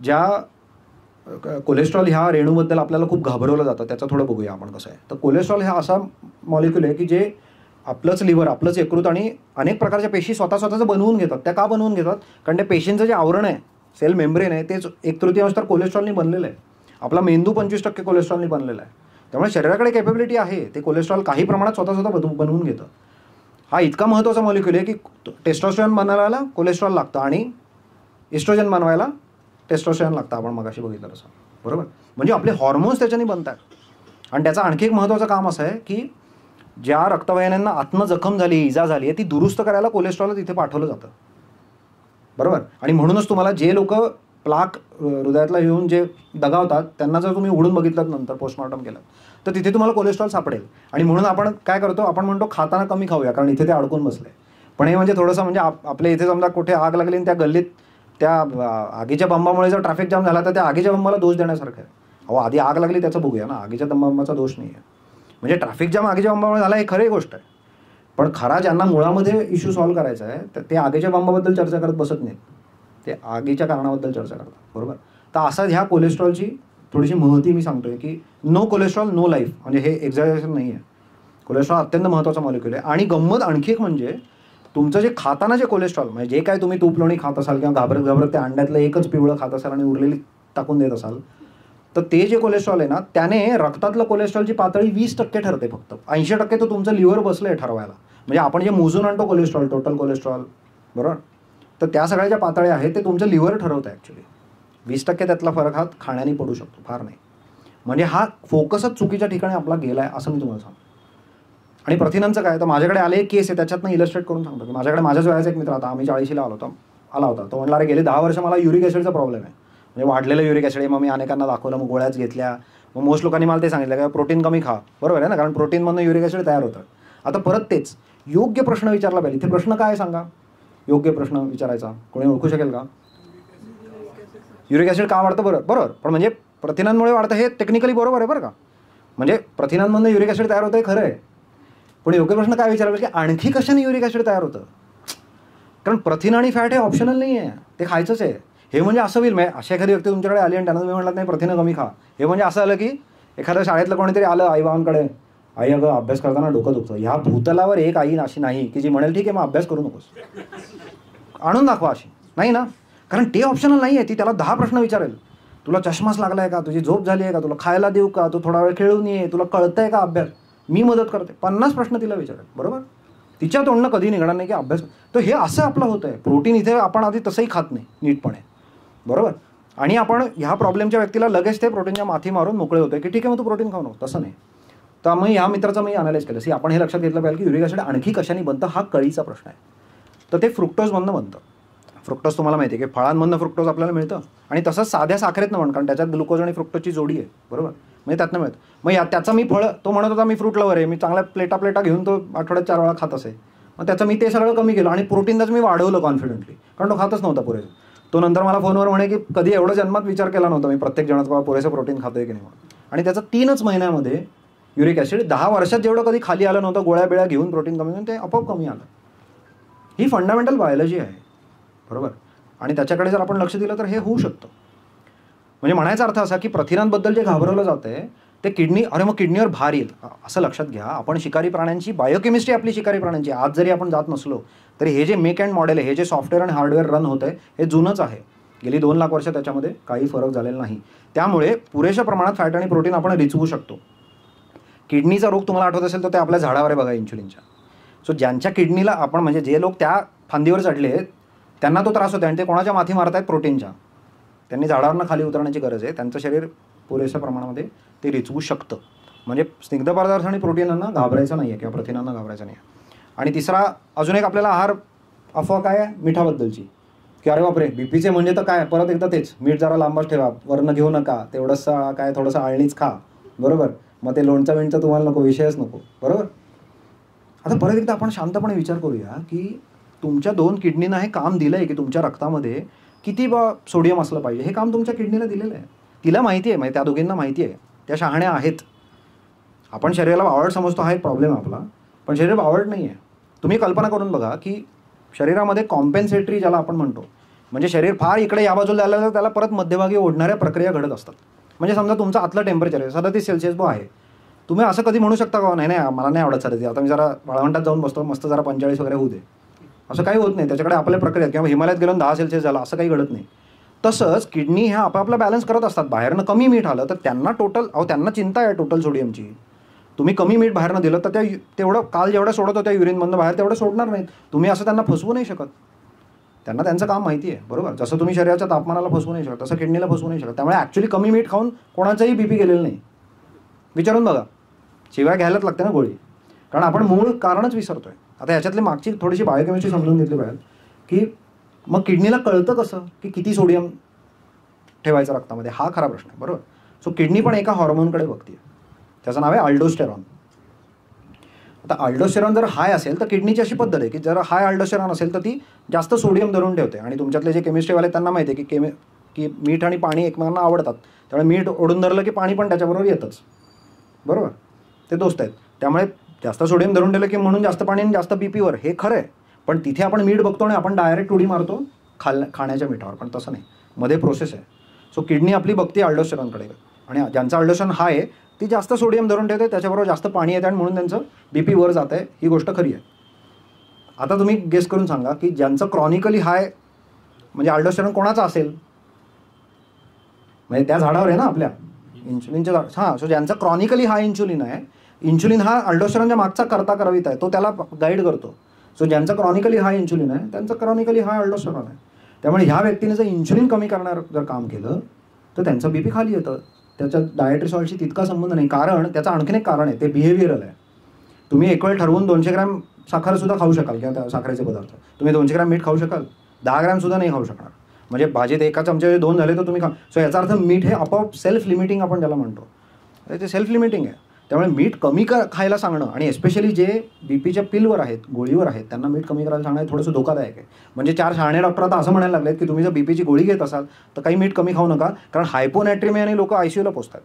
ज्या कोलेस्ट्रॉल ह्या रेणूबद्दल आपल्याला खूप घाबरवलं जातं, त्याचं थोडं बघूया आपण कसं आहे. तर कोलेस्ट्रॉल हा असा मॉलिक्युल आहे की जे आपलंच लिव्हर, आपलंच यकृत आणि अनेक प्रकारच्या पेशी स्वतःचं बनवून घेतात. त्या का बनवून घेतात? कारण त्या पेशींचं जे आवरण आहे, सेल मेम्ब्रेन आहे, तेच 1/3 तर कोलेस्ट्रॉलनी बनलेलं आहे. आपला मेंदू 25% कोलेस्ट्रॉलनी बनलेला आहे. त्यामुळे शरीराकडे कॅपेबिलिटी आहे, ते कोलेस्ट्रॉल काही प्रमाणात स्वतः बनवून घेतं. हा इतका महत्त्वाचा मॉलिक्युल आहे की टेस्टोस्टेरॉन बनवायला कोलेस्ट्रॉल लागतं आणि इस्ट्रोजन बनवायला टेस्टोस्टेरॉन लागतं, आपण मगाशी बघितलं तसं, बरोबर. म्हणजे आपले हॉर्मोन्स त्याच्याने बनतात. आणि त्याचं आणखी एक महत्त्वाचं काम असं आहे की ज्या रक्तवाहिन्यांना आत्म जखम झाली, इजा झाली आहे, ती दुरुस्त करायला कोलेस्ट्रॉल तिथे पाठवलं जातं, बरोबर. आणि म्हणूनच तुम्हाला जे लोक प्लाक हृदयातला येऊन जे दगावतात त्यांना जर तुम्ही उघडून बघितलं नंतर पोस्टमॉर्टम केलं तर तिथे तुम्हाला कोलेस्ट्रॉल सापडेल. आणि म्हणून आपण काय करतो, आपण म्हणतो खाताना कमी खाऊया कारण इथे ते अडकून बसले. पण हे म्हणजे थोडंसं म्हणजे आपल्या इथे समजा कुठे आग लागली आणि त्या गल्लीत त्या आगीच्या बंबामुळे जर ट्रॅफिक जाम झाला तर त्या आगीच्या बंबाला दोष देण्यासारखं आहे. अहो आधी आग लागली त्याचं बघूया ना, आगीच्या बंबाचा दोष नाही आहे. म्हणजे ट्रॅफिक जाम आगीच्या बंबामुळे झाला हे खरी गोष्ट आहे, पण खरा ज्यांना मुळामध्ये इश्यू सॉल्व्ह करायचा आहे तर ते आगीच्या बंबाबद्दल चर्चा करत बसत नाहीत, ते आगीच्या कारणाबद्दल चर्चा करतात, बरोबर. तर असं ह्या कोलेस्ट्रॉलची थोडीशी महती मी सांगतोय की नो कोलेस्ट्रॉल नो लाईफ, म्हणजे हे एक्झॅजरेशन नाही आहे. कोलेस्ट्रॉल अत्यंत महत्त्वाचा मॉलिक्युल आहे. आणि गंमत आणखी एक म्हणजे तुमचं जे खाताना जे कोलेस्ट्रॉल, म्हणजे जे काय तुम्ही तूप लोणी खात असाल किंवा घाबरत त्या अंड्यातलं एकच पिवळं खात असाल आणि उरलेली टाकून देत असाल, तर ते जे कोलेस्ट्रॉल आहे ना त्याने रक्तातलं कोलेस्ट्रॉलची पातळी 20% ठरते. फक्त 80% तर तुमचं लिव्हर बसलं आहे ठरवायला. म्हणजे आपण जे मोजून आणतो कोलेस्ट्रॉल, टोटल कोलेस्ट्रॉल, बरोबर, तर त्या सगळ्या ज्या पातळ्या आहेत ते तुमचं लिव्हर ठरवतं ॲक्च्युली. 20% त्यातला फरक हा खाण्याने पडू शकतो, फार नाही. म्हणजे हा फोकसच चुकीच्या ठिकाणी आपला गेला आहे असं मी तुम्हाला सांगतो. आणि प्रथिनांचं काय, तर माझ्याकडे आले एक केस आहे, त्याच्यातनं इलस्ट्रेट करून सांगतो की माझ्याकडे माझ्याच वयाचा एक मित्र आता, आम्ही 40ला आला होता. तो म्हणला अरे गेले 10 वर्ष मला युरिक ॲसिडचा प्रॉब्लेम आहे, म्हणजे वाढलेलं युरिक ॲसिड आहे. मग मी अनेकांना दाखवलं, मग गोळ्याच घेतल्या. मग मोस्ट लोकांनी मला ते सांगितलं की प्रोटीन कमी खा, बरोबर आहे ना, कारण प्रोटीनमधून युरिक ॲसिड तयार होतं. आता परत तेच योग्य प्रश्न विचारला पाहिजे. इथे प्रश्न काय सांगा, योग्य प्रश्न विचारायचा, कोणी ओळखू शकेल का? युरिक ॲसिड का वाढतं, बरोबर. पण म्हणजे प्रथिनांमुळे वाढतं हे टेक्निकली बरोबर आहे बरं का, म्हणजे प्रथिनांमधून युरिक ॲसिड तयार होतं हे खरं आहे. पण योग्य प्रश्न काय विचारायला की आणखी कशाने युरिक ॲसिड तयार होतं. कारण प्रथिन आणि फॅट हे ऑप्शनल नाही आहे, ते खायचंच आहे. हे म्हणजे असं होईल, म्हणजे अशा एखादी व्यक्ती तुमच्याकडे आली आणि त्यांना तुम्ही म्हणलात नाही प्रथिनं कमी खा, हे म्हणजे असं आलं की एखाद्या शाळेतलं कोणीतरी आलं आईबाबांकडे, आई अगं अभ्यास करताना डोकं दुखतं. ह्या भूतलावर एक आई अशी नाही की जी म्हणेल ठीक आहे मग अभ्यास करू नकोस, आणून दाखवा, अशी नाही ना. कारण ते ऑप्शनल नाही आहे. ती त्याला 10 प्रश्न विचारेल. तुला चष्माच लागला आहे का, तुझी झोप झाली आहे का, तुला खायला देऊ का, तू थोडा वेळ खेळून ये, तुला कळतं आहे का अभ्यास, मी मदत करते, 50 प्रश्न तिला विचारेल, बरोबर. तिच्या तोंडनं कधी निघणार नाही की अभ्यास. तर हे असं आपलं होतं आहे. प्रोटीन इथे आपण आधी तसंही खात नाही नीटपणे, बरोबर. आणि आपण ह्या प्रॉब्लेमच्या व्यक्तीला लगेच ते प्रोटीनच्या माथी मारून मोकळे होते की ठीक आहे मग तू प्रोटीन खाऊ नको, तसं नाही. तर मग ह्या मित्राचं मी अनालाइज केलं. आपण हे लक्षात घेतलं पाहिजे की युरिक ॲसिड आणखी कशाने बनतं, हा कळीचा प्रश्न आहे. तर ते फ्रुक्टोजमधनं बनतं. फ्रुक्टोज तुम्हाला माहिती आहे की फळांमधनं फ्रुक्टोज आपल्याला मिळतं, आणि तसंच साध्या साखरेतनं पण, कारण त्याच्यात ग्लुकोज आणि फ्रुक्टोजची जोडी आहे, बरोबर, म्हणजे त्यातनं मिळतं. मग त्याचा मी फळ, तो म्हणत होता मी फ्रूट लवर आहे, मी चांगल्या प्लेटा घेऊन तो आठवड्यात 4 वेळा खात असे, मग त्याचं मी ते सगळं कमी केलं आणि प्रोटीनच मी वाढवलं कॉन्फिडंटली, कारण तो खातच नव्हता पुरेसं. तो नंतर मला फोनवर म्हणे की कधी एवढं जन्मात विचार केला नव्हता मी प्रत्येक जेवणात बाबा पुरेसं प्रोटीन खातोय की नाही, आणि त्याचं 3च महिन्यामध्ये युरिक ॲसिड 10 वर्षात जेवढं कधी खाली आलं नव्हतं, गोळ्या बिळ्या घेऊन प्रोटीन कमी होऊन ते आपोआप कमी आलं. ही फंडामेंटल बायोलॉजी आहे, बरोबर, आणि त्याच्याकडे जर आपण लक्ष दिलं तर हे होऊ शकतं. म्हणजे म्हणायचा अर्थ असा की प्रथिनांबद्दल जे घाबरवलं जातं आहे ते किडनी, अरे मग किडनीवर भार येईल असं लक्षात घ्या. आपण शिकारी प्राण्यांची बायोकेमिस्ट्री आपली शिकारी प्राण्यांची, आज जरी आपण जात नसलो तरी हे जे मेक अँड मॉडेल आहे, हे जे सॉफ्टवेअर आणि हार्डवेअर रन होतं आहे हे जुनंच आहे. गेली 2 लाख वर्ष त्याच्यामध्ये काही फरक झालेला नाही. त्यामुळे पुरेशा प्रमाणात फॅट आणि प्रोटीन आपण रिचवू शकतो. किडनीचा रोग तुम्हाला आठवत असेल तर ते आपल्या झाडावर आहे बघा, इन्शुलिनच्या. सो ज्यांच्या किडनीला आपण, म्हणजे जे लोक त्या फांदीवर चढले आहेत त्यांना तो त्रास होतो, आणि ते कोणाच्या माथी मारत आहेत, प्रोटीनच्या. त्यांनी झाडावरनं खाली उतरण्याची गरज आहे. त्यांचं शरीर पुरेशा प्रमाणामध्ये ते रिचवू शकतं. म्हणजे स्निग्ध पदार्थ आणि प्रोटीनांना घाबरायचं नाही आहे किंवा प्रथिनांना घाबरायचं नाही आहे. आणि तिसरा अजून एक आपल्याला आहार अफवा काय आहे मिठाबद्दलची, की अरे बापरे बीपीचे म्हणजे तर काय, परत एकदा तेच मीठ जरा लांबच ठेवा, वरनं घेऊ नका, तेवढंसं काय थोडंसं आळणीच खा, बरोबर, मग ते लोणचं विणचं तुम्हाला नको, विषयच नको, बरोबर. आता परत एकदा आपण शांतपणे विचार करूया की तुमच्या 2 किडनीनं हे काम दिलं आहे की तुमच्या रक्तामध्ये किती सोडियम असलं पाहिजे. हे काम तुमच्या किडनीला दिलेलं आहे. तिला माहिती आहे, म्हणजे त्या दोघींना माहिती आहे, त्या शहाण्या आहेत. आपण शरीराला बावळट समजतो, हा एक प्रॉब्लेम आपला, पण शरीर बावळट नाही आहे. तुम्ही कल्पना करून बघा की शरीरामध्ये कॉम्पेन्सेटरी ज्याला आपण म्हणतो, म्हणजे शरीर फार इकडे या बाजूला आलं तर त्याला परत मध्यभागी ओढणाऱ्या प्रक्रिया घडत असतात. म्हणजे समजा तुमचं आतलं टेम्परेचर आहे 37 सेल्सिअस आहे, तुम्ही असं कधी म्हणू शकता का नाही मला नाही आवडत सर, आता मी जरा वाळवंटात जाऊन बसतो, मस्त जरा 45 वगैरे होऊ दे, असं काही होत नाही. त्याच्याकडे आपल्या प्रक्रिया, किंवा हिमालयात गेलो 10 सेल्सिअस झाला असं काही घडत नाही. तसंच किडनी ह्या आपापला बॅलन्स करत असतात. बाहेरनं कमी मीठ आलं तर त्यांना त्यांना चिंता आहे टोटल सोडियमची. तुम्ही कमी मीठ बाहेरनं दिलं तर तेवढं काल जेवढं सोडत होत्या युरिनमधनं बाहेर तेवढं सोडणार नाहीत. तुम्ही असं त्यांना फसवू नाही शकत. त्यांना त्यांचं काम माहिती आहे, बरोबर. जसं तुम्ही शरीराच्या तापमानाला फसवू नाही शकत तसं किडनीला फसवू नाही शकत. त्यामुळे ॲक्च्युली कमी मीठ खाऊन कोणाचंही बीपी गेलेलं नाही. विचारून बघा, शिवाय घ्यायलाच लागते ना गोळी, कारण आपण मूळ कारणच विसरतोय. आता ह्याच्यातली मागची थोडीशी बायोकेमिस्ट्री समजून घेतली पाहिजे की मग किडनीला कळतं कसं की किती सोडियम ठेवायचं रक्तामध्ये, हा खरा प्रश्न आहे, बरोबर. सो किडनी पण एका हॉर्मोनकडे बघते, त्याचं नाव आहे अल्डोस्टेरॉन. आता अल्डोस्टेरॉन जर हाय असेल तर किडनीची अशी पद्धत आहे की जर हाय अल्डोस्टेरॉन असेल तर ती जास्त सोडियम धरून ठेवते. आणि तुमच्यातले जे केमिस्ट्रीवाले त्यांना माहिती आहे की मीठ आणि पाणी एकमेकांना आवडतात, त्यामुळे मीठ ओढून धरलं की पाणी पण त्याच्याबरोबर येतच, बरोबर. ते दोस्त आहेत. त्यामुळे जास्त सोडियम धरून ठेवलं की म्हणून जास्त पाणी आणि जास्त बीपीवर, हे खरं आहे. पण तिथे आपण मीठ बघतो आणि आपण डायरेक्ट उडी मारतो खाण्याच्या मिठावर, पण तसं नाही, मध्ये प्रोसेस आहे. सो किडनी आपली बघते अल्डोस्टेरॉनकडे, आणि ज्यांचा अल्डोस्टेरॉन हाय आहे ती जास्त सोडियम धरून ठेवते, त्याच्याबरोबर जास्त पाणी येते आणि म्हणून त्यांचं बीपी वर जात आहे. ही गोष्ट खरी आहे. आता तुम्ही गेस करून सांगा की ज्यांचं क्रॉनिकली हाय म्हणजे अल्डोस्टेरॉन कोणाचा असेल, म्हणजे त्या झाडावर आहे ना आपल्या इन्सुलिनच्या झाड. हां, सो ज्यांचा क्रॉनिकली हाय इन्सुलिन आहे, इन्सुलिन हा अल्डोस्टेरॉनच्या मागचा करवित आहे, तो त्याला गाईड करतो. सो ज्यांचा क्रॉनिकली हाय इन्सुलिन आहे त्यांचं क्रॉनिकली हाय अल्डोस्टेरॉन आहे. त्यामुळे ह्या व्यक्तीने जर इन्सुलिन कमी करणार जर काम केलं तर त्यांचं बीपी खाली येतं. त्याच्या डायटरी सॉल्टशी तितका संबंध नाही. कारण त्याचं आणखीन एक कारण आहे, ते बिहेवियरल आहे. तुम्ही एक वेळ ठरवून 200 ग्रॅम साखरसुद्धा खाऊ शकाल, किंवा त्या साखरेचे पदार्थ तुम्ही 200 ग्रॅम मीठ खाऊ शकाल, 10 ग्रॅमसुद्धा नाही खाऊ शकणार. म्हणजे भाजीत एका चमच्याचे 2 झाले तर तुम्ही खा. सो याचा अर्थ मीठ हे आपोआप सेल्फ लिमिटिंग आपण ज्याला म्हणतो, ते सेल्फ लिमिटिंग आहे. त्यामुळे मीठ कमी खायला सांगणं, आणि एस्पेशली जे बीपीच्या पिलवर आहेत, गोळीवर आहेत, त्यांना मीठ कमी करायला सांगणं हे थोडंसं धोकादायक आहे. म्हणजे 4 शहाणे डॉक्टर आता असं म्हणायला लागलेत की तुम्ही जर बीपीची गोळी घेत असाल तर काही मीठ कमी खाऊ नका, कारण हायपोनॅट्रिमियाने लोक ICUला पोचतात.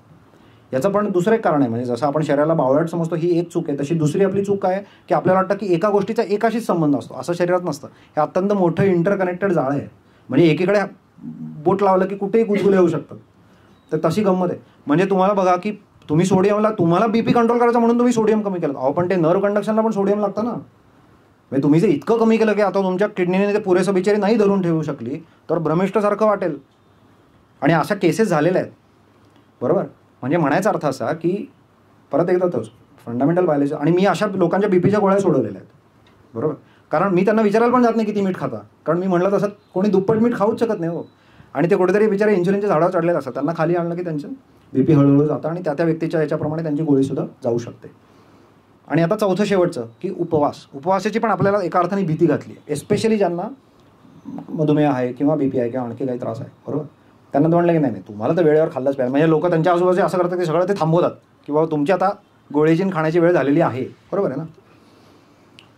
याचं पण दुसरं एक कारण आहे. म्हणजे जसं आपण शरीराला बावळट समजतो ही एक चूक आहे, तशी दुसरी आपली चूक आहे की आपल्याला वाटतं की एका गोष्टीचा एकाशीच संबंध असतो. असं शरीरात नसतं. हे अत्यंत मोठं इंटरकनेक्टेड जाळं आहे. म्हणजे एकीकडे बोट लावलं की कुठेही गुदगुले होऊ शकतात. तर तशी गंमत आहे. म्हणजे तुम्हाला बघा की तुम्ही सोडियमला, तुम्हाला बीपी कंट्रोल करायचा म्हणून तुम्ही सोडियम कमी केलं, अहो पण ते नर्व कंडक्शनला पण सोडियम लागतं ना. म्हणजे तुम्ही जर इतकं कमी केलं की आता तुमच्या किडनीने ते पुरेसं बिचारी नाही धरून ठेवू शकली तर भ्रमिष्ठसारखं वाटेल. आणि अशा केसेस झालेल्या आहेत, बरोबर. म्हणजे म्हणायचा अर्थ असा की परत एकदा तोच फंडामेंटल बायोलॉजी. आणि मी अशा लोकांच्या बीपीच्या गोळ्या सोडवलेल्या आहेत, बरोबर. कारण मी त्यांना विचारायला पण जात नाही किती मीठ खाता, कारण मी म्हणलं तसं कोणी दुप्पट मीठ खाऊच शकत नाही हो. आणि ते कुठेतरी बिचारे इन्सुलिनच्या झाडावर चढलेले असतात, त्यांना खाली आणलं की त्यांचं बीपी हळूहळू जातं आणि त्या व्यक्तीच्या याच्याप्रमाणे त्यांची गोळीसुद्धा जाऊ शकते. आणि आता चौथं शेवटचं की उपवासाची पण आपल्याला एका अर्थाने भीती घातली आहे, एस्पेशली ज्यांना मधुमेह आहे किंवा BP आहे किंवा आणखी काही त्रास आहे, बरोबर. त्यांना तर म्हणलं की नाही तुम्हाला तर वेळेवर खाल्लंच पाहिजे. म्हणजे लोक त्यांच्या आजूबाजूला असं करतात की सगळं ते थांबवतात की बाबा तुमची आता गोळीची खाण्याची वेळ झालेली आहे, बरोबर आहे ना.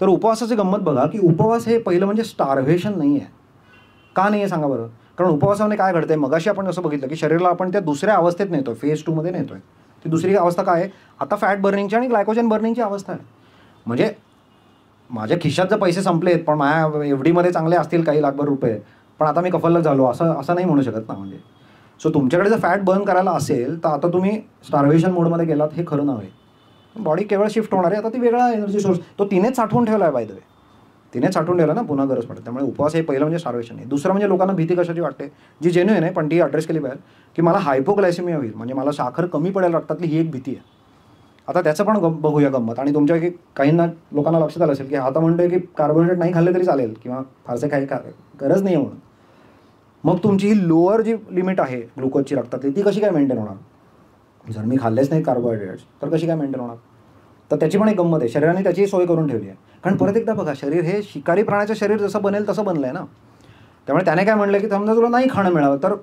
तर उपवासाची गंमत बघा की उपवास हे पहिलं म्हणजे स्टार्व्हेशन नाही आहे. का नाही आहे सांगा बरं. कारण उपवासाने काय घडतंय, मगाशी आपण जसं बघितलं की शरीराला आपण त्या दुसऱ्या अवस्थेत नेतोय, फेज 2 मध्ये नेतोय. ती दुसरी अवस्था काय आहे, आता फॅट बर्निंगची आणि ग्लायकोजन बर्निंगची अवस्था आहे. म्हणजे माझ्या खिशात जर पैसे संपलेत पण माझ्या एफडीमध्ये चांगले असतील काही लाखभर रुपये, पण आता मी कफल्लक झालो असं नाही म्हणू शकत ना. म्हणजे सो तुमच्याकडे जर फॅट बर्न करायला असेल तर आता तुम्ही स्टार्व्हेशन मोडमध्ये गेलात, हे खरं नाव आहे. बॉडी केवळ शिफ्ट होणार आहे. आता ती वेगळा एनर्जी सोर्स तो तिनेच साठवून ठेवला आहे, बाय द वे. तिनेच साठवून ठेवला ना, पुन्हा गरज पडते. त्यामुळे उपवास हे पहिलं म्हणजे स्टार्व्हेशन आहे. दुसरं म्हणजे लोकांना भीती कशाची वाटते, जी जेन्युइन आहे पण ती ॲड्रेस केली पाहिजे, की मला हायपोग्लायसेमिया होईल, म्हणजे मला साखर कमी पडेल रक्तातली, ही एक भीती आहे. आता त्याचं पण बघूया गंमत. आणि तुमच्या की काहींना लोकांना लक्षात आलं असेल की आता म्हणतोय की कार्बोहायड्रेट नाही खाल्ले तरी चालेल किंवा फारसे काही गरज नाही आहे म्हणून. मग तुमची ही लोअर जी लिमिट आहे ग्लुकोजची रक्तातली, ती कशी काय मेंटेन होणार. जर मी खाल्लेच नाही कार्बोहायड्रेट्स तर कशी काय मेंटेन होणार. तर त्याची पण एक गंमत आहे. शरीराने त्याची सोय करून ठेवली आहे. कारण परत एकदा बघा, शरीर हे शिकारी प्राण्याचं शरीर जसं बनेल तसं बनलं आहे ना. त्यामुळे त्याने काय म्हणलं की समजा तुला नाही खाणं मिळावं तर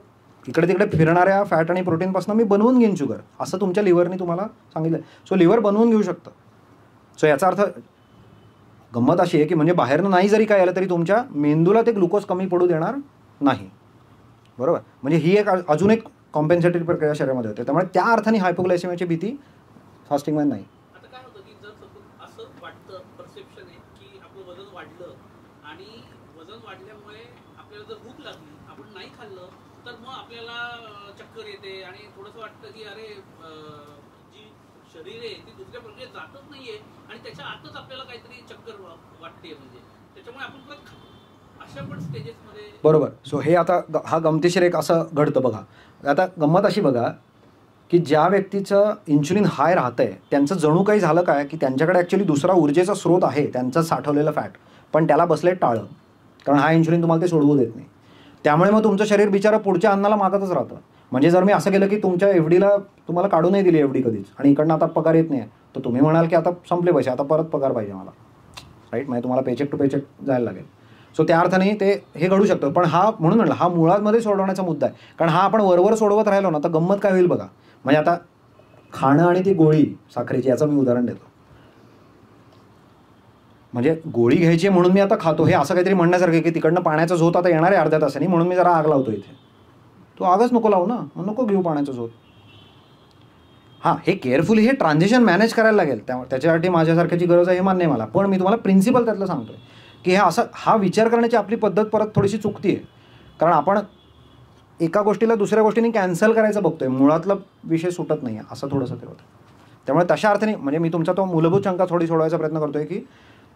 इकडे तिकडे फिरणाऱ्या फॅट आणि प्रोटीनपासून मी बनवून घेईन शुगर, असं तुमच्या लिव्हरने तुम्हाला सांगितलं. सो लिव्हर बनवून घेऊ शकतं. सो याचा अर्थ गंमत अशी आहे की म्हणजे बाहेरनं नाही जरी काय आलं तरी तुमच्या मेंदूला ते ग्लुकोज कमी पडू देणार नाही, बरोबर. म्हणजे ही एक अजून एक कॉम्पेन्सेटरी प्रक्रिया शरीरामध्ये होते. त्यामुळे त्या अर्थाने हायपोग्लायसेमियाची भीती फास्टिंगमध्ये नाही. आता काय होतं की जर असं वाटतं, परसेप्शन आहे की आपलं वजन वाढलं आणि वजन वाढल्यामुळे आपल्याला जर भूक लागली, आपण नाही खाल्लं तर मग आपल्याला चक्कर येते आणि थोडंसं वाटतं की अरे जी शरीर आहे ती दुसऱ्या प्रक्रियेत जातच नाहीये आणि त्याच्या आतच आपल्याला काहीतरी चक्कर वाटते. म्हणजे त्याच्यामुळे आपण परत अशा पण स्टेजेसमध्ये, बरोबर. सो हे आता हा गमतीशीर एक असं घडतं बघा. आता गंमत अशी बघा की ज्या व्यक्तीचं इन्शुलिन हाय राहतं आहे त्यांचं जणू काही झालं काय की त्यांच्याकडे ॲक्च्युली दुसरा ऊर्जेचा स्रोत आहे, त्यांचं साठवलेलं फॅट, पण त्याला बसले टाळं. कारण हा इन्शुलिन तुम्हाला ते सोडवू देत नाही. त्यामुळे मग तुमचं शरीर बिचारा पुढच्या अन्नाला मागतच राहतं. म्हणजे जर मी असं केलं की तुमच्या एफडीला तुम्हाला काढू नाही दिली एफडी कधीच आणि इकडनं आता पगार येत नाही तर तुम्ही म्हणाल की आता संपले पैसे, आता परत पगार पाहिजे मला, राईट. म्हणजे तुम्हाला पेचेक टू पेचेक जायला लागेल. सो त्या अर्थाने ते हे घडू शकतं. पण हा म्हणून म्हणलं हा मुळामध्ये सोडवण्याचा मुद्दा आहे. कारण हा आपण वरवर सोडवत राहिलो ना तर गंमत काय होईल बघा. म्हणजे आता खाणं आणि ती गोळी साखरेची, याचं मी उदाहरण देतो. म्हणजे गोळी घ्यायची म्हणून मी आता खातो, हे असं काहीतरी म्हणण्यासारखं की तिकडनं पाण्याचा झोत आता येणार आहे अर्ध्या तासाने म्हणून मी जरा आग लावतो इथे. तो आगच नको लावू ना, मग नको घेऊ पाण्याचा झोत. हां, हे केअरफुली हे ट्रान्झिशन मॅनेज करायला लागेल. त्याच्यासाठी माझ्यासारख्याची गरज आहे हे मान्य आहे मला. पण मी तुम्हाला प्रिन्सिपल त्यातलं सांगतोय की हे असं हा विचार करण्याची आपली पद्धत परत थोडीशी चुकती आहे. कारण आपण एका गोष्टीला दुसऱ्या गोष्टीने कॅन्सल करायचं बघतोय, मुळातला विषय सुटत नाही आहे, असं थोडंसं ते होतं. त्यामुळे तशा अर्थाने म्हणजे मी तुमचा तो मूलभूत शंका थोडी सोडवायचा प्रयत्न करतोय की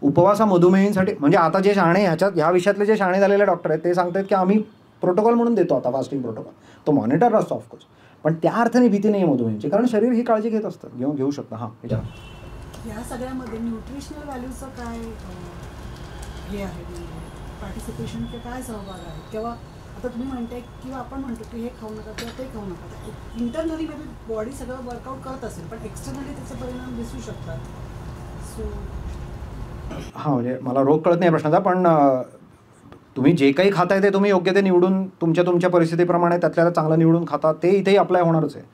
उपवास हा मधुमेहींसाठी, म्हणजे आता जे शाणे ह्या विषयातले जे शाणे झालेले डॉक्टर आहेत ते सांगतात की आम्ही प्रोटोकॉल म्हणून देतो आता फास्टिंग प्रोटोकॉल, तो मॉनिटर असतो ऑफकोर्स, पण त्या अर्थाने भीती नाही आहे मधुमेहींची, कारण शरीर ही काळजी घेत असतं, घेऊ शकतं. हां, विचारा. या सगळ्यामध्ये न्यूट्रिशनल व्हॅल्यूचं काय हे आहे, पार्टिसिपेशन किंवा काय सहभाग आहे, किंवा आता तुम्ही म्हणताय किंवा आपण म्हणतो की हे खाऊ नका किंवा ते खाऊ नका, इंटरनली मे बी बॉडी सगळं वर्कआउट करत असेल पण एक्सटर्नली त्याचे परिणाम दिसू शकतात. सो हां, म्हणजे मला रोग कळत नाही प्रश्नाचा, पण तुम्ही जे काही खाताय ते तुम्ही योग्य ते निवडून तुमच्या परिस्थितीप्रमाणे त्यातल्या चांगलं निवडून खाता, ते इथेही अप्लाय होणारच आहे.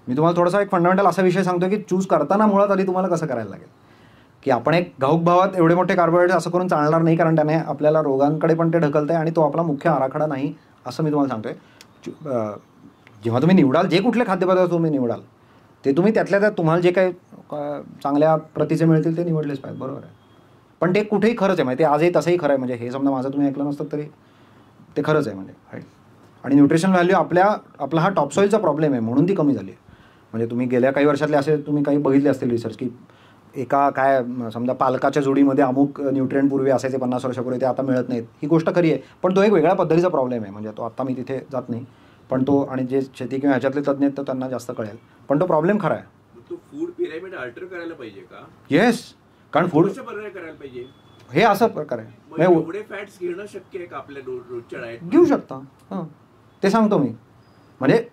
मी तुम्हाला थोडासा एक फंडामेंटल असा विषय सांगतो की चूज करताना मुळात आधी तुम्हाला कसं करायला लागेल की आपण एक घाऊक भावात एवढे मोठे कार्बोहायड्रेट असं करून चालणार नाही, कारण त्याने आपल्याला रोगांकडे पण ते ढकलतं आहे आणि तो आपला मुख्य आराखडा नाही, असं मी तुम्हाला सांगतोय. जेव्हा तुम्ही निवडाल, जे कुठले खाद्यपदार्थ तुम्ही निवडाल ते तुम्ही त्यातल्या त्यात तुम्हाला जे काही चांगल्या प्रतीचे मिळतील ते निवडलेच पाहिजे, बरोबर आहे. पण ते कुठेही खरंच आहे, म्हणजे ते आजही तसंही खरं आहे. म्हणजे हे समजा माझं तुम्ही ऐकलं नसतं तरी ते खरंच आहे म्हणजे. आणि न्यूट्रिशन व्हॅल्यू आपला हा टॉपसॉईलचा प्रॉब्लेम आहे म्हणून ती कमी झाली आहे. म्हणजे तुम्ही गेल्या काही वर्षातले असे तुम्ही काही बघितले असतील रिसर्च की एका काय समजा पालकाच्या जोडीमध्ये अमुक न्यूट्रिएंट पूर्वी असायचे 50 वर्षापूर्वी, ते आता मिळत नाहीत. ही गोष्ट खरी आहे, पण तो एक वेगळ्या पद्धतीचा प्रॉब्लेम आहे. म्हणजे तो आत्ता मी तिथे जात नाही, पण तो, आणि जे शेती किंवा ह्याच्यातले तज्ज्ञ आहेत तर त्यांना जास्त कळेल, पण तो प्रॉब्लेम खरा आहे. तो फूड पिरॅमिड अल्टर करायला पाहिजे का? येस, कारण फूड करायला पाहिजे हे असं प्रकार आहे. एवढे फॅट्स घेणं शक्य आहे का आपल्या रोजच्या डाएट? घेऊ शकता. हां, ते सांगतो मी. म्हणजे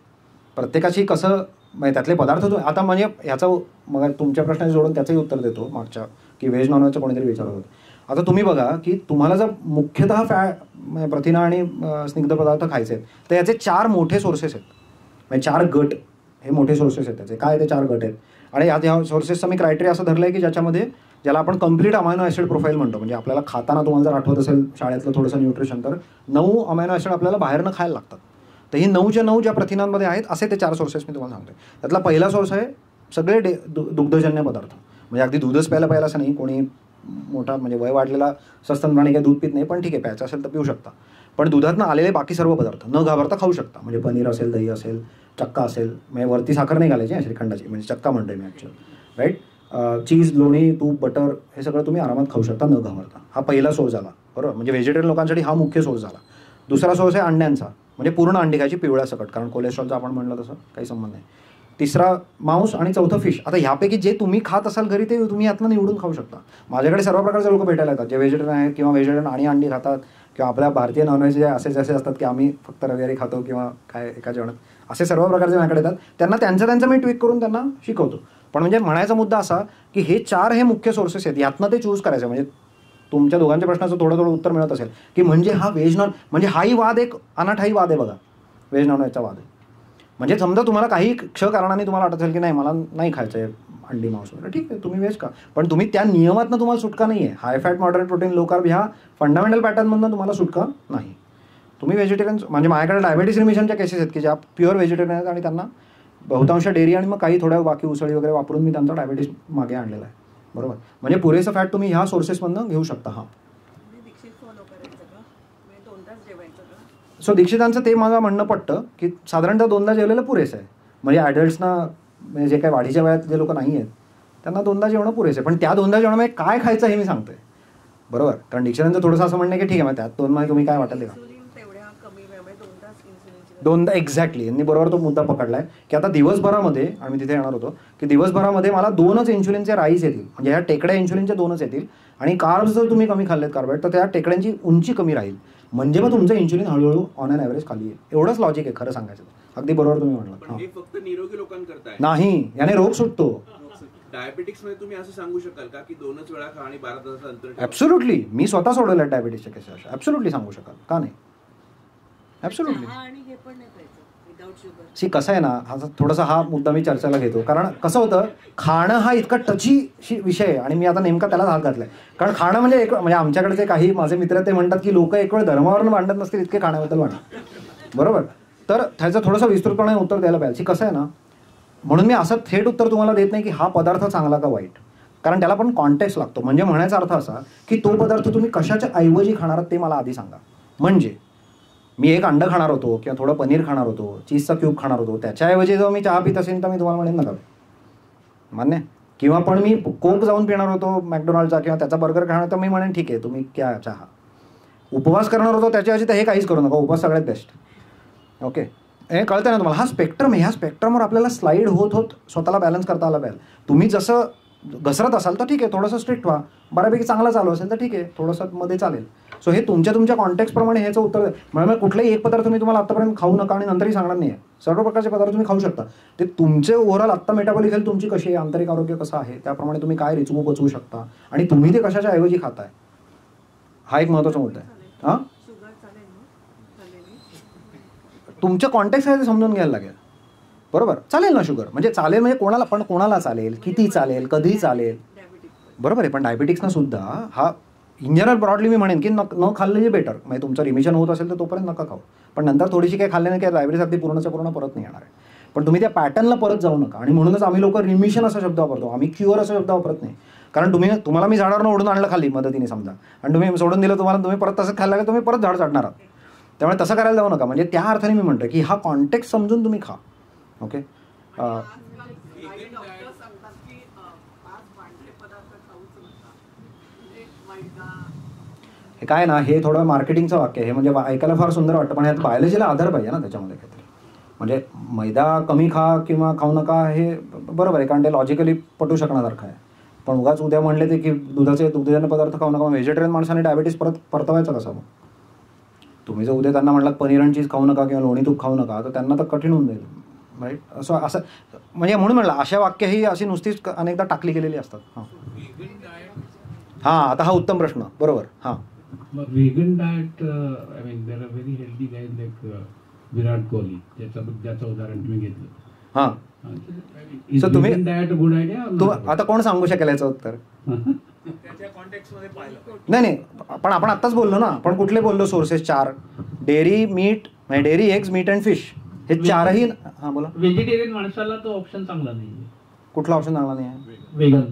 प्रत्येकाची कसं, म्हणजे त्यातले पदार्थ आता म्हणजे ह्याचं मग तुमच्या प्रश्नाशी जोडून त्याचंही उत्तर देतो मागच्या की व्हेज नॉनव्हेजचं कोणीतरी विचारत होतं. आता तुम्ही बघा की तुम्हाला जर मुख्यतः प्रथिना आणि स्निग्ध पदार्थ खायचे आहेत तर याचे 4 मोठे सोर्सेस आहेत, म्हणजे 4 गट हे मोठे सोर्सेस आहेत त्याचे. काय ते 4 गट आहेत आणि ह्या सोर्सेसचा मी क्रायटेरिया असं धरलं आहे की ज्याला आपण कंप्लीट अमायनो ॲसिड प्रोफाईल म्हणतो. म्हणजे आपल्याला खाताना तुम्हाला जर आठवत असेल शाळेतलं थोडंसं न्यूट्रिशन, तर 9 अमायनो ॲसिड आपल्याला बाहेरनं खायला लागतात. तर ही 9च्या 9 ज्या प्रथिनांमध्ये आहेत असे ते 4 सोर्सेस मी तुम्हाला सांगतो. त्यातला पहिला सोर्स आहे सगळे दुग्धजन्य पदार्थ. म्हणजे अगदी दूधच प्यायला असं नाही, कोणी मोठा म्हणजे वय वाढलेला सस्तन प्राणी काही दूध पित नाही, पण ठीक आहे प्यायचं असेल तर पिऊ शकता. पण दुधातनं आलेले बाकी सर्व पदार्थ न घाबरता खाऊ शकता. म्हणजे पनीर असेल, दही असेल, चक्का असेल, म्हणजे वरती साखर नाही घालायची श्रीखंडाची, म्हणजे चक्का म्हणतोय मी ॲक्च्युअली, राईट. चीज, लोणी, तूप, बटर हे सगळं तुम्ही आरामात खाऊ शकता न घाबरता. हा पहिला सोर्स झाला, बरोबर. म्हणजे व्हेजिटेरियन लोकांसाठी हा मुख्य सोर्स झाला. दुसरा सोर्स आहे अंड्यांचा, म्हणजे पूर्ण अंडी खायची पिवळ्या सकट, कारण कोलेस्ट्रॉलचा आपण म्हणलं तसं काही संबंध नाही. तिसरा मांस आणि चौथं फिश. आता ह्यापैकी जे तुम्ही खात असाल घरी ते तुम्ही यातनं निवडून खाऊ शकता. माझ्याकडे सर्व प्रकारचे लोक भेटायला येतात जे व्हेजिटेरियन आहेत किंवा व्हेजिटेरियन आणि अंडी खातात, किंवा आपल्या भारतीय नॉनव्हेज जे असे जसे असतात की आम्ही फक्त रविवारी खातो किंवा काय एका जेवणात, असे सर्व प्रकारचे माझ्याकडे येतात. त्यांना त्यांचं मी ट्विक करून त्यांना शिकवतो. पण म्हणजे म्हणायचा मुद्दा असा की हे 4 हे मुख्य सोर्सेस आहेत, यातनं ते चूज करायचं. म्हणजे तुमच्या दोघांच्या प्रश्नाचं थोडं उत्तर मिळत असेल की म्हणजे हा व्हेज नॉन, म्हणजे हाही वाद एक अनाठाही वाद आहे बघा, व्हेज नॉन व्हेजचा वाद आहे. म्हणजे समजा तुम्हाला काही कारणाने तुम्हाला वाटत असेल की नाही मला नाही खायचं आहे अंडी मांस वगैरे, ठीक आहे तुम्ही व्हेज का, पण तुम्ही त्या नियमातनं तुम्हाला सुटका नाही आहे. हाय fat, moderate protein, low carb ह्या फंडामेंटल पॅटर्नमधनं तुम्हाला सुटका नाही. तुम्ही व्हेजिटेरियन, म्हणजे माझ्याकडे डायबिटीस रिमिशनच्या केसेस आहेत की ज्या प्युअर व्हेजिटेरियन आहेत आणि त्यांना बहुतांश डेअरी आणि मग काही थोड्या बाकी उसळी वगैरे वापरून मी त्यांचा डायबिटीस मागे आणलेला आहे, बरोबर. म्हणजे पुरेसं फॅट तुम्ही ह्या सोर्सेसमधनं घेऊ शकता. हां, सो दीक्षितांचं ते मला म्हणणं पटतं की साधारणतः 2दा जेवलेलं पुरेसं आहे. म्हणजे ॲडल्ट्सना, म्हणजे जे काही वाढीच्या वयात जे लोक नाही आहेत त्यांना 2दा जेवणं पुरेसं आहे. पण त्या 2दा जेवणामध्ये काय खायचं हे मी सांगतोय, बरोबर. कारण दीक्षितांचं थोडंसं असं म्हणणं की ठीक आहे मग त्यात 2 मध्ये तुम्ही काय वाटेल का 2दा एक्झॅक्टली. यांनी बरोबर तो मुद्दा पकडला आहे की आता दिवसभरामध्ये, आणि मी तिथे येणार होतो की दिवसभरामध्ये मला 2च इन्शुलिनचे राईस येतील, म्हणजे ह्या टेकड्या इन्शुलिनचे 2च येतील. आणि कार्ब्स जर तुम्ही कमी खाल्लेत कार्बोहायड्रेट तर त्या टेकड्यांची उंची कमी राहील, म्हणजे मग तुमचं इन्शुलिन हळूहळू ऑन अन ॲव्हरेज खाली येईल. एवढंच लॉजिक आहे खरं सांगायचं. अगदी बरोबर तुम्ही म्हटलं. हे फक्त निरोगी लोकांकरता आहे नाही, याने रोग सुटतो. डायबिटिक्स मध्ये तुम्ही असं सांगू शकाल का की 2च वेळा खा आणि 12 तासाचं अंतर? ॲब्सोल्युटली. मी स्वतः सोडवलं डायबिटीसच्या केसेस, ॲब्सोल्युटली सांगू शकाल, का नाही, ॲब्सोल्युटली. सी कसं आहे ना, हा थोडासा हा मुद्दा मी चर्चेला घेतो, कारण कसं होतं खाणं हा इतका टची विषय आहे आणि मी आता नेमका त्याला हात घातलाय. कारण खाणं म्हणजे म्हणजे आमच्याकडचे काही माझे मित्र ते म्हणतात की लोक एक वेळ धर्मावरून भांडत नसतील इतके खाण्याबद्दल भांडतात, बरोबर. तर त्याचं थोडंसं विस्तृतपणे उत्तर द्यायला पाहिजे. कसं आहे ना, म्हणून मी असं थेट उत्तर तुम्हाला देत नाही की हा पदार्थ चांगला का वाईट, कारण त्याला पण कॉन्टेक्स्ट लागतो. म्हणजे म्हणायचा अर्थ असा की तो पदार्थ तुम्ही कशाच्या ऐवजी खाणार ते मला आधी सांगा. म्हणजे मी एक अंडं खाणार होतो किंवा थोडं पनीर खाणार होतो, चीजचा क्यूब खाणार होतो, त्याच्याऐवजी जेव्हा मी चहा पित असेल तर मी तुम्हाला म्हणेन नका, मान्य. किंवा पण मी कोक जाऊन पिणार होतो मॅकडोनाल्डचा किंवा त्याचा बर्गर खाणार तर मी म्हणेन ठीक आहे तुम्ही क्या चहा. उपवास करणार होतो त्याच्याऐवजी तर हे काहीच करू नका, उपवास सगळ्यात बेस्ट. ओके, हे कळतं ना तुम्हाला. हा स्पेक्ट्रम आहे, ह्या स्पेक्ट्रमवर आपल्याला स्लाईड होत स्वतःला बॅलन्स करता आला पाहिजे. तुम्ही जसं घसरत असाल तर ठीक आहे थोडंसं स्ट्रिक्ट व्हा, बऱ्यापैकी चांगला चालू असेल तर ठीक आहे थोडंसं मध्ये चालेल. सो हे तुमच्या कॉन्टेक्स्टप्रमाणे ह्याचं उत्तर. म्हणजे कुठलाही एक पदार्थ मी तुम्हाला आत्तापर्यंत खाऊ नका आणि नंतरही सांगणार नाही आहे. सर्व प्रकारचे पदार्थ तुम्ही खाऊ शकता. ते तुमचे ओव्हरऑल आत्ता मेटाबॉलिक हेल्थ तुमची कशी आहे, आंतरिक आरोग्य कसं आहे त्याप्रमाणे तुम्ही काय रिचवू पचवू शकता आणि तुम्ही ते कशाच्या ऐवजी खाताय, हा एक महत्त्वाचा मुद्दा आहे. हां, तुमचं कॉन्टेक्स्ट आहे ते समजून घ्यायला लागेल, बरोबर. चालेल ना शुगर, म्हणजे चालेल म्हणजे कोणाला, पण कोणाला चालेल, किती चालेल, कधी चालेल, बरोबर आहे. पण डायबिटिक्सना सुद्धा हा इन जनरल ब्रॉडली मी म्हणेन की न खाल्लेली बेटर. म्हणजे तुमचं रिमिशन होत असेल तर तोपर्यंत नका खाऊ, पण नंतर थोडीशी काही खाल्ल्याने काय डायबिटीस अगदी पूर्णच्या पूर्ण परत नाही येणार आहे. पण तुम्ही त्या पॅटर्नला परत जाऊ नका. आणि म्हणूनच आम्ही लोक रिमिशन असा शब्द वापरतो, आम्ही क्युअर असा शब्द वापरत नाही. कारण तुम्हाला मी झाडावरून ओढून आणलं खाली मदतीने समजा आणि तुम्ही सोडून दिलं, तुम्ही परत तसं खाल्लं की तुम्ही परत झाड चढणार आहात. त्यामुळे तसं करायला जाऊ नका. म्हणजे त्या अर्थाने मी म्हणतो की हा कॉन्टेक्स्ट समजून तुम्ही खा. ओके, हे काय ना, हे थोडं मार्केटिंगचं वाक्य आहे. हे म्हणजे ऐकायला फार सुंदर वाटतं, पण ह्यात बायोलॉजीला आधार पाहिजे ना त्याच्यामध्ये काहीतरी. म्हणजे मैदा कमी खा किंवा खाऊ नका हे बरोबर आहे, कारण ते लॉजिकली पटू शकण्यासारखं आहे. पण उगाच उद्या म्हणले ते की दुग्धजन्य पदार्थ खाऊ नका, व्हेजिटेरियन माणसाने डायबिटीस परतवायचं कसं? मग तुम्ही जर उद्या त्यांना म्हटलात पनीर आणि चीज खाऊ नका किंवा लोणी तूप खाऊ नका तर त्यांना तर कठीण होऊन जाईल, राईट. असं म्हणजे म्हणून म्हणलं अशा वाक्य ही अशी नुसतीच अनेकदा टाकली गेलेली असतात. हां, हां, आता हा उत्तम प्रश्न, बरोबर. हां, vegan diet I mean there are very healthy guys like Virat Kohli, ज्याचं उदाहरण तुम्ही घेतलं. हां. इज So तुम्ही- वेगन डाएट गुड आयडिया? आता कोण सांगू शकेल याचं उत्तर? त्याच्या कॉन्टेक्स्टमध्ये पाहिलं. नाही, पण आपण आत्ताच बोललो ना, आपण कुठले बोललो सोर्सेस? 4: डेअरी, मीट, म्हणजे dairy, eggs, meat and fish. हे 4ही. हां, बोला. व्हेजिटेरियन माणसाला तो ऑप्शन चांगला नाही. कुठला ऑप्शन चांगला नाही आहे? वेगन.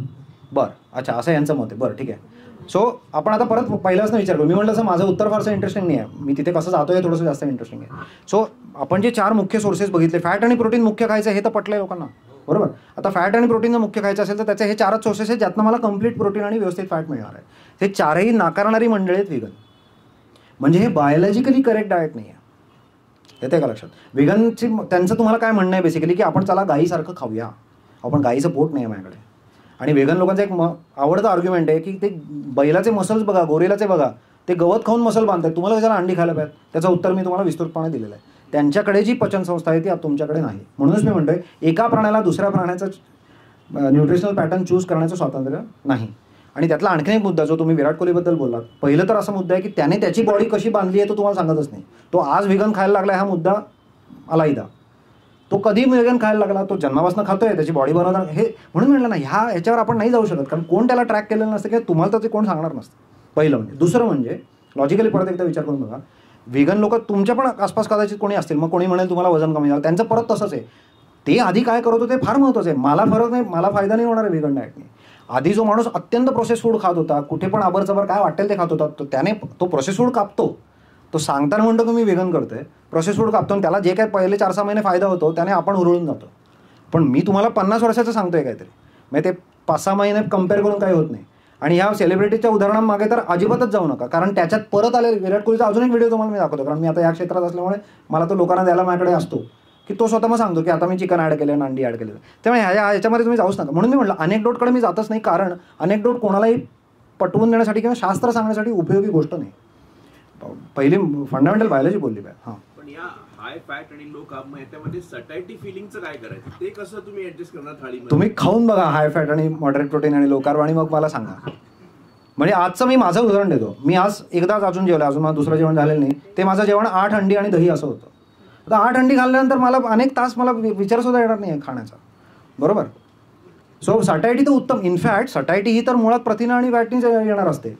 बरं, अच्छा, असं यांचं मत आहे. बरं, ठीक आहे. सो आपण आता परत पहिल्याच विचार करू. मी म्हटलं असं माझं उत्तर फारसं इंटरेस्टिंग नाही आहे, मी तिथे कसं जातोय हे थोडंसं जास्त इंटरेस्टिंग आहे. सो आपण जे 4 मुख्य सोर्सेस बघितले, फॅट आणि प्रोटीन मुख्य खायचं हे तर पटलंय लोकांना, बरोबर. आता फॅट आणि प्रोटीन मुख्य खायचं असेल तर त्याचे हे 4च सोर्सेस आहेत ज्यातनं मला कंप्लीट प्रोटीन आणि व्यवस्थित फॅट मिळणार आहे. हे 4ही नाकारणारी मंडळी आहेत व्हेगन. म्हणजे हे बायोलॉजिकली करेक्ट डाएट नाही आहे. येते का लक्षात? व्हेगनची त्यांचं तुम्हाला काय म्हणणं आहे बेसिकली, की आपण चला गाईसारखं खाऊया, आपण गाईचं पोट नाही आहे माझ्याकडे. आणि व्हेगन लोकांचं एक आवडतं आर्ग्युमेंट आहे की ते बैलाचे मसल्स बघा, गोरेलाचे बघा, ते गवत खाऊन मसल बांधतात, तुम्हाला कशाला अंडी खायला पाहिजे? त्याचं उत्तर मी तुम्हाला विस्तृतपणे दिलेलं आहे. त्यांच्याकडे जी पचनसंस्था आहे ती तुमच्याकडे नाही. म्हणूनच मी म्हणतोय एका प्राण्याला दुसऱ्या प्राण्याचं न्यूट्रिशनल पॅटर्न चूज करण्याचं स्वातंत्र्य नाही. आणि त्यातला आणखीन एक मुद्दा जो तुम्ही विराट कोहलीबद्दल बोललात, पहिलं तर असा मुद्दा आहे की त्याने त्याची बॉडी कशी बांधली आहे तो तुम्हाला सांगतच नाही. तो आज व्हेगन खायला लागला, हा मुद्दा अलाहिदा. तो कधी व्हेगन खायला लागला, तो जन्मापासून खातोय, त्याची बॉडी बनवणार हे. म्हणून म्हणलं ना, ह्याच्यावर आपण नाही जाऊ शकत, कारण कोण त्याला ट्रॅक केलेलं नसतं किंवा तुम्हाला तर ते कोण सांगणार नसतं. पहिलं म्हणजे. दुसरं म्हणजे लॉजिकली परत एकदा विचार करून बघा, व्हेगन लोक तुमच्या पण आसपास कदाचित कोणी असतील, मग कोणी म्हणेल तुम्हाला वजन कमी झालं, त्यांचं परत तसंच आहे. ते आधी काय करत होते फार महत्त्वाचं आहे. मला फरक नाही, मला फायदा नाही होणार आहे व्हेगन डाएटने. आधी जो माणूस अत्यंत प्रोसेस फूड खात होता, कुठे पण आबरचबर काय वाटेल ते खात होता, तो त्याने तो प्रोसेस फूड कापतो. तो सांगताना म्हणतो की मी व्हेगन करतोय, प्रोसेस फूड कापतो, आणि त्याला जे काय पहिले 4-6 महिने फायदा होतो त्याने आपण हुरळून जातो. पण मी तुम्हाला 50 वर्षाचं सांगतोय काहीतरी, म्हणजे ते 5-6 महिने कम्पेअर करून काही होत नाही. आणि ह्या सेलिब्रिटीच्या उदाहरणांमागे तर अजिबातच जाऊ नका, कारण त्याच्यात परत आले. विराट कोहलीचा अजून एक व्हिडिओ तुम्हाला मी दाखवतो, कारण मी आता या क्षेत्रात असल्यामुळे मला तो लोकांना द्यायला माझ्याकडे असतो, की तो स्वतः मग सांगतो की आता मी चिकन ॲड केलं, अंडी ॲड केलं. त्यामुळे ह्याच्यामध्ये तुम्ही जाऊच नका. म्हणून मी म्हटलं अनेकडोटकडे मी जातच नाही, कारण अनेकडोट कोणालाही पटवून देण्यासाठी किंवा शास्त्र सांगण्यासाठी उपयोगी गोष्ट नाही. पहिली फंडामेंटल बायोलॉजी बोलली पाहिजे. हां, पण या हाय फॅट आणि लो कार्ब याच्यामध्ये सटायटी फिलिंगचं काय करायचं, ते कसं तुम्ही ऍडजस्ट करणार थाळीमध्ये? तुम्ही खाऊन बघा हाय फॅट आणि मॉडरेट प्रोटीन आणि लो कार्ब, आणि मग मला सांगा. म्हणजे आजचं मी माझं उदाहरण देतो. मी आज एकदाच अजून जेवलं, अजून मला दुसरं जेवण झालेलं नाही. ते माझं जेवण 8 अंडी आणि दही असं होतं. आता 8 अंडी खाल्ल्यानंतर मला अनेक तास मला विचारसुद्धा येणार नाही खाण्याचा, बरोबर. सो सटायटी तर उत्तम. इनफॅक्ट सटायटी ही तर मुळात प्रथिनं आणि फॅटनीच येणार असते.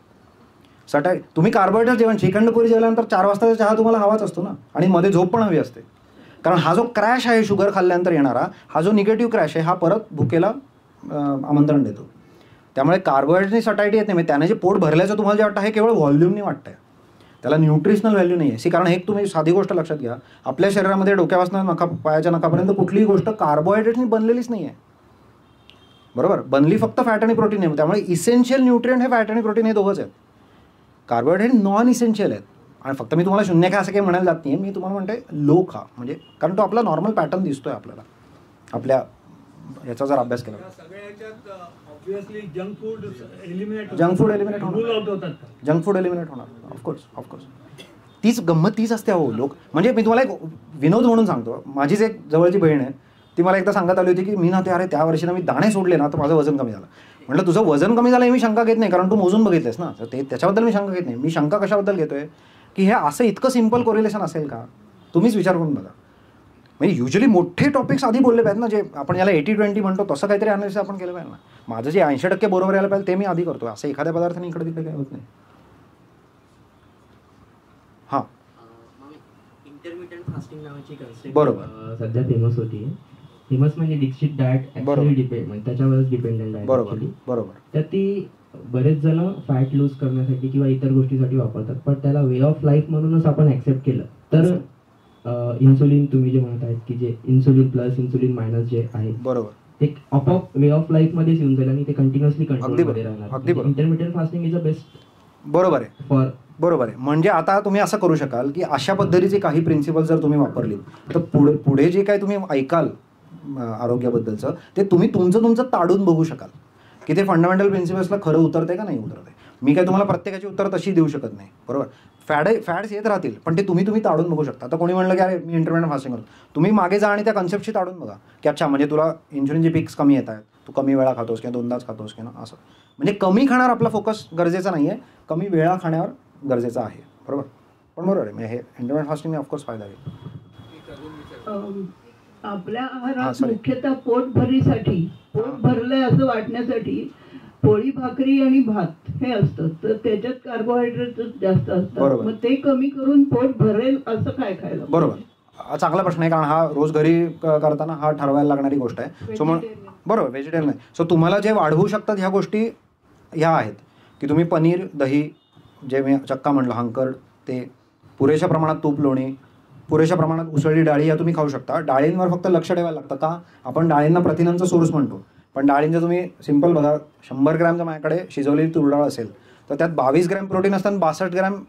तुम्ही कार्बोहायड्रेट जेवण श्रीखंडपुरी जेवल्यानंतर 4 वाजताचा चहा तुम्हाला हवाच असतो ना, आणि मध्ये झोप पण हवी असते. कारण हा जो क्रॅश आहे शुगर खाल्ल्यानंतर येणारा, हा जो निगेटिव्ह क्रॅश आहे, हा परत भुकेला आमंत्रण देतो. त्यामुळे कार्बोहायड्रेटनी सटायटी येत नाही. म्हणजे त्याने जे पोट भरल्याचं तुम्हाला जे वाटतं हे केवळ व्हॉल्यूमनी वाटतंय, त्याला न्यूट्रिशनल व्हॅल्यू नाही आहे. कारण एक तुम्ही साधी गोष्ट लक्षात घ्या, आपल्या शरीरामध्ये डोक्यापासून पायाच्या नखापर्यंत कुठलीही गोष्ट कार्बोहायड्रेटनी बनलेलीच नाही आहे, बरोबर. बनली फक्त फॅट आणि प्रोटीन आहे. त्यामुळे इसेन्शियल न्यूट्रिएंट हे फॅट आणि प्रोटीन हे दोघंच आहेत. कार्बोहायड्रेट नॉन इसेन्शियल आहेत. आणि फक्त मी तुम्हाला शून्य खा असं काही म्हणायला जात नाही, मी तुम्हाला म्हणते लो खा, म्हणजे कारण तो आपला नॉर्मल पॅटर्न दिसतोय आपल्याला आपल्या याचा जर अभ्यास केला. ऑब्वियसली जंक फूड एलिमिनेट होणार. जंक फूड एलिमिनेट होणार, ऑफकोर्स. तीच गंमत तीच असते हो. लोक म्हणजे मी तुम्हाला एक विनोद म्हणून सांगतो. माझीच एक जवळची बहीण आहे, ती मला एकदा सांगत आली होती की मी ना ते अरे त्या वर्षी ना मी दाणे सोडले ना तर माझं वजन कमी झालं. म्हटलं तुझं वजन कमी झालं हे मी शंका घेत नाही, कारण तू मोजून बघितलेस ना, तर ते त्याच्याबद्दल मी शंका घेत नाही. मी शंका कशाबद्दल घेतोय की हे असं इतकं सिम्पल कोरिलेशन असेल का? तुम्हीच विचार करून बघा. म्हणजे युजली मोठे टॉपिक्स आधी बोलले पाहिजेत ना, जे आपण याला 80-20 म्हणतो, तसं काहीतरी अनालिसिस आपण केलं पाहिजे ना. माझं जे 80% बरोबर यायला पाहिजे ते मी आधी करतो, असं एखाद्या पदार्थाने इकडे तिकडे काही होत नाही. हां, इंटरमिटंट फास्टिंग नावाची कन्सेप्ट बरोबर सध्या फेमस होती. फेमस म्हणजे डिक्सिट डाएट ऍक्च्युअली डिपेंड, म्हणजे त्याच्यावरच डिपेंडेंट आहे. बरोबर. तर ती बरेच जण फॅट लूज करण्यासाठी किंवा इतर गोष्टीसाठी वापरतात, पण त्याला वे ऑफ लाईफ म्हणूनच आपण ऍक्सेप्ट केलं तर इन्सुलिन तुम्ही जे म्हणत आहेत की जे इन्सुलिन प्लस इन्सुलिन मायनस जे आहे, बरोबर, ते आपोआप वे ऑफ लाईफ मध्येच येऊन जाईल आणि ते कंटिन्युअसली कंट्रोलमध्ये राहणार. Intermittent fasting is a best. बरोबर आहे, फॉर बरोबर आहे. म्हणजे आता तुम्ही असं करू शकाल की अशा पद्धतीचे काही प्रिन्सिपल जर तुम्ही वापरली तर पुढे जे काही तुम्ही ऐकाल आरोग्याबद्दलचं ते तुम्ही तुमचं ताडून बघू शकाल की ते फंडामेंटल प्रिन्सिपल्सला खरं उतरते का नाही उतरते. मी काय तुम्हाला प्रत्येकाची उत्तर तशी देऊ शकत नाही, बरोबर. फॅड्स येत राहतील, पण ते तुम्ही ताडून बघू शकता. आता कोणी म्हणलं की अरे मी इंटरमिटंट फास्टिंग करतो, तुम्ही मागे जा आणि त्या कन्सेप्टशी ताडून बघा की अच्छा म्हणजे तुला इन्शुलिनचे पिक्स कमी येत आहेत, तू कमी वेळा खातोस किंवा 2दाच खातोस किंवा असं. म्हणजे कमी खाणार आपला फोकस गरजेचा नाही आहे, कमी वेळा खाण्यावर गरजेचा आहे. बरोबर, पण बरोबर आहे, म्हणजे हे इंटरमिटेंट फास्टिंगने ऑफकोर्स फायदा आहे. आपल्या आहारात मुख्यतः पोट भरलंय असं वाटण्यासाठी पोळी भाकरी आणि भात हे असतं, तर त्याच्यात कार्बोहायड्रेट जास्त असतात. मग ते कमी करून पोट भरेल असं काय खायला? बरोबर, चांगला प्रश्न आहे, कारण हा रोज घरी करताना हा ठरवायला लागणारी गोष्ट आहे. सो मग बरोबर, व्हेजिटेरियन नाही. सो तुम्हाला जे वाढवू शकतात ह्या गोष्टी ह्या आहेत की तुम्ही पनीर, दही, जे मी चक्का म्हणलं, हंकर्ड, ते पुरेशा प्रमाणात तूप, लोणी, पुरेशा प्रमाणात उसळी डाळी या तुम्ही खाऊ शकता. डाळींवर फक्त लक्ष ठेवायला लागतं, का आपण डाळींना प्रथिनांचा सोर्स म्हणतो, पण डाळींचं तुम्ही सिम्पल बघा, 100 ग्रॅम जर माझ्याकडे शिजवलेली तूर डाळ असेल तर त्यात 22 ग्रॅम प्रोटीन असतात, 62 ग्रॅम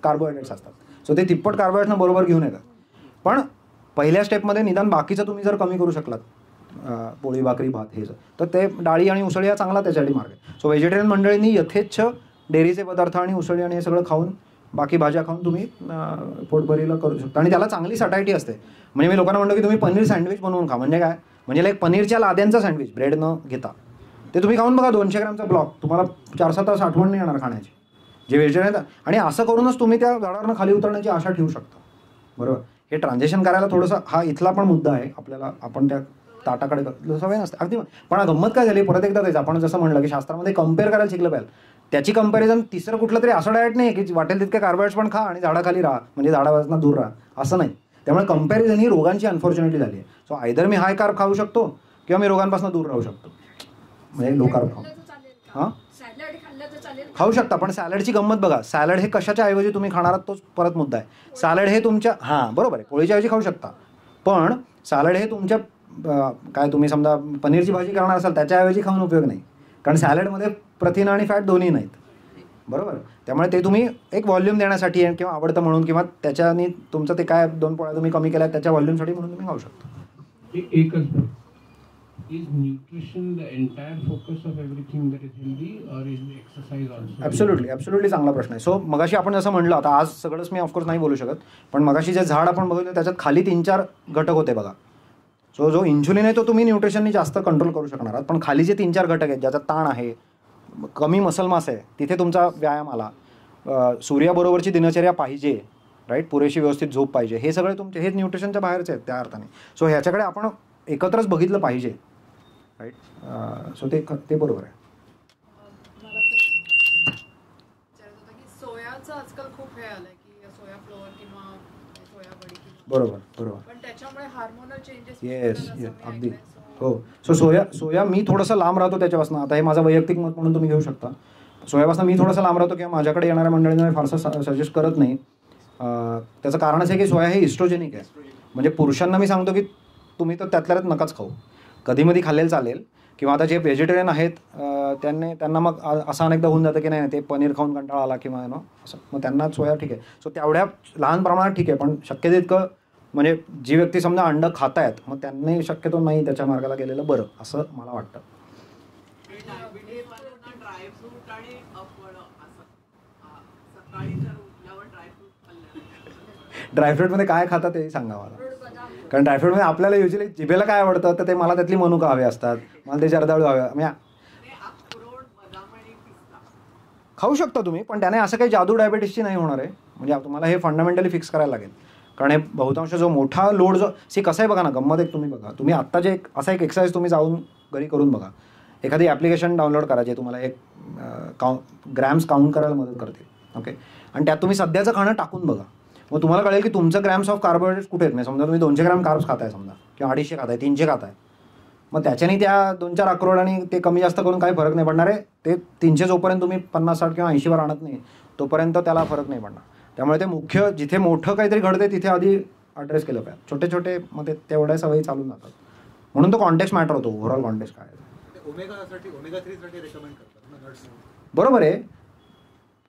कार्बोहायड्रेट्स असतात. सो ते तिप्पट कार्बोहायड्रेट्सना बरोबर घेऊन येतात. पण पहिल्या स्टेपमध्ये निदान बाकीचं तुम्ही जर कमी करू शकलात, पोळी भाकरी भात हे तर ते डाळी आणि उसळी हा चांगला त्याच्यासाठी मार्ग आहे. सो व्हेजिटेरियन मंडळींनी यथेच्छ डेअरीचे पदार्थ आणि उसळी आणि हे सगळं खाऊन, बाकी भाज्या खाऊन तुम्ही पोटभरीला करू शकता. आणि त्याला चांगली सटायटी असते. म्हणजे मी लोकांना म्हणतो की तुम्ही पनीर सँडविच बनवून खा. म्हणजे काय, म्हणजे लाईक पनीरच्या लाद्यांचा सँडविच, ब्रेड न घेता ते तुम्ही खाऊन बघा. 200 ग्रॅमचा ब्लॉक, तुम्हाला 4-7 तास आठवण नाही येणार खाण्याची, जे व्हेजिटेरियन. आणि असं करूनच तुम्ही त्या झाडावरनं खाली उतरण्याची आशा ठेवू शकता. बरोबर, हे ट्रान्झॅक्शन करायला थोडंसं हा इथला पण मुद्दा आहे आपल्याला. आपण त्या ताटाकडे सवय नसते अगदी. पण गंमत काय झाली, परत एकदा तेच आपण जसं म्हणलं की शास्त्रामध्ये कम्पेअर करायला शिकलं पाहिजे. त्याची कंपॅरिझन तिसरं कुठलं तरी असं डाएट नाही की वाटेल तितके कार्बोहायड्रेट्स पण खा आणि झाडाखाली राहा, म्हणजे झाडापासून दूर राहा, असं नाही. त्यामुळे कंपॅरिझन ही रोगांची अनफॉर्च्युनेटली झाली आहे. सो आयदर मी हाय कार्ब खाऊ शकतो किंवा मी रोगांपासून दूर राहू शकतो, म्हणजे लो कार्ब खाऊ. हां, खाऊ शकता, पण सॅलडची गंमत बघा. सॅलड हे कशाच्या ऐवजी तुम्ही खाणार आहात तोच परत मुद्दा आहे. सॅलड हे तुमच्या, हां बरोबर आहे, पोळीच्या ऐवजी खाऊ शकता, पण सॅलड हे तुमच्या काय तुम्ही समजा पनीरची भाजी करणार असाल त्याच्याऐवजी खाऊन उपयोग नाही, कारण सॅलडमध्ये प्रथिन आणि फॅट दोन्ही नाहीत. बरोबर, त्यामुळे ते तुम्ही एक व्हॉल्यूम देण्यासाठी किंवा आवडतं म्हणून किंवा त्याच्यानी तुमचं ते काय 2 पोळ्या तुम्ही कमी केल्या त्याच्या व्हॉल्यूमसाठी म्हणून तुम्ही खाऊ शकता. एकच is nutrition the entire focus of everything that is healthy or is exercise also? Absolutely चांगला प्रश्न आहे. सो मगाशी आपण जसं म्हणलं, आता आज सगळंच मी ऑफकोर्स नाही बोलू शकत, पण मगाशी जे झाड आपण बघितलं त्याच्यात खाली 3-4 घटक होते बघा. सो जो इन्शुलिन आहे तो तुम्ही न्यूट्रिशननी जास्त कंट्रोल करू शकणार आहात, पण खाली जे 3-4 घटक आहेत, ज्याचा ताण आहे, कमी मसल मास आहे, तिथे तुमचा व्यायाम आला, सूर्याबरोबरची दिनचर्या पाहिजे, राईट, पुरेशी व्यवस्थित झोप पाहिजे, हे सगळे तुमचे हे न्यूट्रिशनच्या बाहेरचे आहेत त्या अर्थाने. सो ह्याच्याकडे आपण एकत्रच बघितलं पाहिजे, राईट. सो ते बरोबर आहे. सोयाचं आजकाल खूप हे आलंय की सोया फ्लोअर किंवा सोया बडी, बरोबर, पण त्याच्यामुळे हार्मोनल चेंजेस. येस, अगदी हो. सो सोया मी थोडंसं लांब राहतो त्याच्यापासून. आता हे माझं वैयक्तिक मत म्हणून तुम्ही घेऊ शकता. सोयापासून मी थोडंसं लांब राहतो किंवा माझ्याकडे येणाऱ्या मंडळींना मी फारसं सजेस्ट करत नाही. त्याचं कारणच आहे की सोया हे इस्ट्रोजेनिक आहे. म्हणजे पुरुषांना मी सांगतो की तुम्ही तर त्यातल्या त्यात नकाच खाऊ, कधीमधी खाल्लेलं चालेल. किंवा आता जे व्हेजिटेरियन आहेत त्यांना मग असं अनेकदा होऊन जातं की नाही ते पनीर खाऊन कंटाळा आला किंवा असं, मग त्यांना सोया ठीक आहे. सो तेवढ्या लहान प्रमाणात ठीक आहे, पण शक्य तितकं म्हणजे जी व्यक्ती समजा अंड खातायत मग त्यांनी शक्यतो नाही त्याच्या मार्गाला गेलेलं बरं असं मला वाटतं. ड्रायफ्रूटमध्ये काय खातात ते सांगा मला, कारण ड्रायफ्रूटमध्ये आपल्याला युजली जिभेला काय आवडतं तर ते मला त्यातली मनुका हवे असतात, मला ते जर्दाळू हवे. खाऊ शकता तुम्ही, पण त्याने असं काही जादू डायबिटीसची नाही होणार आहे. म्हणजे तुम्हाला हे फंडामेंटली फिक्स करायला लागेल, कारण हे बहुतांश जो मोठा लोड जो कसं आहे बघा ना, गंमत एक तुम्ही बघा, तुम्ही आत्ता जे असा एक एक्सरसाइज तुम्ही जाऊन घरी करून बघा, एखादी ॲप्लिकेशन डाउनलोड करा जे तुम्हाला एक ग्रॅम्स काउंट करायला मदत करते, ओके, आणि त्यात तुम्ही सध्याचं खाणं टाकून बघा, मग तुम्हाला कळेल की तुमचं ग्रॅम्स ऑफ कार्बोहायड्रेट्स कुठे आहेत. म्हणजे समजा तुम्ही 200 ग्रॅम कार्ब्स खाताय समजा, किंवा 250 खाताय, 300 खाताय, मग त्याच्याने त्या 2-4 अक्रोड आणि ते कमी जास्त करून काही फरक नाही पडणार आहे. ते 300 जोपर्यंत तुम्ही 50-60 किंवा 80वर आणत नाही तोपर्यंत त्याला फरक नाही पडणार. त्यामुळे ते मुख्य जिथे मोठं काहीतरी घडते तिथे आधी अड्रेस केलं पाहिजे. छोटे छोटे मग ते तेवढ्या सवयी चालून जातात, म्हणून तो कॉन्टेक्स्ट मॅटर होतो. ओव्हरऑल कॉन्टेक्स्ट काय ओमेगा 3 साठी रेकमेंड करतात. बरोबर आहे,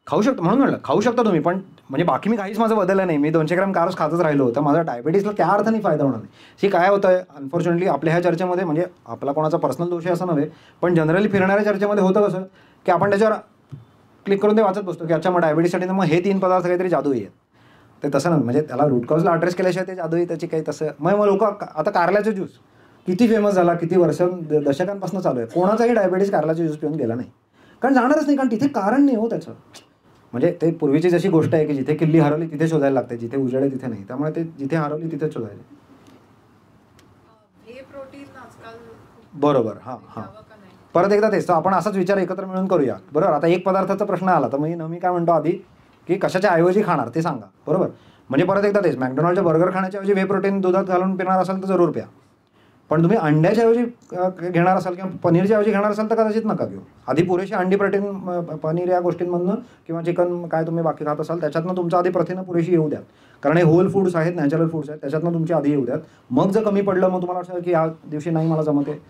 खाऊ शकतो म्हणून म्हणलं खाऊ शकता तुम्ही, पण म्हणजे बाकी मी काहीच माझं बदललं नाही. मी 200 ग्रॅम कार्ब्स खातच राहिलो तर माझा डायबिटीसला त्या अर्थाने फायदा होणार नाही. ही काय होतं आहे अनफॉर्च्युनेटली आपल्या ह्या चर्चेमध्ये, म्हणजे आपला कोणाचा पर्सनल दोष आहे असं नव्हे, पण जनरली फिरणाऱ्या चर्चेमध्ये होतं कसं की आपण त्याच्यावर क्लिक करून ते वाचत बसतो की अच्छा मग डायबिटीससाठी मग हे 3 पदार्थ काहीतरी जादूई आहेत. ते तसं नाही, म्हणजे त्याला रूट कॉजला अड्रेस केल्याशिवाय ते जादूई त्याची काही तसं. मग लोक आता कारल्याचा ज्यूस किती फेमस झाला, किती वर्ष दशकांपासून चालू आहे, कोणाचाही डायबिटीस कारल्याचा ज्यूस पिऊन गेला नाही. कारण जाणारच नाही, कारण तिथे कारण नाही हो त्याचं. म्हणजे ते पूर्वीची जशी गोष्ट आहे की जिथे किल्ली हरवली तिथे शोधायला लागते, जिथे उजेड आहे तिथे नाही. त्यामुळे ते जिथे हरवली तिथे शोधायला. बरोबर. हां हां, परत एकदा तेच. तर आपण असाच विचार एकत्र मिळून करूया. बरोबर. आता एक पदार्थाचा प्रश्न आला तर मी काय म्हणतो आधी की कशाच्या ऐवजी खाणार ते सांगा. बरोबर. म्हणजे परत एकदा तेच, मॅकडोनल्डच्या बर्गर खाण्याच्या ऐवजी व्हे प्रोटीन दुधात घालून पिणार असाल तर जरूर प्या. पण तुम्ही अंड्याच्या ऐवजी घेणार असाल किंवा पनीरच्या ऐवजी घेणार असाल तर कदाचित नका घेऊ. आधी पुरेशी अंडी, प्रोटीन, पनीर या गोष्टींमधनं किंवा चिकन काय तुम्ही बाकी खात असाल त्याच्यातनं तुमचं आधी प्रथिनं पुरेशी येऊ द्यात. कारण हे होल फूड्स आहेत, नॅचरल फूड्स आहेत, त्याच्यातनं तुमची आधी येऊ द्यात. मग जर कमी पडलं मग तुम्हाला वाटतं की या दिवशी नाही मला जमते.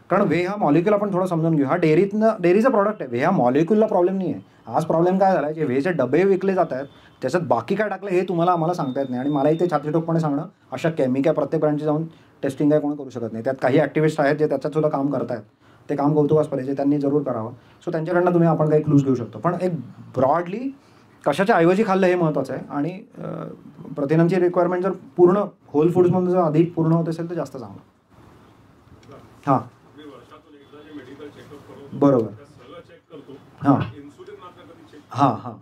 कारण व्हे हा मॉलिक्यूल आपण थोडं समजून घेऊ. हा डेअरीचं प्रॉडक्ट आहे. व्हे हा मॉलिक्यूलला प्रॉब्लेम नाही आहे. आज प्रॉब्लेम काय झाला आहे, जे व्हेचे डबे विकले जात आहेत त्याच्यात बाकी काय टाकलं हे तुम्हाला आम्हाला सांगता येत नाही. आणि मला इथे छातीठोकपणे सांगणं अशक्य आहे. मी काय प्रत्येक ब्रँडची जाऊन टेस्टिंग काय कोणी करू शकत नाही. त्यात काही ॲक्टिव्हिस्ट आहेत जे त्याच्यात सुद्धा काम करत आहेत. ते काम कौतुकास्पद आहे, त्यांनी जरूर करावं. सो त्यांच्याकडनं तुम्ही आपण काही क्लूज घेऊ शकतो. पण एक ब्रॉडली कशाच्या ऐवजी खाल्लं हे महत्त्वाचं आहे. आणि प्रथिनांची रिक्वायरमेंट जर पूर्ण होल फूड्समध्ये जर अधिक पूर्ण होत असेल तर जास्त चांगलं. हां बरोबर. हां हां हां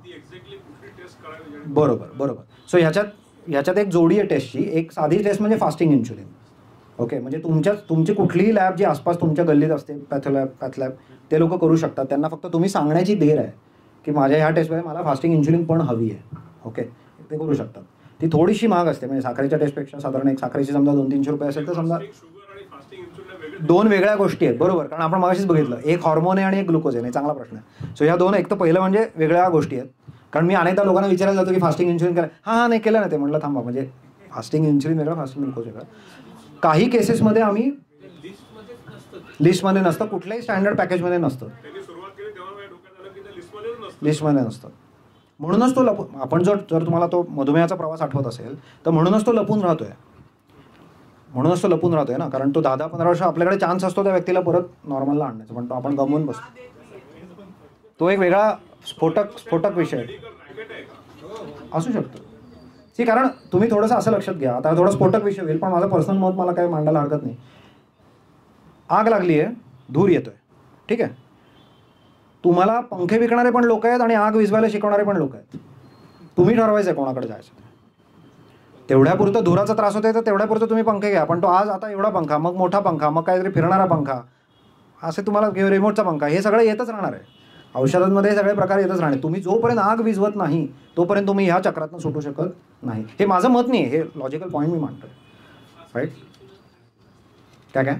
बरोबर बरोबर. सो ह्याच्यात एक जोडी आहे टेस्टची. एक साधी टेस्ट म्हणजे फास्टिंग इन्शुलिन. ओके. म्हणजे तुमची कुठलीही लॅब जी आसपास तुमच्या गल्लीत असते, पॅथलॅब ते लोक करू शकतात. त्यांना फक्त तुम्ही सांगण्याची देर आहे की माझ्या ह्या टेस्टमध्ये मला फास्टिंग इन्शुलिन पण हवी आहे. ओके. ते करू शकतात. ती थोडीशी महाग असते. म्हणजे साखरेच्या टेस्टपेक्षा साधारण एक साखरेची समजा 200-300 रुपये असेल तर समजा दोन वेगळ्या गोष्टी आहेत. बरोबर. कारण आपण मगाशीच बघितलं, एक हॉर्मोन आहे आणि एक ग्लुकोज आहे. नाही, चांगला प्रश्न आहे. सो ह्या दोन, एक तर पहिलं म्हणजे वेगळ्या गोष्टी आहेत. कारण मी अनेकदा लोकांना विचारायला जातो की फास्टिंग इन्शुलिन केलं. हां नाही केलं ना. ते म्हटलं थांबा, म्हणजे फास्टिंग इन्शुलिन वेगळं, फास्टिंग ग्लुकोज वेगळं. काही केसेसमध्ये आम्ही लिस्टमध्ये नसतं, कुठल्याही स्टँडर्ड पॅकेजमध्ये नसतं, लिस्टमध्ये नसतं. म्हणूनच तो आपण जर तुम्हाला तो मधुमेहाचा प्रवास आठवत असेल तर म्हणूनच तो लपून राहतोय ना. कारण तो 10-15 वर्ष आपल्याकडे चान्स असतो त्या व्यक्तीला परत नॉर्मलला आणण्याचा, पण तो आपण गमवून बसतो. तो एक वेगळा स्फोटक विषय असू शकतो. कारण तुम्ही थोडंसं असं लक्षात घ्या. आता थोडा स्फोटक विषय होईल पण माझं पर्सनल मत मला काही मांडायला हरकत नाही. आग लागली आहे, धूर येतोय, ठीक आहे. तुम्हाला पंखे विकणारे पण लोक आहेत आणि आग विझवायला शिकवणारे पण लोक आहेत. तुम्ही ठरवायचं आहे कोणाकडे जायचं. तेवढ्यापुरतं धुराचा त्रास होतोय तर तेवढ्यापुरतं तुम्ही पंखे घ्या. पण तो आज आता एवढा पंखा, मग मोठा पंखा, मग काहीतरी फिरणारा पंखा, असे तुम्हाला रिमोटचा पंखा, हे सगळं येतच राहणार आहे. औषधांमध्ये हे सगळे प्रकार येतच राहणार. तुम्ही जोपर्यंत आग विझवत नाही तोपर्यंत तुम्ही ह्या चक्रातून सुटू शकत नाही. हे माझं मत नाही, हे लॉजिकल पॉईंट मी मांडतोय. राईट. काय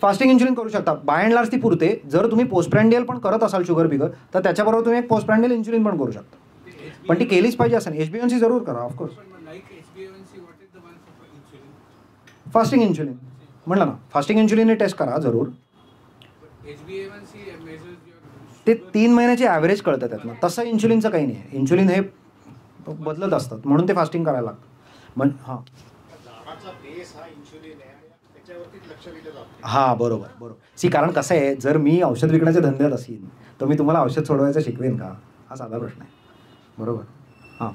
फास्टिंग इन्शुलिन करू शकता. बाय अँड लार्ज ती पुरते. जर तुम्ही पोस्टप्रँडियल पण करत असाल शुगर बिगर तर त्याच्याबरोबर तुम्ही एक पोस्टप्रँडियल इन्शुलिन पण करू शकता. पण ती केलीच पाहिजे असं नाही. HbA1c जरूर करा ऑफकोर्स. फास्टिंग इन्शुलिन म्हटलं ना, फास्टिंग इन्शुलिन टेस्ट करा जरूर. ते 3 महिन्याची ॲव्हरेज कळतं त्यातनं. तसं इन्शुलिनचं काही नाही आहे. इन्शुलिन हे बदलत असतात म्हणून ते फास्टिंग करायला लागतं. हां हां बरोबर. कारण कसं आहे, जर मी औषध विकण्याच्या धंद्यात असेल तर मी तुम्हाला औषध सोडवायचं शिकवेन का, हा साधा प्रश्न आहे. बरोबर. हां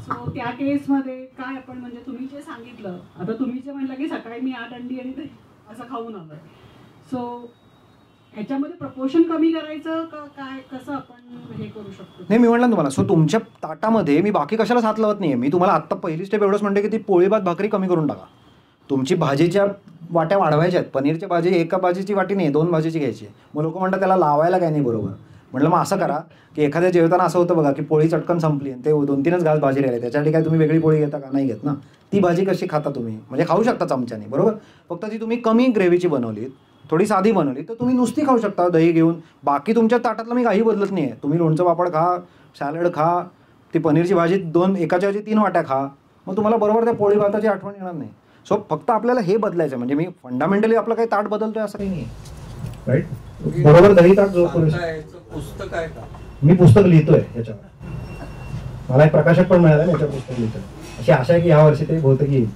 सो त्या केसमध्ये काय आपण, म्हणजे तुम्ही जे सांगितलं, आता तुम्ही जे म्हणलं की सकाळी मी 8 अंडी आणि असं खाऊन आलोय. सो ह्याच्यामध्ये प्रपोर्शन कमी करायचं का काय, कसं आपण हे करू शकतो? नाही, मी म्हटलं तुम्हाला. सो तुमच्या ताटामध्ये मी बाकी कशालाच हात लावत नाही. मी तुम्हाला आत्ता पहिली स्टेप एवढंच म्हणते की ती पोळी भात भाकरी कमी करून टाका. तुमची भाजीच्या वाट्या वाढवायच्या आहेत. पनीरची भाजी एका भाजीची वाटी नाही, 2 भाजीची घ्यायची. मग लोक म्हणतात त्याला लावायला काय नाही. बरोबर. म्हटलं मग असं करा की एखाद्या जेवताना असं होतं बघा की पोळी चटकन संपली आणि ते 2-3च घास भाजी राहिले, त्याच्यासाठी काय तुम्ही वेगळी पोळी घेता का? नाही घेत ना. ती भाजी कशी खाता तुम्ही, म्हणजे खाऊ शकता चमच्याने. बरोबर. फक्त ती तुम्ही कमी ग्रेव्हीची बनवली, थोडी साधी बनवली तर तुम्ही नुसती खाऊ शकता दही घेऊन. बाकी तुमच्या ताटातलं मी काही बदलत नाही आहे. तुम्ही लोणचं पापड खा, सॅलड खा, ती पनीरची भाजी एकाच्या ऐवजी 3 वाट्या खा. मग तुम्हाला बरोबर त्या पोळी भाताची आठवण येणार नाही. सो फक्त आपल्याला हे बदलायचं. म्हणजे मी फंडामेंटली आपलं काही ताट बदलतोय असं काही नाही. राईट. बरोबर. दही ताट जो पुस्तक आहे का? मी पुस्तक लिहितोय याच्यावर. मला एक प्रकाशक पण मिळाला ना याच्यावर पुस्तक लिहितोय. अशी आशा आहे की ह्या वर्षी ते बहुतेक येईल.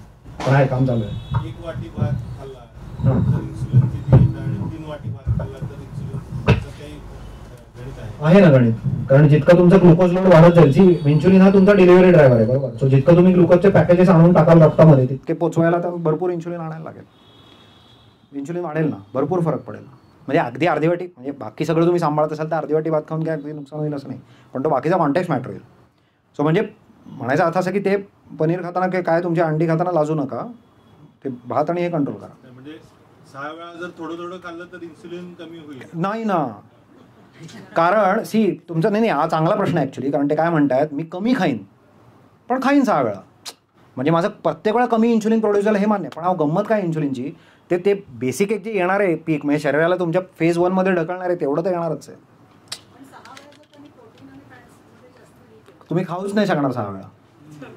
पण आहे, काम चालू आहे. 1 वाटी भात खाल्ला तर इन्सुलिन किती, 3 वाटी भात खाल्ला तर इन्सुलिन, काही गणित आहे. आहे ना गणित. कारण जितकं तुमचं ग्लुकोज लोड वाढत जाईल, इन्शुलिन हा तुमचा डिलिव्हरी ड्रायव्हर आहे, बरोबर. सो जितकं तुम्ही ग्लुकोजचे पॅकेजेस आणून टाकाल रक्तामध्ये, तितके पोचवायला तर भरपूर इन्शुलिन आणायला लागेल. इन्शुलिन वाढेल ना, भरपूर फरक पडेल. म्हणजे अगदी अर्धी वाटी, म्हणजे बाकी सगळं तुम्ही सांभाळत असाल तर अर्धी वाटी भात खाऊन काय अगदी नुकसान होईल असं नाही, पण तो बाकीचा कॉन्टेक्स्ट मॅटर होईल. सो म्हणजे म्हणायचा अर्थ असं की ते पनीर खाताना काय तुमची अंडी खाताना लाजू नका, ते भात आणि हे कंट्रोल करा. म्हणजे 6 वेळा जर थोडं थोडं खाल्लं तर इन्सुलिन कमी होईल? नाही ना, कारण तुमचा नाही हा चांगला प्रश्न आहे ॲक्च्युली. कारण ते काय म्हणतायत, मी कमी खाईन पण खाईन 6 वेळा, म्हणजे माझं प्रत्येक वेळा कमी इन्शुलिन प्रोड्यूस झालं हे मान्य. पण हा गंमत काय इन्शुलिनची, ते बेसिक एक जे येणार आहे पीक, म्हणजे शरीराला तुमच्या फेज 1 मध्ये ढकलणार आहे तेवढं तर येणारच आहे. तुम्ही खाऊच नाही शकणार 6 वेळा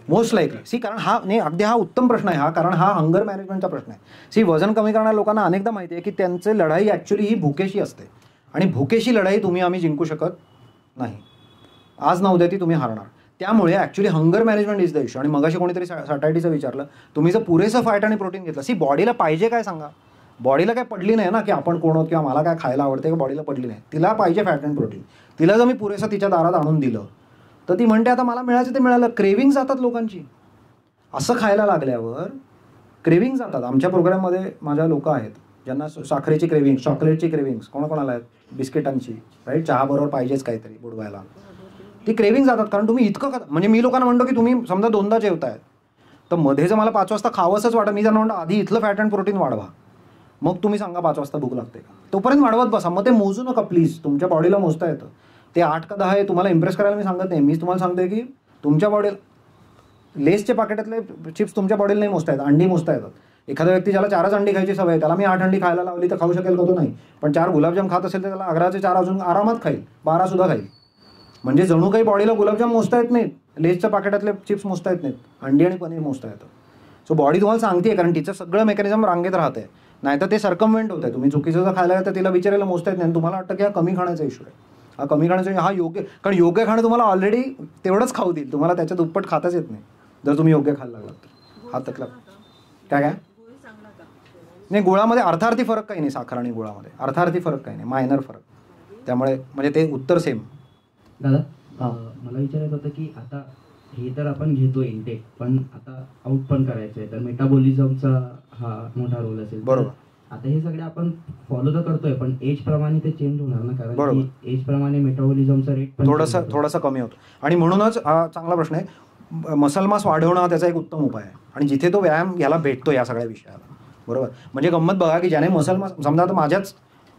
मोस्ट लाईकली. कारण हा नाही, अगदी हा उत्तम प्रश्न आहे हा, कारण हा हंगर मॅनेजमेंटचा प्रश्न आहे. वजन कमी करणाऱ्या लोकांना अनेकदा माहिती आहे की त्यांची लढाई ॲक्च्युली ही भुकेशी असते, आणि भुकेशी लढाई आम्ही जिंकू शकत नाही. आज ना उद्या ती तुम्ही हारणार. त्यामुळे actually hunger management is the issue. आणि मगाशी कोणीतरी सटायटीचं विचारलं, तुम्ही जर पुरेसं फॅट आणि प्रोटीन घेतलं, बॉडीला पाहिजे काय सांगा. बॉडीला काय पडली नाही ना की आपण कोण आहोत किंवा मला काय खायला आवडते, का बॉडीला पडली नाही. तिला पाहिजे फॅट अँड प्रोटीन. तिला जर मी पुरेसं तिच्या दारात आणून दिलं तर ती म्हणते आता मला मिळायचं ते मिळालं. क्रेविंग जातात लोकांची, असं खायला लागल्यावर क्रेविंग जातात. आमच्या प्रोग्राममध्ये माझ्या लोक आहेत ज्यांना साखरेची क्रेविंग, चॉकलेटची क्रेविंग्स, कोणाकोणाला आहेत, बिस्किटांची, राईट, चहाबरोबर पाहिजेच काहीतरी बुडवायला, ती क्रेविंग जातात. कारण तुम्ही इतकं खाता. म्हणजे मी लोकांना म्हणतो की तुम्ही समजा 2दा जेवताय, तर मध्ये जर मला 5 वाजता खावंसच वाटत, मी त्यांना म्हणतो आधी इथलं फॅट अँड प्रोटीन वाढवा, मग तुम्ही सांगा 5 वाजता भूक लागते का. तोपर्यंत वाढवत बसा. मग ते मोजू नका प्लीज, तुमच्या बॉडीला मोजता येतं. ते 8 का 10 आहे तुम्हाला इम्प्रेस करायला मी सांगत नाही. मी तुम्हाला सांगते की तुमच्या बॉडीला लेसचे पाकिटातले चिप्स तुमच्या बॉडीला नाही मोजता येतात, अंडी मोजता येतात. एखादा व्यक्ती ज्याला 4च अंडी खायची सवय आहे, त्याला मी 8 अंडी खायला लावली तर खाऊ शकेल का तो? नाही. पण 4 गुलाबजाम खात असेल तर त्याला आग्राचे 4 अजून आरामात खाईल, 12 सुद्धा खाईल. म्हणजे जणू काही बॉडीला गुलाबजाम मोजता येत नाहीत, लेसच्या पाकिटातले चिप्स मोजता येत नाहीत, अंडी आणि पनीर मोजता येतं. सो बॉडी तुम्हाला सांगते, कारण तिचं सगळं मेकॅनिझम रांगेत राहते. नाहीतर ते सर्कमवेंट होतं. तुम्ही चुकीचं जर खायला तर तिला विचारायला मोजता येत नाही. तुम्हाला वाटतं की हा कमी खाण्याचा इश्यू आहे. हा कमी खाण्याचा हा योग्य, कारण योग्य खाणं तुम्हाला ऑलरेडी तेवढंच खाऊ देईल, तुम्हाला त्याच्या दुप्पट खाताच येत नाही जर तुम्ही योग्य खायला लागलात तर. हा त्यातला काय नाही, गुळामध्ये अर्थार्थी फरक काही नाही. साखर आणि गुळामध्ये अर्थार्थी फरक काही नाही, मायनर फरक. त्यामुळे म्हणजे ते उत्तर सेम. दादा मला विचारायचं होतं की आता हे तर आपण घेतो इनटेक, पण आता आउट पण करायचं आहे, तर मेटाबॉलिझमचा हा मोठा रोल असेल. बरोबर. आता हे सगळे आपण फॉलो तर करतोय, पण एज प्रमाणे ते चेंज होणार ना, कारण एज प्रमाणे मेटाबॉलिझमचा रेट थोडासा कमी होतो. आणि म्हणूनच हा चांगला प्रश्न आहे. मसल मास वाढवणं हा त्याचा एक उत्तम उपाय आहे. आणि जिथे तो व्यायाम याला भेटतो या सगळ्या विषयाला, बरोबर. म्हणजे गंमत बघा की ज्याने मसल मास, समजा आता माझ्याच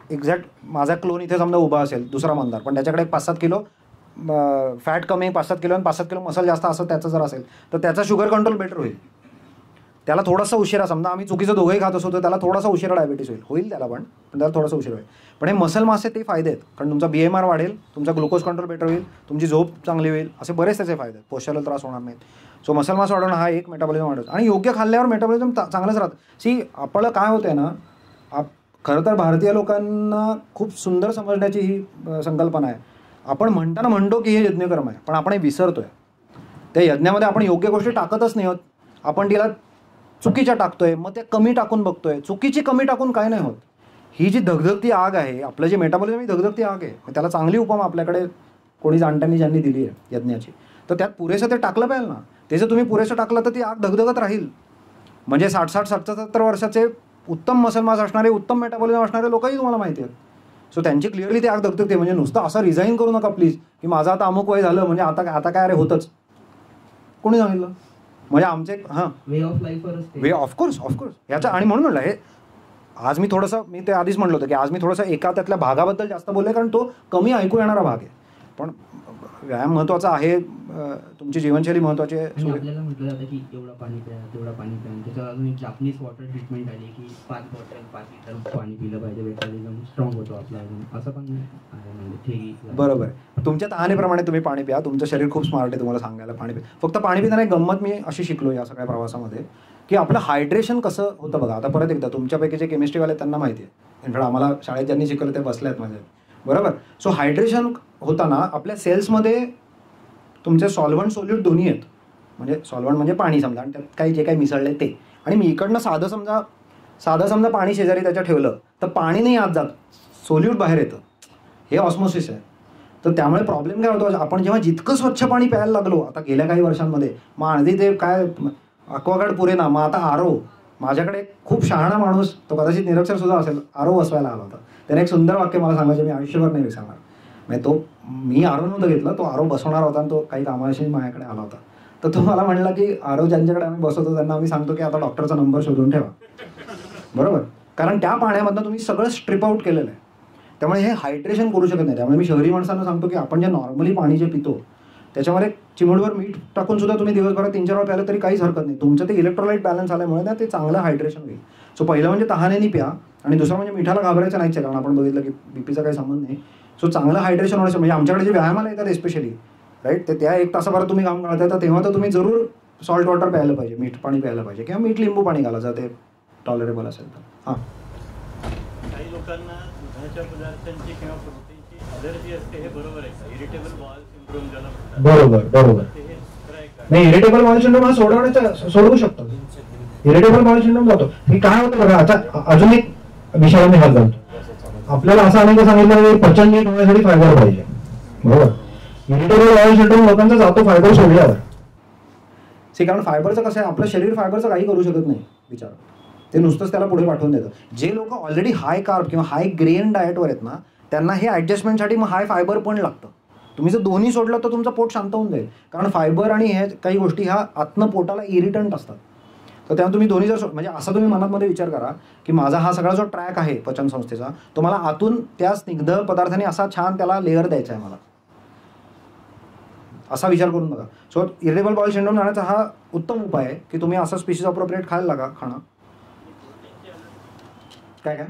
एक्झॅक्ट माझा क्लोन इथे समजा उभा असेल, दुसरा मंदार, पण त्याच्याकडे 5-7 किलो फॅट कमी, 5-7 किलो आणि 5-7 किलो मसल जास्त असं त्याचं जर असेल तर त्याचा शुगर कंट्रोल बेटर होईल. त्याला थोडासा उशिरा, समजा आम्ही चुकीचं दोघंही खात असतो तर त्याला थोडासा उशिरा डायबिटीस होईल त्याला, पण त्याला थोडासा उशिरा होईल. पण हे मसल मासचे ते फायदे आहेत, कारण तुमचा BMR वाढेल, तुमचा ग्लुकोज कंट्रोल बेटर होईल, तुमची झोप चांगली होईल, असे बरेच त्याचे फायदे आहेत. पोस्चरल त्रास होणार नाहीत. सो मसल मास वाढवणं हा एक मेटाबॉलिझम वाढवतो. आणि योग्य खाल्ल्यावर मेटाबॉलिझम चांगलंच राहतं. आपलं काय होतंय ना, खरं तर भारतीय लोकांना खूप सुंदर समजण्याची ही संकल्पना आहे. आपण म्हणताना म्हणतो की हे यज्ञकर्म आहे, पण आपण हे विसरतोय. त्या यज्ञामध्ये आपण योग्य गोष्टी टाकतच नाही होत, आपण तिला चुकीच्या टाकतोय, मग ते कमी टाकून बघतोय. चुकीची कमी टाकून काय नाही होत. ही जी धगधगती आग आहे, आपलं जे मेटाबॉलिझम ही धगधगती आग आहे. त्याला चांगली उपमा आपल्याकडे कोणी जाणत्यांनी ज्यांनी दिली आहे यज्ञाची, तर त्यात पुरेसं ते टाकलं पाहिजे ना. ते जर तुम्ही पुरेसं टाकलं तर ती आग धगधगत राहील. म्हणजे 60-70 वर्षाचे उत्तम मसल मास असणारे, उत्तम मेटाबॉलिझम असणारे लोकही तुम्हाला माहिती आहेत. सो त्यांची क्लिअरली ती आग धगधगते. म्हणजे नुसतं असं रिझाईन करू नका प्लीज की माझं आता अमुक वय झालं म्हणजे आता काय अरे होतच. कोणी सांगितलं? म्हणजे आमचे way of life way of course याचा. आणि म्हणून म्हणलं हे आज मी थोडंसं, मी ते आधीच म्हणलं होतं की आज मी थोडंसं एका त्यातल्या भागाबद्दल जास्त बोलले, कारण तो कमी ऐकू येणारा भाग आहे. पण व्यायाम महत्त्वाचा आहे, तुमची जीवनशैली महत्त्वाची आहे. आपल्याला म्हटलं जातं की एवढं पाणी प्या, तेवढं पाणी प्या. त्याच्यावर अजून एक जापनीज वॉटर ट्रीटमेंट आली की 5 बॉटल 5 लिटर पाणी पिलं पाहिजे, मेटाबॉलिझम स्ट्रॉंग होतो आपला. असं पण आहे म्हणजे ठीक. बरोबर. तुमच्या तहानेप्रमाणे तुम्ही पाणी प्या. तुमचं शरीर खूप स्मार्ट आहे तुम्हाला सांगायला पाणी प्या. फक्त पाणी पिताना एक गंमत मी अशी शिकलो या सगळ्या प्रवासामध्ये की आपलं हायड्रेशन कसं होतं बघा. आता परत एकदा तुमच्यापैकी जे केमिस्ट्रीवाले त्यांना माहिती आहे, इनफॅक्ट आम्हाला शाळेत ज्यांनी शिकवलं ते बसले आहेत माझ्या, बरोबर. सो हायड्रेशन होताना आपल्या सेल्समध्ये तुमचे सॉल्व्हंट सोल्यूट दोन्ही आहेत. म्हणजे सॉल्व्हंट म्हणजे पाणी समजा, आणि त्यात काही जे काही मिसळले ते. आणि मी इकडनं साधं समजा पाणी शेजारी त्याच्या ठेवलं तर पाणी नाही आत जात, सोल्यूट बाहेर येतं. हे ऑस्मोसिस आहे. तर त्यामुळे प्रॉब्लेम काय होतो, आपण जेव्हा जितकं स्वच्छ पाणी प्यायला लागलो आता गेल्या काही वर्षांमध्ये, मग आधी ते काय अक्वागार्ड पुरेना, मग आता आरो. माझ्याकडे खूप शहाणा माणूस, तो कदाचित निरक्षर सुद्धा असेल, आरो बसवायला आला होता. त्याने एक सुंदर वाक्य मला सांगायचे, मी आयुष्यभर नाही विसरणार. म्हणजे तो, मी आरो नव्हतं घेतलं, तो आरो बसवणार होता आणि तो काही कामाशी माझ्याकडे आला होता. तर तो मला म्हणला की आरो ज्यांच्याकडे आम्ही बसवतो त्यांना आम्ही सांगतो की आता डॉक्टरचा नंबर शोधून ठेवा, बरोबर, कारण त्या पाण्यामधनं तुम्ही सगळं स्ट्रिप आउट केलेलं आहे. त्यामुळे हे हायड्रेशन करू शकत नाही. त्यामुळे मी शहरी माणसांना सांगतो की आपण जे नॉर्मली पाणी जे पितो त्याच्यामध्ये चिमूटभर मीठ टाकून सुद्धा तुम्ही दिवसभरात 3-4 वेळा प्यायला तरी काहीच हरकत नाही. तुमचं ते इलेक्ट्रोलाइट बॅलन्स आल्यामुळे ना ते चांगलं हायड्रेशन होईल. सो पहिलं म्हणजे तहानेनी प्या, आणि दुसरं म्हणजे मिठाला घाबरायचं नाहीच आहे, कारण आपण बघितलं की बीपीचा काही संबंध नाही. सो चांगलं हायड्रेशन होण्याचं म्हणजे आमच्याकडे जे व्यायामाला येतात स्पेशली, राईट, ते त्या 1 तासाभरात तुम्ही काम करताय तर तेव्हा तर तुम्ही जरूर सॉल्ट वॉटर प्यायला पाहिजे, मीठ पाणी प्यायला पाहिजे, किंवा मीठ लिंबू पाणी घालायचं ते टॉलरेबल असेल तर. हां, काही लोकांना दुधाच्या पदार्थांची किंवा प्रोटीनची अलर्जी असते, हे बरोबर आहे का? इरिटेबल बॉल सिंड्रोम ज्याला म्हणतात. बरोबर. नाही, इरिटेबल बॉल सिंड्रोम हा सोडवू शकतो. इरिटेबल बॉल सिंड्रोम जातो. हे काय होतं बघा, आता अजून एक विषयाला मी हात घालतो. आपल्याला असं अनेक सांगितलं की पचन नीट होण्यासाठी फायबर पाहिजे, बरोबर. इरिटेबल बॉल सिंड्रोम लोकांचा जातो फायबर सोडल्यावर. कारण फायबरचं कसं आहे, आपलं शरीर फायबरचं काही करू शकत नाही विचार, ते नुसतंच त्याला पुढे पाठवून देतं. जे लोक ऑलरेडी हाय कार्ब किंवा हाय ग्रेन डाएटवर आहेत ना, त्यांना हे ॲडजस्टमेंटसाठी मग हाय फायबर पण लागतं. तुम्ही जर दोन्ही सोडलं तर तुमचं पोट शांत होऊन जाईल, कारण फायबर आणि हे काही गोष्टी ह्या आतनं पोटाला इरिटंट असतात. तर तेव्हा तुम्ही दोन्ही जर म्हणजे असं तुम्ही मनामध्ये विचार करा की माझा हा सगळा जो ट्रॅक आहे पचन संस्थेचा, तो मला आतून त्या स्निग्ध पदार्थांनी असा छान त्याला लेअर द्यायचा आहे मला, असा विचार करून बघा. सो इरिटेबल बॉल सिंड्रोम जाण्याचा हा उत्तम उपाय आहे की तुम्ही असं स्पीशीज अप्रोप्रिएट खायला लागा. खाणं काय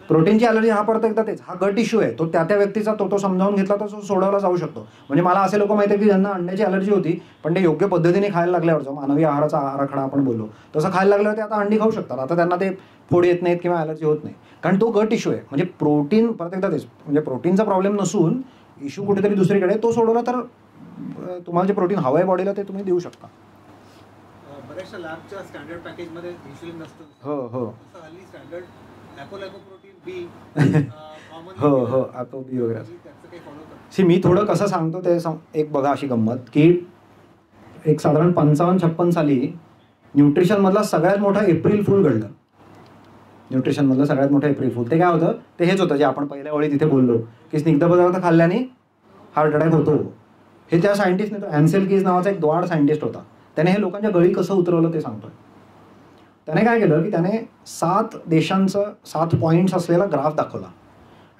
प्रोटीनची अलर्जी हा परत एकदा तेच, हा गट इश्यू आहे. तो त्या व्यक्तीचा तो समजावून घेतला तर तो सोडवला जाऊ शकतो. म्हणजे मला असे लोक माहिती आहे की ज्यांना अंड्याची अलर्जी होती, पण ते योग्य पद्धतीने खायला लागल्यावर, जो मानवी आहाराचा आराखडा आपण बोललो तसं खायला लागल्यावर ते आता अंडी खाऊ शकतात. आता त्यांना ते फोड येत नाहीत किंवा अलर्जी होत नाही, कारण तो गट इश्यू आहे. म्हणजे प्रोटीन परत एकदा तेच, म्हणजे प्रोटीनचा प्रॉब्लेम नसून इश्यू कुठेतरी दुसरीकडे, तो सोडवला तर तुम्हाला जे प्रोटीन हवं आहे बॉडीला ते तुम्ही देऊ शकता. बऱ्याचशा लॅबच्या स्टँडर्ड पॅकेजमध्ये इन्शुलिन नसतं. हो हल्ली स्टँडर्ड ॲपोप्रोटीन बी हो ॲपो बी वगैरे. मी थोडं कसं सांगतो ते एक बघा अशी गंमत की एक साधारण 55-56 साली न्यूट्रिशनमधला सगळ्यात मोठा एप्रिल फूल घडलं. न्यूट्रिशनमधलं सगळ्यात मोठं एप्रिल फूल ते काय होतं, ते हेच होतं जे आपण पहिल्या वेळी तिथे बोललो की स्निग्ध पदार्थ खाल्ल्याने हार्ट अटॅक होतो. हे त्या सायंटिस्टने, तो ॲन्सेल कीज नावाचा एक द्वाड सायंटिस्ट होता, त्याने हे लोकांच्या गळी कसं उतरवलं ते सांगतोय. त्याने काय केलं की त्याने 7 देशांचं 7 पॉईंट्स असलेला ग्राफ दाखवला,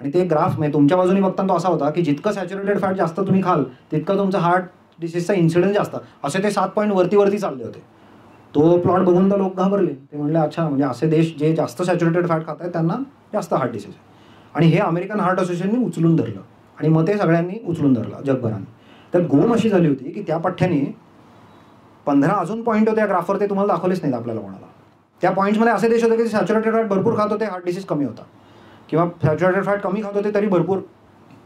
आणि ते ग्राफ म्हणजे तुमच्या बाजूने बघताना तो असा होता की जितकं सॅच्युरेटेड फॅट जास्त तुम्ही खाल तितकं तुमचं हार्ट डिसीजचा इन्सिडेंट जास्त, असे ते 7 पॉईंट वरती चालले होते. तो प्लॉट बघून तर लोक घाबरले. ते म्हणले अच्छा, म्हणजे असे देश जे जास्त सॅच्युरेटेड फॅट खात आहेत त्यांना जास्त हार्ट डिसीज आहे. आणि हे अमेरिकन हार्ट असोसिएशनने उचलून धरलं, आणि मग ते सगळ्यांनी उचलून धरलं जगभराने. तर गोम अशी झाली होती की त्या पठ्ठ्याने 15 अजून पॉईंट होते या ग्राफवर, ते तुम्हाला दाखवलेच नाहीत आपल्याला कोणाला. त्या पॉईंट्समध्ये असे देश होते की सॅच्युरेटेड फॅट भरपूर खात होते, हार्ट डिसीज कमी होता, किंवा सॅच्युरेटेड फॅट कमी खात होते तरी भरपूर,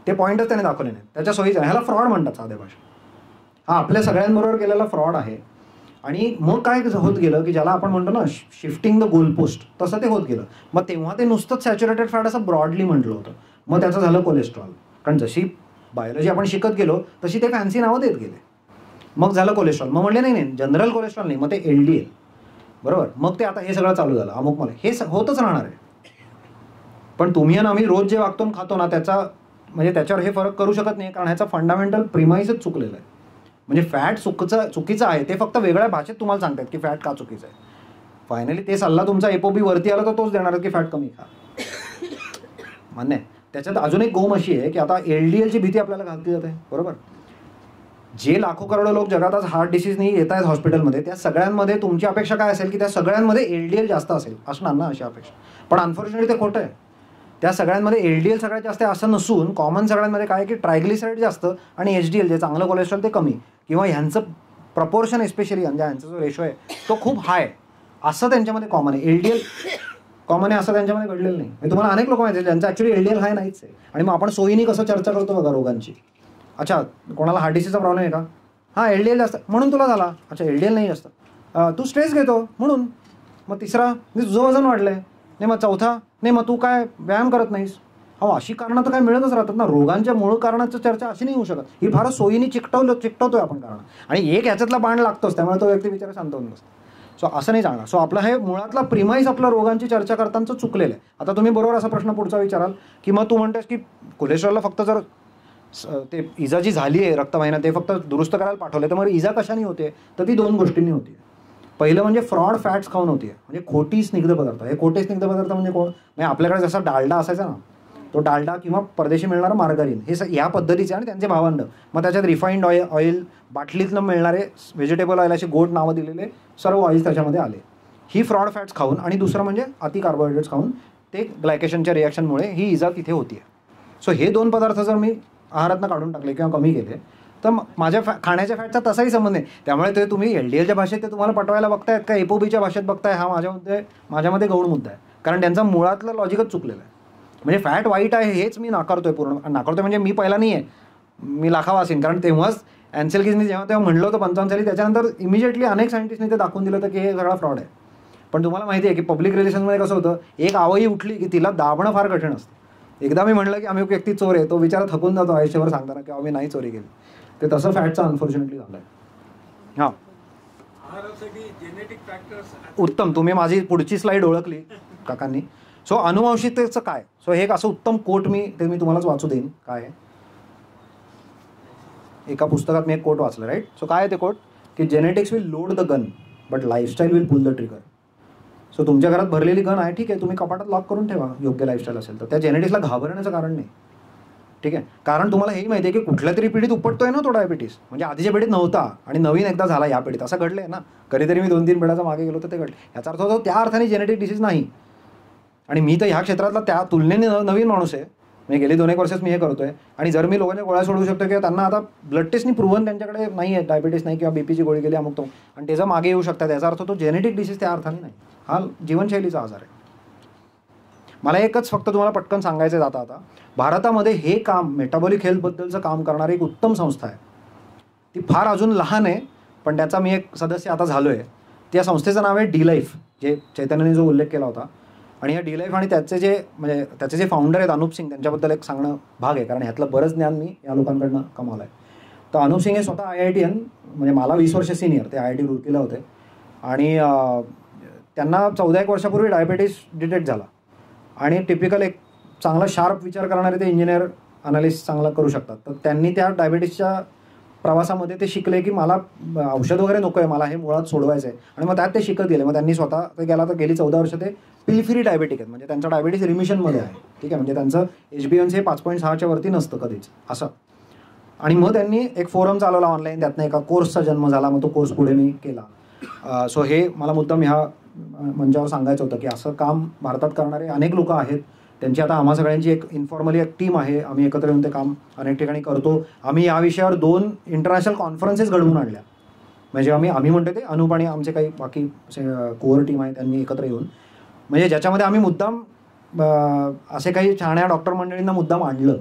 ते पॉईंटच त्याने दाखवले नाही. त्याच्या सोयीचं ह्याला फ्रॉड म्हणतात साध्या भाषेत. हा आपल्या सगळ्यांबरोबर केलेला फ्रॉड आहे. आणि मग काय होत गेलं की ज्याला आपण म्हणतो ना शिफ्टिंग द गोल पोस्ट, तसं ते होत गेलं. मग तेव्हा ते नुसतंच सॅच्युरेटेड फॅट असं ब्रॉडली म्हटलं होतं. मग त्याचं झालं कोलेस्ट्रॉल, कारण जशी बायोलॉजी आपण शिकत गेलो तशी ते फॅन्सी नावं देत गेले. मग झालं कोलेस्ट्रॉल, मग म्हणले नाही जनरल कोलेस्ट्रॉल नाही, मग ते LDL, बरोबर. मग ते आता हे सगळं चालू झालं अमुक मला, हे होतच राहणार आहे. पण तुम्ही आणि आम्ही रोज जे वागतो खातो ना त्याचा म्हणजे त्याच्यावर हे फरक करू शकत नाही, कारण ह्याचा फंडामेंटल प्रिमाइसच चुकलेला आहे. म्हणजे फॅट चुकीचं आहे, ते फक्त वेगळ्या भाषेत तुम्हाला सांगतात की फॅट का चुकीचं आहे. फायनली ते सल्ला तुमचा एपोबी वरती आला तर तोच देणार आहे की फॅट कमी खा, मान्य आहे. त्याच्यात अजून एक गोम अशी आहे की आता LDLची भीती आपल्याला घालती जाते, बरोबर. जे लाखो करोडो लोक जगात आज हार्ट डिसीजनी येत आहेत हॉस्पिटलमध्ये, त्या सगळ्यांमध्ये तुमची अपेक्षा काय असेल की त्या सगळ्यांमध्ये LDL जास्त असेल, असणार ना अशी अपेक्षा. पण अनफॉर्च्युनेटली ते खोटं आहे. त्या सगळ्यांमध्ये LDL सगळ्यात जास्त असं नसून कॉमन सगळ्यांमध्ये काय की ट्रायग्लिसराईड जास्त आणि HDL जे चांगलं कोलेस्ट्रॉल ते कमी, किंवा ह्यांचं प्रपोर्शन स्पेशली म्हणजे ह्यांचा जो रेशो आहे तो खूप हाय असं त्यांच्यामध्ये कॉमन आहे. LDL कॉमन आहे असं त्यांच्यामध्ये घडलेलं नाही. मी तुम्हाला अनेक लोक माहिती आहेत ज्यांचं ॲक्च्युली LDL हाय नाहीच आहे. आणि मग आपण सोयीने कसं चर्चा करतो बघा रोगांची. अच्छा कोणाला हार्ट डिसीजचा प्रॉब्लेम आहे का, हां LDL जास्त म्हणून तुला झाला, अच्छा LDL नाही जास्त, तू स्ट्रेस घेतो म्हणून, मग तिसरा तुझं वजन वाढलं आहे, नाही मग चौथा नाही मग तू काय व्यायाम करत नाहीस, हो, अशी कारणं तर काय मिळतच राहतात ना. रोगांच्या मूळ कारणाची चर्चा अशी नाही होऊ शकत. ही फारच सोयीने चिकटवतोय आपण कारण, आणि एक ह्याच्यातला बाण लागतोच, त्यामुळे तो व्यक्ती विचार शांत होऊन बसतो. सो असं नाही चालणार. सो आपलं हे मुळातला प्रिमाईस आपलं रोगांची चर्चा करताना चुकलेलं आहे. आता तुम्ही बरोबर असा प्रश्न पुढचा विचाराल की मग तू म्हणतेस की कोलेस्ट्रॉलला फक्त जर ते इजा जी झाली आहे रक्तवाहिन्या ते फक्त दुरुस्त करायला पाठवले, तर मग इजा कशाने होते? तर ती 2 गोष्टींनी होती. पहिलं म्हणजे फ्रॉड फॅट्स खाऊन होती, म्हणजे खोटी स्निग्ध पदार्थ. हे खोटे स्निग्ध पदार्थ म्हणजे कोण? म्हणजे आपल्याकडे जसा डालडा असायचा ना, तो डालडा किंवा परदेशी मिळणारा मार्गारीन, हे या पद्धतीचे आणि त्यांचे भावंड. मग त्याच्यात रिफाईंड ऑइल, बाटलीतनं मिळणारे व्हेजिटेबल ऑइल, अशी गोड नावं दिलेले सर्व ऑइल्स त्याच्यामध्ये आले. ही फ्रॉड फॅट्स खाऊन, आणि दुसरं म्हणजे अति कार्बोहायड्रेट्स खाऊन ते ग्लायकेशनच्या रिॲक्शनमुळे ही इजा तिथे होती. सो हे 2 पदार्थ जर मी आहारातनं काढून टाकले किंवा कमी केले, तर माझ्या खाण्याच्या फॅटचा तसाही संबंध नाही. त्यामुळे ते तुम्ही LDLच्या भाषेत ते तुम्हाला पटवायला बघतायत का एपोबीच्या भाषेत बघताय, हा माझ्यामध्ये गौण मुद्दा आहे. कारण त्यांचा मुळातलं लॉजिकच चुकलेलं आहे. म्हणजे फॅट वाईट आहे हेच मी नाकारतोय, पूर्ण नाकारतोय. म्हणजे मी पहिला नाही आहे, मी लाखावासीन. कारण तेव्हाच ॲन्सेल्किसनी तेव्हा म्हणलं होतं 55 साली, त्याच्यानंतर इमिजिएटली अनेक सायंटिस्टने ते दाखवून दिलं होतं की हे सगळा फ्रॉड आहे. पण तुम्हाला माहिती आहे की पब्लिक रिलेशनमध्ये कसं होतं, एक आवई उठली की तिला दाबणं फार कठीण असतं. एकदा मी म्हणलं की आम्ही व्यक्ती चोर आहे, तो विचार थकून जातो आयुष्यभर सांगताना की आम्ही नाही चोरी केली. ते तसं फॅटचं अनफॉर्च्युनेटली झालं आहे. हां, उत्तम. तुम्ही माझी पुढची स्लाईड ओळखली काकांनी. सो अनुवंशिकतेचं काय? सो हे एक असं उत्तम कोट मी तुम्हालाच वाचू देईन. काय एका पुस्तकात मी एक कोट वाचलं, राईट. सो काय आहे ते कोट? की genetics will load the gun but lifestyle will pull the trigger. So तुमच्या घरात भरलेली गन आहे, ठीक आहे, तुम्ही कपाटात लॉक करून ठेवा योग्य लाईफस्टाईल असेल तर. त्या जेनेटिक्सला घाबरण्याचं कारण नाही, ठीक आहे. कारण तुम्हाला हेही माहिती आहे की कुठल्या तरी पिढीत उपटतोय ना तो डायबिटीस. म्हणजे आधीच्या पिढीत नव्हता आणि नवीन एकदा झाला या पिढीत, असं घडलं आहे ना. कधीतरी मी 2-3 पिढ्याचा मागे गेलो तर ते घडलं. याचा अर्थ होतो त्या अर्थाने जेनेटिक डिसीज नाही. आणि मी तर ह्या क्षेत्रातला त्या तुलनेने नवीन माणूस आहे. मी गेली 2-1 वर्षच मी हे करतोय. आणि जर मी लोकांच्या गोळ्या सोडवू शकतो किंवा त्यांना आता ब्लड टेस्टनी प्रूव्हन त्यांच्याकडे नाही आहे डायबिटीस नाही किंवा बीपीची गोळी गेली अमुक तो, आणि त्याचा मागे येऊ शकतात, याचा अर्थ तो जेनेटिक डिसीज त्या अर्थाने नाही, हा जीवनशैलीचा आजार आहे. मला एकच फक्त तुम्हाला पटकन सांगायचं जाता आता, भारतामध्ये हे काम मेटाबॉलिक हेल्थबद्दलचं काम करणारी एक उत्तम संस्था आहे. ती फार अजून लहान आहे, पण त्याचा मी एक सदस्य आता झालो आहे. त्या संस्थेचं नाव आहे D-Life, जे चैतन्याने जो उल्लेख केला होता. आणि या D-Life आणि त्याचे जे फाउंडर आहेत अनुप सिंग, त्यांच्याबद्दल एक सांगणं भाग आहे, कारण ह्यातलं बरंच ज्ञान मी या लोकांकडनं कमावलं आहे. तर अनुप सिंग हे स्वतः IITN, म्हणजे मला 20 वर्ष सिनियर, ते IIT रुड़कीला होते. आणि त्यांना 14-1 वर्षापूर्वी डायबिटीस डिटेक्ट झाला. आणि टिपिकल एक चांगला शार्प विचार करणारे ते इंजिनियर अनालिस्ट चांगला करू शकतात. तर त्यांनी त्या डायबिटीसच्या प्रवासामध्ये ते शिकले की मला औषध वगैरे नको आहे, मला हे मुळात सोडवायचं आहे. आणि मग त्यात ते शिकत गेले. मग त्यांनी स्वतः ते गेला तर गेली 14 वर्ष ते पिल फ्री डायबिटिक आहेत, म्हणजे त्यांचा डायबिटीस रिमिशनमध्ये आहे, ठीक आहे. म्हणजे त्यांचं HbA1c हे 5.6च्या वरती नसतं कधीच असं. आणि मग त्यांनी एक फोरम चालवला ऑनलाईन, त्यातनं एका कोर्सचा जन्म झाला. मग तो कोर्स पुढे मी केला. सो हे मला मुद्दाम ह्या मंचावर सांगायचं होतं की असं काम भारतात करणारे अनेक लोक आहेत. त्यांची आता आम्हा सगळ्यांची एक इन्फॉर्मली एक टीम आहे. आम्ही एकत्र येऊन ते काम अनेक ठिकाणी करतो. आम्ही या विषयावर 2 इंटरनॅशनल कॉन्फरन्सेस घडवून आणल्या. म्हणजे आम्ही म्हणतो ते अनुप आणि आमचे काही बाकी कोअर टीम आहे त्यांनी एकत्र येऊन, म्हणजे ज्याच्यामध्ये आम्ही मुद्दाम असे काही छाण्या डॉक्टर मंडळींना मुद्दाम आणलं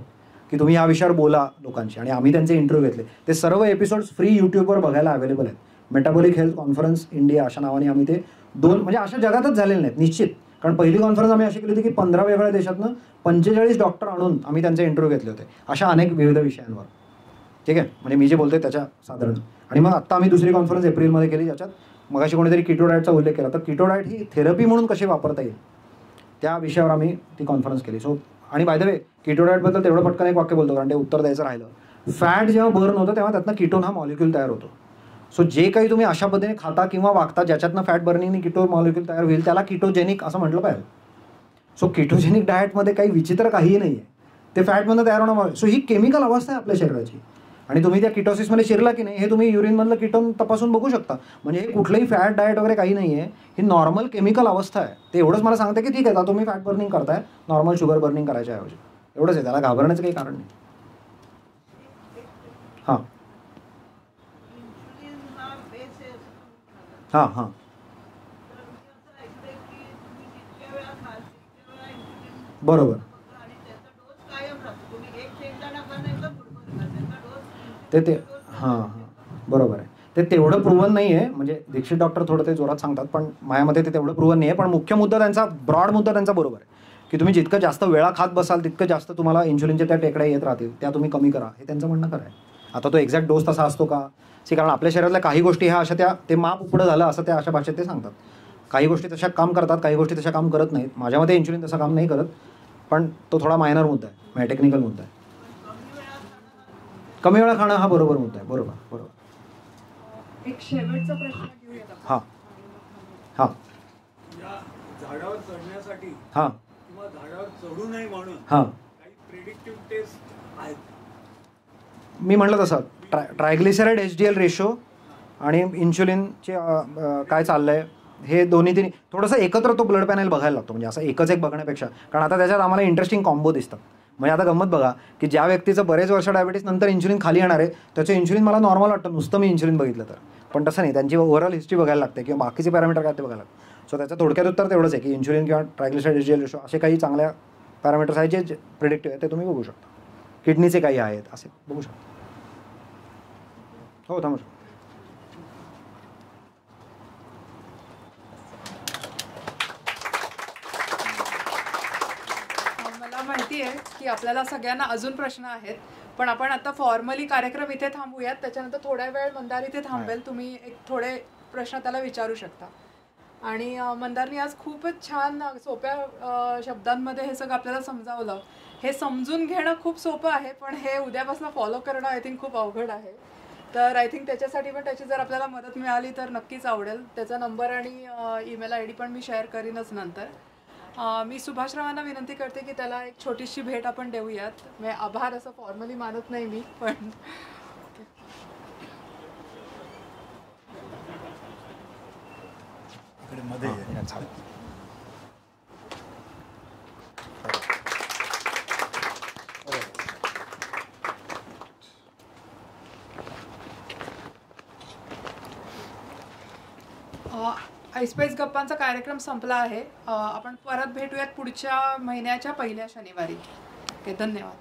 की तुम्ही या विषयावर बोला लोकांशी, आणि आम्ही त्यांचे इंटरव्ह्यू घेतले. ते सर्व एपिसोड्स फ्री यूट्यूबवर बघायला अवेलेबल आहेत. मेटाबॉलिक हेल्थ कॉन्फरन्स इंडिया अशा नावाने आम्ही ते 2, म्हणजे अशा जगातच झालेले नाहीत निश्चित. कारण पहिली कॉन्फरन्स आम्ही अशी केली होती की 15 वेगळ्या देशातनं 45 डॉक्टर आणून आम्ही त्यांचे इंटरव्ह्यू घेतले होते अशा अनेक विविध विषयांवर, ठीक आहे. म्हणजे मी जे बोलतोय त्याच्या साधारण. आणि मग आत्ता आम्ही दुसरी कॉन्फरन्स एप्रिलमध्ये केली, ज्याच्यात मगाशी कोणीतरी कीटो डाएटचा उल्लेख केला. तर कीटो डाएट ही थेरपी म्हणून कशी वापरता येईल त्या विषयावर आम्ही ती कॉन्फरन्स केली. सो आणि बाय द वे कीटो डाएटबद्दल तेवढं पटकन एक वाक्य बोलतो, कारण ते उत्तर द्यायचं राहिलं. फॅट जेव्हा बर्न होतं तेव्हा त्यातनं कीटोन हा मॉलिक्यूल तयार होतो. सो जे काही तुम्ही अशा पद्धतीने खाता किंवा वागता ज्याच्यातनं फॅट बर्निंगने कीटो मॉलिक्यूल तयार होईल त्याला कीटोजेनिक असं म्हटलं पाहिजे. सो कीटोजेनिक डाएटमध्ये काही विचित्र काहीही नाही आहे, ते फॅटमधनं तयार होणं. सो ही केमिकल अवस्था आहे आपल्या शरीराची. आणि तुम्ही त्या किटोसिसमध्ये शिरला की नाही हे तुम्ही युरिनमधलं कीटोन तपासून बघू शकता. म्हणजे हे कुठलंही फॅट डाएट वगैरे काही नाही आहे, ही नॉर्मल केमिकल अवस्था आहे. ते एवढंच मला सांगते की ठीक आहे आता तुम्ही फॅट बर्निंग करताय, नॉर्मल शुगर बर्निंग करायच्या ऐवजी, एवढंच आहे. त्याला घाबरण्याचं काही कारण नाही. हां हां हां बरोबर. ते हां हां बरोबर आहे. ते तेवढं प्रूव्हन नाही आहे, म्हणजे दीक्षित डॉक्टर थोडं ते जोरात सांगतात, पण माझ्यामध्ये ते तेवढं प्रूव्हन नाही आहे. पण मुख्य मुद्दा त्यांचा, ब्रॉड मुद्दा त्यांचा बरोबर आहे. की तुम्ही जितकं जास्त वेळा खात बसाल तितकं जास्त तुम्हाला इन्शुलिनच्या त्या टेकड्या येत राहतील, त्या तुम्ही कमी करा, हे त्यांचं म्हणणं खरं आहे. आता तो एक्झॅक्ट डोस तसा असतो का, कारण आपल्या शरीरातल्या काही गोष्टी ह्या अशा ते माप पुढं झालं असं त्या अशा भाषेत ते सांगतात. काही गोष्टी तशा काम करतात, काही गोष्टी तशा काम करत नाहीत. माझ्या मते इन्शुलिन तसं काम नाही करत, पण तो थोडा मायनर मुद्दा आहे, म्हणजे टेक्निकल मुद्दा आहे. कमी वेळा खाणं हा बरोबर मुद्दा आहे. बरोबर. एक शेवटचा प्रश्न घेऊया. हां हां या झाडावर चढण्यासाठी हां किंवा झाडावर चढू नये म्हणून हां काही प्रिडिक्टिव्ह टेस्ट आहेत. मी म्हटलं तसं ट्रायग्लिसराईड HDL रेशो आणि इन्शुलिनचे काय चाललं आहे हे दोन्ही तिन्ही थोडंसं एकत्र तो ब्लड पॅनल बघायला लागतो. म्हणजे असं एकच एक बघण्यापेक्षा, कारण आता त्याच्यात आम्हाला इंटरेस्टिंग कॉम्बो दिसतात. म्हणजे आता गंमत बघा की ज्या व्यक्तीचं बरेच वर्ष डायबिटीस नंतर इन्शुलिन खाली येणार आहे त्याचं इन्शुलिन मला नॉर्मल वाटतं नुसतं मी इन्शुलिन बघितलं तर, पण तसं नाही, त्यांची ओव्हरऑल हिस्ट्री बघायला लागते किंवा बाकीचे पॅरामीटर काय ते बघायला लागतं. सो त्याचं थोडक्यात उत्तर तेवढंच आहे की इन्शुलिन किंवा ट्रायग्लिसराईड HDL रेशो असे काही चांगल्या पॅरामीटर्स आहेत जे प्रिडिक्टिव्ह आहेत, ते तुम्ही बघू शकता. किडनीचे काही आहेत असे बघू शकता. हो थांबू शकतो. मला माहिती आहे की आपल्याला सगळ्यांना अजून प्रश्न आहेत, पण आपण आता फॉर्मली कार्यक्रम इथे थांबूयात. त्याच्यानंतर थोड्या वेळ मंदार इथे थांबेल, तुम्ही एक थोडे प्रश्न त्याला विचारू शकता. आणि मंदारनी आज खूपच छान सोप्या शब्दांमध्ये हे सगळं आपल्याला समजावलं. हे समजून घेणं खूप सोपं आहे, पण हे उद्यापासून फॉलो करणं आय थिंक खूप अवघड आहे. तर आय थिंक त्याच्यासाठी पण त्याची जर आपल्याला मदत मिळाली तर नक्कीच आवडेल. त्याचा नंबर आणि ईमेल ID पण मी शेअर करीनच नंतर. मी सुभाषरावांना विनंती करते की त्याला एक छोटीशी भेट आपण देऊयात. म्हणजे आभार असं फॉर्मली मानत नाही मी, पण मध्ये आईस्पेस गप्पांचा कार्यक्रम संपला आहे. आपण परत भेटूयात पुढच्या महिन्याच्या पहिल्या शनिवारी. ओके, धन्यवाद.